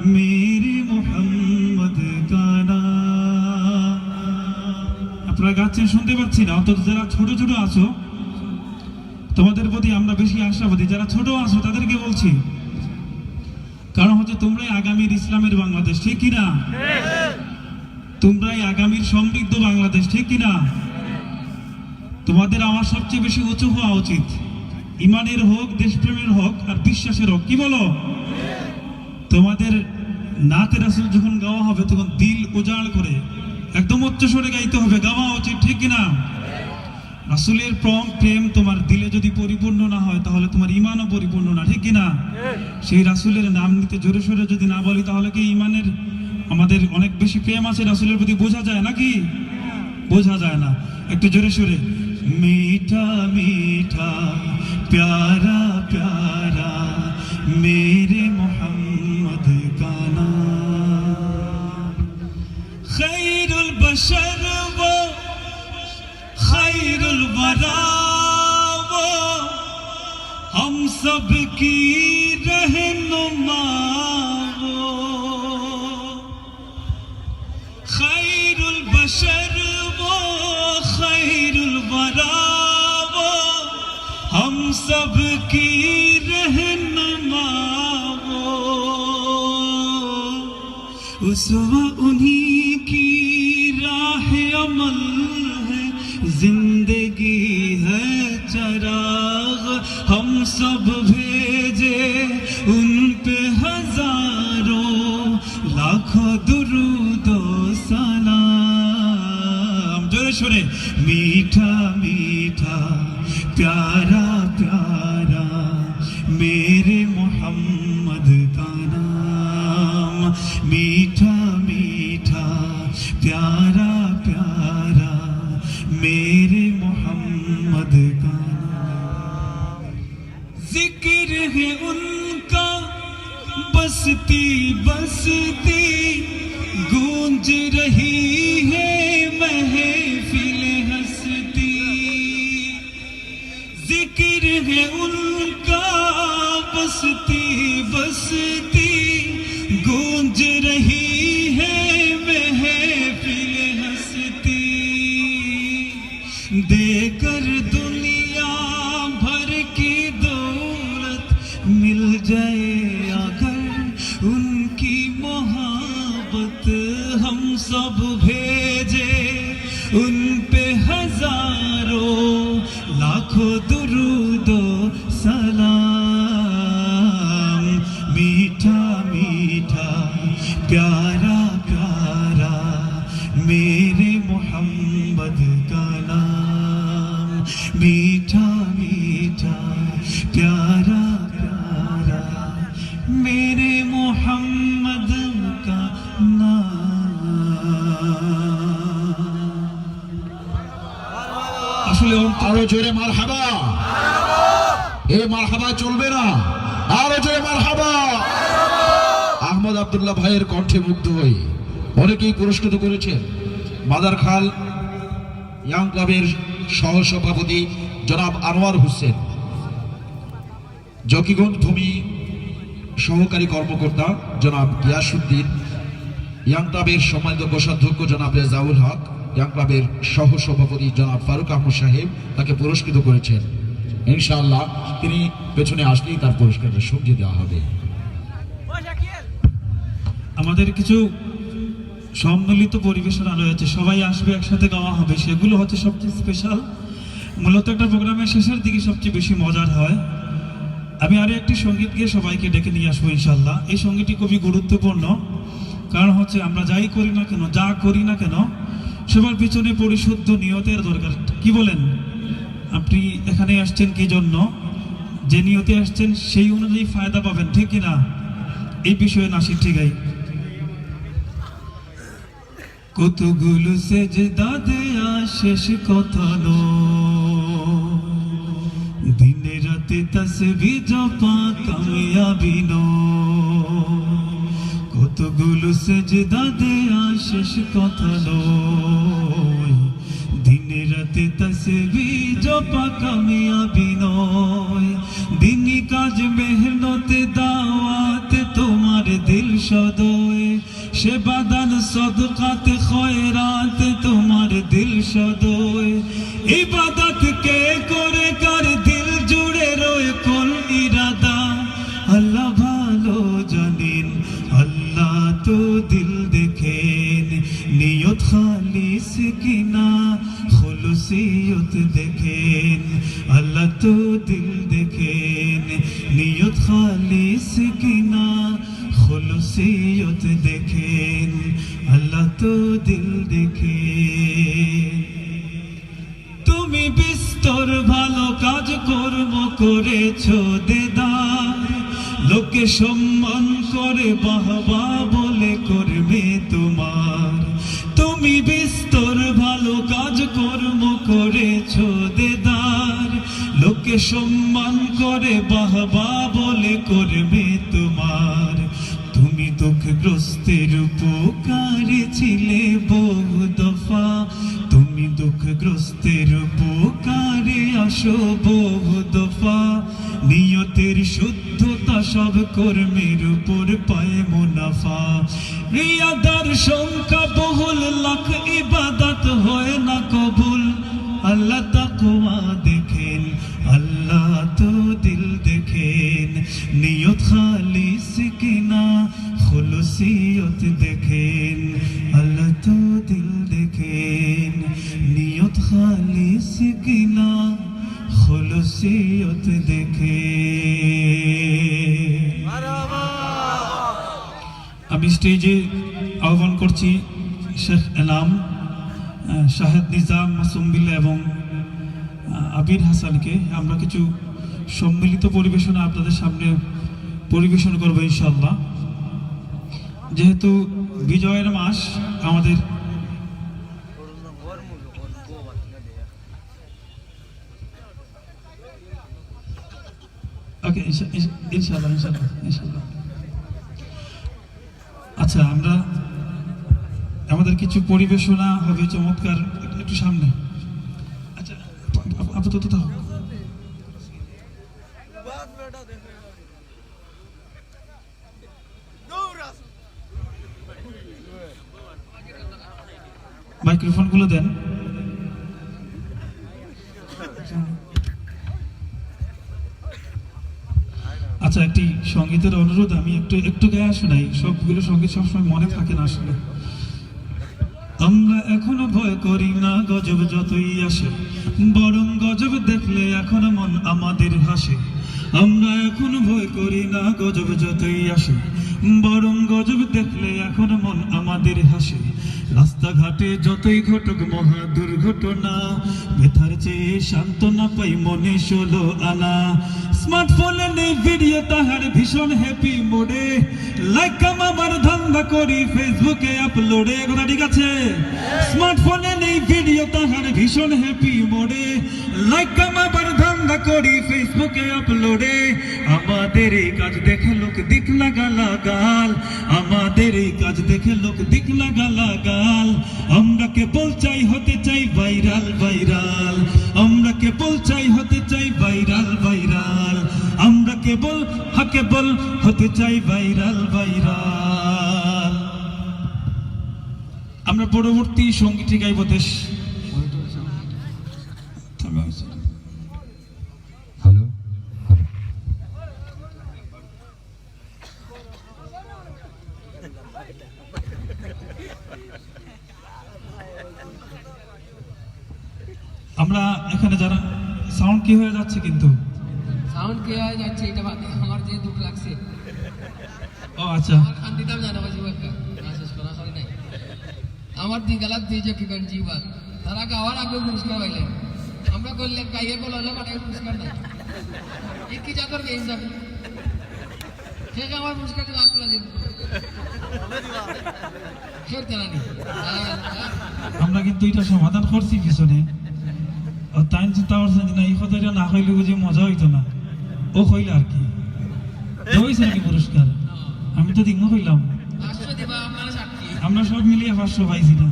मेरे मोहम्मद का नाम আপনারা গাচ্ছেন শুনতে পাচ্ছি না অন্তত যারা ছোট ছোট আছো তোমাদের প্রতি আমরা বেশি আশাবাদী যারা ছোট আছো তাদেরকে বলছি কারণ হচ্ছে তোমরাই আগামীর ইসলামের বাংলাদেশ ঠিক কিনা তোমরাই আগামীর সমৃদ্ধ বাংলাদেশ ঠিক কিনা তোমাদের আওয়াজ সবচেয়ে বেশি উঁচু হওয়া উচিত ইমানের হোক দেশপ্রেমের হোক আর বিশ্বাসের হোক কি বলো তোমাদের নাতে রাসূল যখন গাওয়া হবে তখন দিল উজাড় করে একদম উচ্চ স্বরে গাইতে হবে গাওয়া উচিত ঠিক কিনা রাসূলের প্রেম তোমার দিলে যদি পরিপূর্ণ না হয় তাহলে তোমার ঈমানও পরিপূর্ণ না ঠিক কিনা সেই রাসূলের নাম নিতে জোরে সোরে যদি না বলি তাহলে কি ঈমানের আমাদের অনেক বেশি প্রেম আছে রাসূলের প্রতি বোঝা যায় নাকি বোঝা যায় না একটু জোরে সোরে मीठा मीठा प्यारा प्यारा मेरे मोहम्मद का नाम खैरुल बशर वो खैरुल वरा वो हम सब की रहनुमा वो खैरुल बशर वो खैरुल वरा वो हम सब की रहनुमा वो उसवा उन्हीं की राह अमल है जिंदगी है चराग हम सब भेजे उन पे हजारों लाखों दुरूद सलाम जोरे शोरे मीठा मीठा प्यारा प्यारा मेरे मोहम्मद का नाम मीठा मीठा प्यारा प्यारा मेरे मोहम्मद का नाम जिक्र है उनका बसती बसती गूंज रही है महफिल हंसती जिक्र है उनका बसती बसती गूंज रही है महफिल हंसती देकर दुनिया भर की दौलत मिल जाए अगर उनकी मोहब्बत हम सब भेजे उन पे हजारों लाखों दुरूद सलाम मीठा मीठा प्यारा प्यारा मेरे मोहम्मद का नाम मीठा मीठा प्यारा प्यारा मेरे मोहम्मद का আসলে আরো জোরে মারহাবা এই মারহাবা চলবে না আরো জোরে মারহাবা আহমদ আব্দুল্লাহ ভাইয়ের কণ্ঠে মুগ্ধ হই অনেকেই পুরস্কৃত করেছেন মাদার খাল ইয়াং ক্লাবের সহ সভাপতি জনাব আনোয়ার হোসেন জকিগঞ্জ ভূমি সহকারী কর্মকর্তা জনাব গিয়াসউদ্দিন ইয়াং ক্লাবের সম্মানিত কোষাধ্যক্ষ জনাব রেজাউল হক ইয়াং ক্লাবের সহ সভাপতি জনাব ফারুক আহমদ সাহেব তাকে পুরস্কৃত করেছেন। ইনশাআল্লাহ তিনি পেছনে আসলেই তার পুরস্কারটা সঙ্গে দেওয়া হবে। আমাদের কিছু সম্মিলিত পরিবেশনা রয়েছে, সবাই আসবে, একসাথে গাওয়া হবে, সেগুলো হচ্ছে সবচেয়ে স্পেশাল। মূলত একটা প্রোগ্রামের শেষের দিকে সবচেয়ে বেশি মজার হয়। আমি আরও একটি সঙ্গীত গিয়ে সবাইকে ডেকে নিয়ে আসবো ইনশাল্লাহ। এই সঙ্গীতটি খুবই গুরুত্বপূর্ণ, কারণ হচ্ছে আমরা যাই করি না কেন, যা করি না কেন, সবার পিছনে পরিশুদ্ধ নিয়তের দরকার। কি বলেন? আপনি এখানে আসছেন কি জন্য, যে নিয়তে আসছেন সেই অনুযায়ী ফায়দা পাবেন, ঠিক কিনা? এই বিষয়ে নাসির ঠিকাই। কতগুলো সেজদা দেয়া শেষ কথা নয়, দিনে রাতে তাসবিহ জপা কামিয়াবি নয়। কতগুলো সেজদা দেয়া শেষ কথা নয়, দিনে রাতে তাসবিহ জপা কামিয়াবি নয়। দিনী কাজ মেহনতে দাওয়াতে তোমার দিল সদয়, সেবা দান সদকাতে খয়রাতে তোমার দিল সদয়। ইবাদত কে করে কার দিল জুড়ে রয়ে কোন ইরাদা, আল্লাহ ভালো জানেন, আল্লাহ তো দিল দেখেন। নিয়ত খালিস কিনা খুলুসিয়ত দেখেন, আল্লাহ তো দিল দেখেন। নিয়ত খালিস কিনা খুলুসিয়ত দেখেন, আল্লাহ তো দিল দেখেন। তুমি বিস্তর ভালো কাজ কর্ম করেছো দেদার, লোকে সম্মান করে বাহবা বলে করবে তোমার। তুমি বিস্তর ভালো কাজ কর্ম করেছো দেদার, লোকে সম্মান করে বাহবা বলে করবে তোমার। তুমি দুঃখগ্রস্তের উপকারে ছিলে বহু দফা, তুমি দুঃখগ্রস্তের উপকারে আসো বহু দফা। নিয়তের শুদ্ধতা সব কর্মের উপর পায় মুনাফা। রিয়াদার সংখ্যা বহুল, লাখ ইবাদত হয় না কবুল। আল্লাহ তাকওয়া দেখেন, আল্লাহ তো দিল দেখেন। নিয়ত খালিস কিনা খুলুসিয়ত দেখেন, আল্লাহ তো দিল দেখেন। নিয়ত খালিস কিনা খুলুসিয়ত দেখেন। আমি স্টেজে আহ্বান করছি শেখ এনাম, শাহেদ নিজাম, মাসুম বিল্লাহ এবং আবির হাসানকে। আমরা কিছু সম্মিলিত পরিবেশনা আপনাদের সামনে পরিবেশন করবো ইনশাল্লাহ। যেহেতু বিজয়ের মাস আমাদের, ওকে ইনশাল্লাহ ইনশাল্লাহ ইনশাল্লাহ। আচ্ছা, আমরা আমাদের কিছু পরিবেশনা হবে চমৎকার, একটু সামনে। আচ্ছা আপাতত থাকো। মাইক্রোফোন গুলো দেন। আচ্ছা, একটি সঙ্গীতের অনুরোধ, আমি একটু গায়ে শোনাই। সবগুলো সঙ্গীত সবসময় মনে থাকে না আসলে। আমরা এখনো ভয় করি না গজব যতই আসে, বরং গজব দেখলে এখনো মন আমাদের হাসে। আমরা এখনো ভয় করি না গজব যতই আসে, বরং গজব দেখলে এখনো মন আমাদের হাসে। রাস্তাঘাটে যতই ঘটুক মহা দুর্ঘটনা, ব্যথার চেয়ে সান্ত্বনা পাই মনে 16 আনা। স্মার্টফোনে নেই ভিডিও তাহার ভীষণ হ্যাপি মোডে, লাইক কামাবার ধান্দা করি ফেসবুকে আপলোডে। কথা ঠিক আছে? স্মার্টফোনে নেই ভিডিও তাহার ভীষণ হ্যাপি মোডে, লাইক কামাবার ধান্দা করি ফেসবুকে আপলোডে। আমাদের এই কাজ দেখে লোক দিক লাগাল, আমাদের এই কাজ দেখে লোক দিক লাগাল। আমরা কেবল চাই হতে চাই ভাইরাল ভাইরাল, আমরা কেবল চাই হতে চাই ভাইরাল ভাইরাল। আমরা কেবল হতে চাই ভাইরাল ভাইরাল। আমরা আমরা পরবর্তী সঙ্গীতটি গাইব দেশ। হ্যালো আমরা এখানে যারা সাউন্ড কি হয়ে যাচ্ছে কিন্তু সাউন্ড কে হয়ে যাচ্ছে এটা বাদে আমার যে দুঃখ লাগছে ও আচ্ছা আমার খান দিতাম জানা বাজি বাক্কা না শেষ করা হয় নাই আমার দি গালাত দিয়ে যে কি কোন জীবন তারা গাওয়ার আগে পুরস্কার পাইলেন আমরা করলে গাইয়ে বললে মানে পুরস্কার নাই এই কি জাতর গেম যাবে কে আমার পুরস্কার তো আপলা দিন খের জানানি আমরা কিন্তু এটা সমাধান করছি পিছনে ও তাই চিন্তা করছেন যে না এই কথাটা না হইলে যে মজা হইতো না ও হইলে আর কি হয়েছে নাকি পুরস্কার আমি তো দিন হইলাম 500 দিবা আপনারা সাক্ষী আমরা সব মিলিয়ে 500 পাইছি না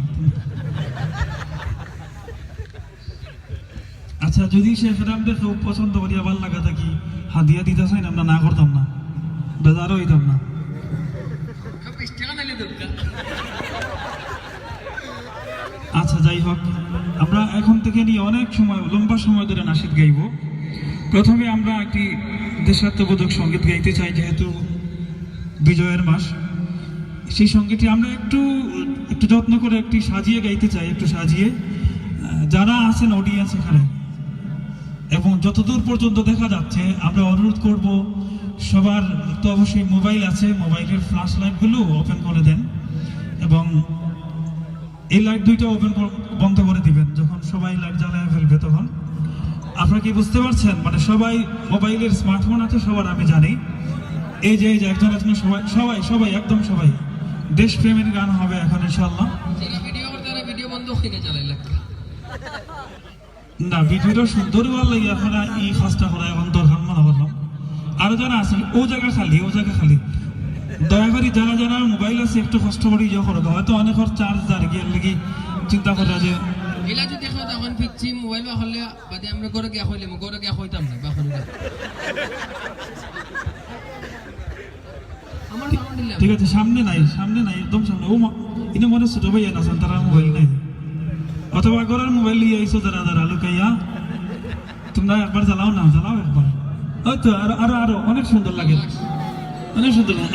আচ্ছা যদি শেখরা আমাদের খুব পছন্দ করি আবার লাগা থাকি হাদিয়া দিতে চাই আমরা না করতাম না বেজারও হইতাম না 20 টাকা নালে দুঃখা আচ্ছা যাই হোক আমরা এখন থেকে নিয়ে অনেক সময় লম্বা সময় ধরে নাশিদ গাইব প্রথমে আমরা একটি দেশাত্মবোধক সঙ্গীত গাইতে চাই যেহেতু বিজয়ের মাস সেই সঙ্গীতটি আমরা একটু যত্ন করে একটি সাজিয়ে গাইতে চাই একটু সাজিয়ে যারা আছেন অডিয়েন্স এখানে এবং যতদূর পর্যন্ত দেখা যাচ্ছে আমরা অনুরোধ করব সবার তো অবশ্যই মোবাইল আছে মোবাইলের ফ্ল্যাশ লাইটগুলো ওপেন করে দেন এবং এই লাইট দুইটা বন্ধ করে দিবেন যখন সবাই লাইট জ্বালায় ফেলবে তখন আপনারা কি বুঝতে পারছেন মানে সবাই মোবাইলের স্মার্টফোন আছে সবার আমি জানি এই যে একজন সবাই একদম সবাই দেশপ্রেমের গান হবে এখন ইনশাআল্লাহ যারা ভিডিও করতে ভিডিও বন্ধ হয়ে চালাই লাগবে না ভিডিওটা সুন্দর ভালো লাগে আপনারা এই কাজটা করা এখন দরকার মনে করলাম আরো যারা আছেন ও জায়গা খালি দয়া করে যারা মোবাইল আছে একটু কষ্ট করে ইয়ে করো হয়তো অনেকের চার্জ দাঁড় গিয়ে লেগে চিন্তা করা যে এলা যদি দেখো তখন পিচ্ছি মোবাইল বা হলে বাদে আমরা গড়ে গিয়া হইলে গড়ে গিয়া হইতাম না বা হইতাম আমার সাউন্ড দিলাম ঠিক আছে সামনে নাই একদম সামনে ও ইনে মনে ছোট ভাইয়া আছেন তারা মোবাইল নাই অথবা গড়ের মোবাইল নিয়ে আইসো যারা লুকাইয়া তোমরা একবার জ্বালাও একবার ওই তো আরো অনেক সুন্দর লাগে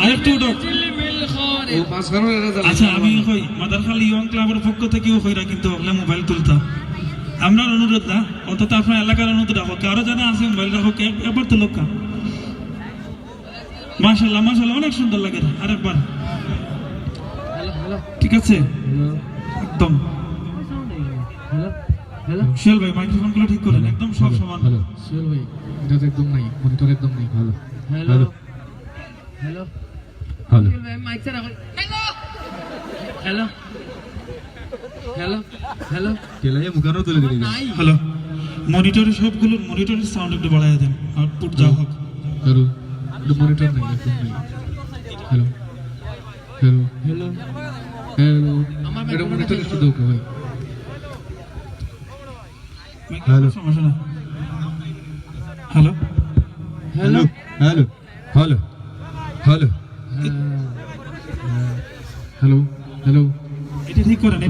আরেকটু আচ্ছা আমি কই মাদারখালী ইয়ং ক্লাবের পক্ষ থেকেও কইরা কিন্তু ওগুলা মোবাইল তুলতা আমরা অনুরোধ না অন্তত আপনার এলাকার অনুরোধ রাখো আরো যারা আছে মোবাইল রাখো একবার তো লোক মাশাআল্লাহ অনেক সুন্দর লাগে আরেকবার ঠিক আছে একদম সোহেল ভাই মাইক্রোফোন গুলো ঠিক করেন একদম সব সমান সোহেল ভাই এটা তো একদম নাই মনিটর একদম নাই হ্যালো সোহেল ভাই মাইক ছাড়া হ্যালো কেলাই মুখানো তুলে দিলি নাই হ্যালো মনিটরের সাউন্ড একটু বাড়ায় দেন আউটপুট যা হোক হ্যালো মনিটর নাই একদম নাই হ্যালো আমার এটা মনিটর একটু দাও ভাই হ্যালো সমস্যা না হ্যালো এটা ঠিক করেন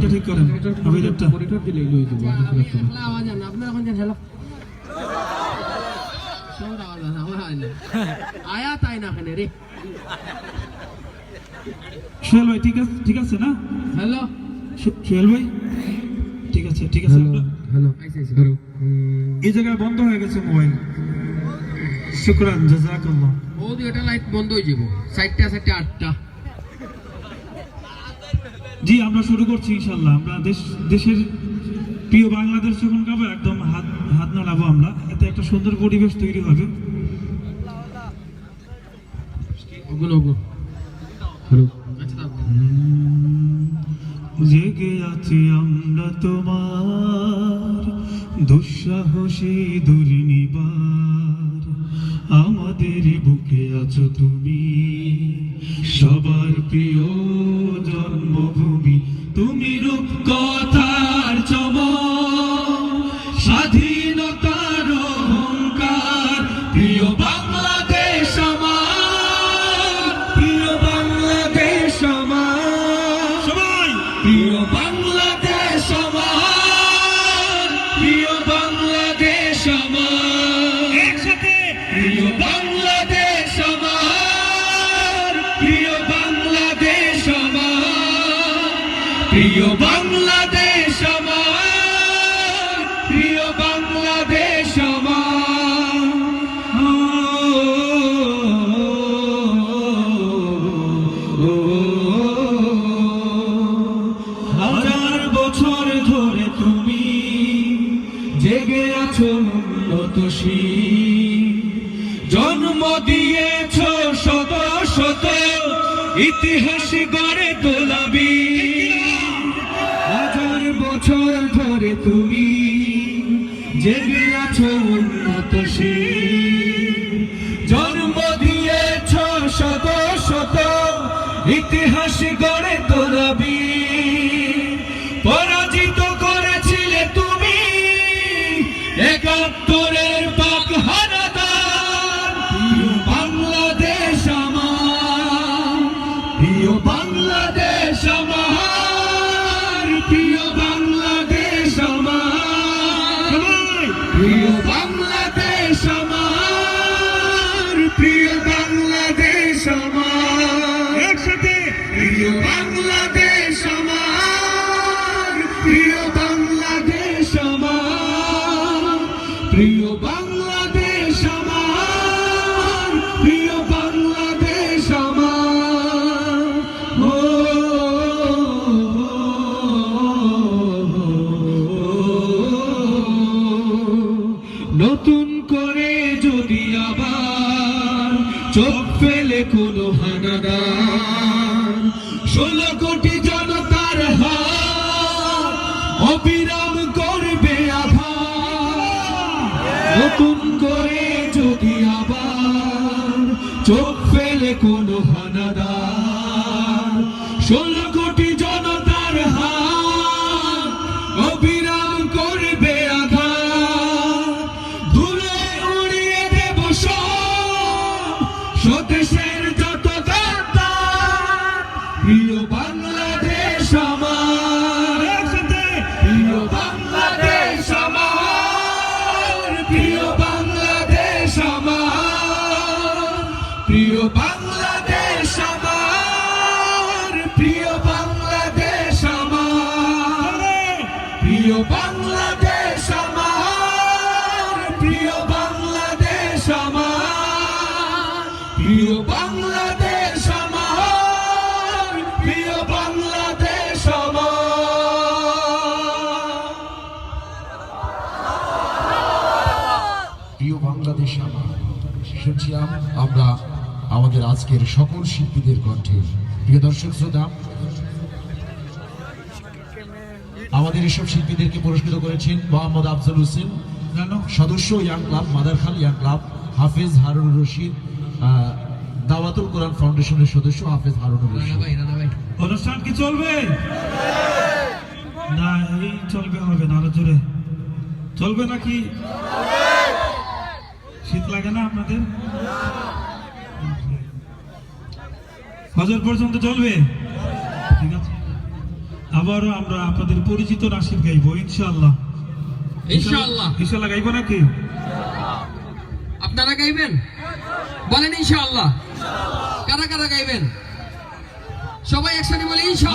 অভিযোগটা মনিটর দিলে লই দেব একলা আওয়াজ আনা আপনারা এখন জান হ্যালো সর আওয়াজ আনা আমার হয় না আয়া তাই না কেন রে সোহেল ভাই ঠিক আছে না হ্যালো সোহেল ভাই ঠিক আছে হ্যালো এই জায়গায় বন্ধ হয়ে গেছে মোবাইল শুকরান জাযাকাল্লাহ ও দুইটা লাইট বন্ধ হয়ে যাব 7টা 8টা জি আমরা শুরু করছি ইনশাআল্লাহ আমরা দেশের প্রিয় বাংলাদেশ যখন গাবো একদম হাত নাড়াবো আমরা এতে একটা সুন্দর পরিবেশ তৈরি হবে ওগুলো হ্যালো আচ্ছা জেগে আছি আমরা তোমার দুঃসাহসী দুর্নিবার আমাদের বুকে আছো তুমি সবার প্রিয় জন্মভূমি তুমি রূপকথার চমক স্বাধীনতার অহংকার প্রিয় বাংলাদেশ আমার সবাই প্রিয় বাংলা জেগে আছো উন্নতশীল, জন্ম দিয়েছ শত শত ইতিহাস গড়ে তোলাবি, হাজার বছর ধরে তুমি জেগে আছো উন্নতশীল, জন্ম দিয়েছ শত শত ইতিহাস গড়ে তোলাবি, পরাজিত করেছিলে তুমি একাত্তরের পাক হানাদার। প্রিয় বাংলাদেশ আমার, প্রিয় বাংলাদেশ আমার, প্রিয় বাংলাদেশ আমার, প্রিয় বাংলাদেশ আমার, প্রিয় বাংলাদেশ আমার, একসাথে প্রিয় বাংলাদেশ আমার, প্রিয় বাংলাদেশ আমার, প্রিয় বাংলাদেশ আমার, প্রিয় বাংলাদেশ আমার। ও নতুন করে যদি আবার চোখ ফেলে কোনো হানাদার, 16 কোটি জনতার হাত অবিরাম করবে আঘাত। নতুন করে যদি আবার চোখ ফেলে কোনো হানাদার, 16 কোটি জনতার হাত অবিরাম করবে আঘাত। ধুলো উড়িয়ে দেব সব স্বদেশের যত গাদ্দার। প্রিয় বাংলাদেশ আমার, প্রিয় বাংলাদেশ আমার, প্রিয় বাংলাদেশ আমার, প্রিয় বাংলাদেশ আমার, প্রিয় বাংলাদেশ আমার, প্রিয় বাংলাদেশ আমার, প্রিয় বাংলাদেশ আমার, প্রিয় বাংলাদেশ আমার, প্রিয় বাংলাদেশ আমার। প্রিয় বাংলাদেশ আমার, শুনছিলাম আমরা আমাদের আজকের সকল শিল্পীদের কণ্ঠে। প্রিয় দর্শক শ্রোতা, আমাদের এসব শিল্পীদেরকে পুরস্কৃত করেছেন মোহাম্মদ আফজল হোসেন, সদস্য ইয়াং ক্লাব মাদারখাল ইয়াং ক্লাব, হাফেজ হারুনুর রশিদ, দাওয়াতুল কোরআন ফাউন্ডেশনের সদস্য হাফেজ হারুনুর রশিদ। অনুষ্ঠান কি চলবে না? এই চলবে, হবে না? আরো জোরে চলবে নাকি? শীত লাগে না আপনাদের? ফজর পর্যন্ত চলবে? ঠিক আছে, আবারও আমরা আপনাদের পরিচিত নাশিদ গাইবো ইনশাআল্লাহ। ইনশাআল্লাহ, ইনশাআল্লাহ গাইবো নাকি? আপনারা গাইবেন? বলেন ইনশাআল্লাহ। কারা কারা গাইবেন? সবাই একসাথে বলি ইনশাআল্লাহ।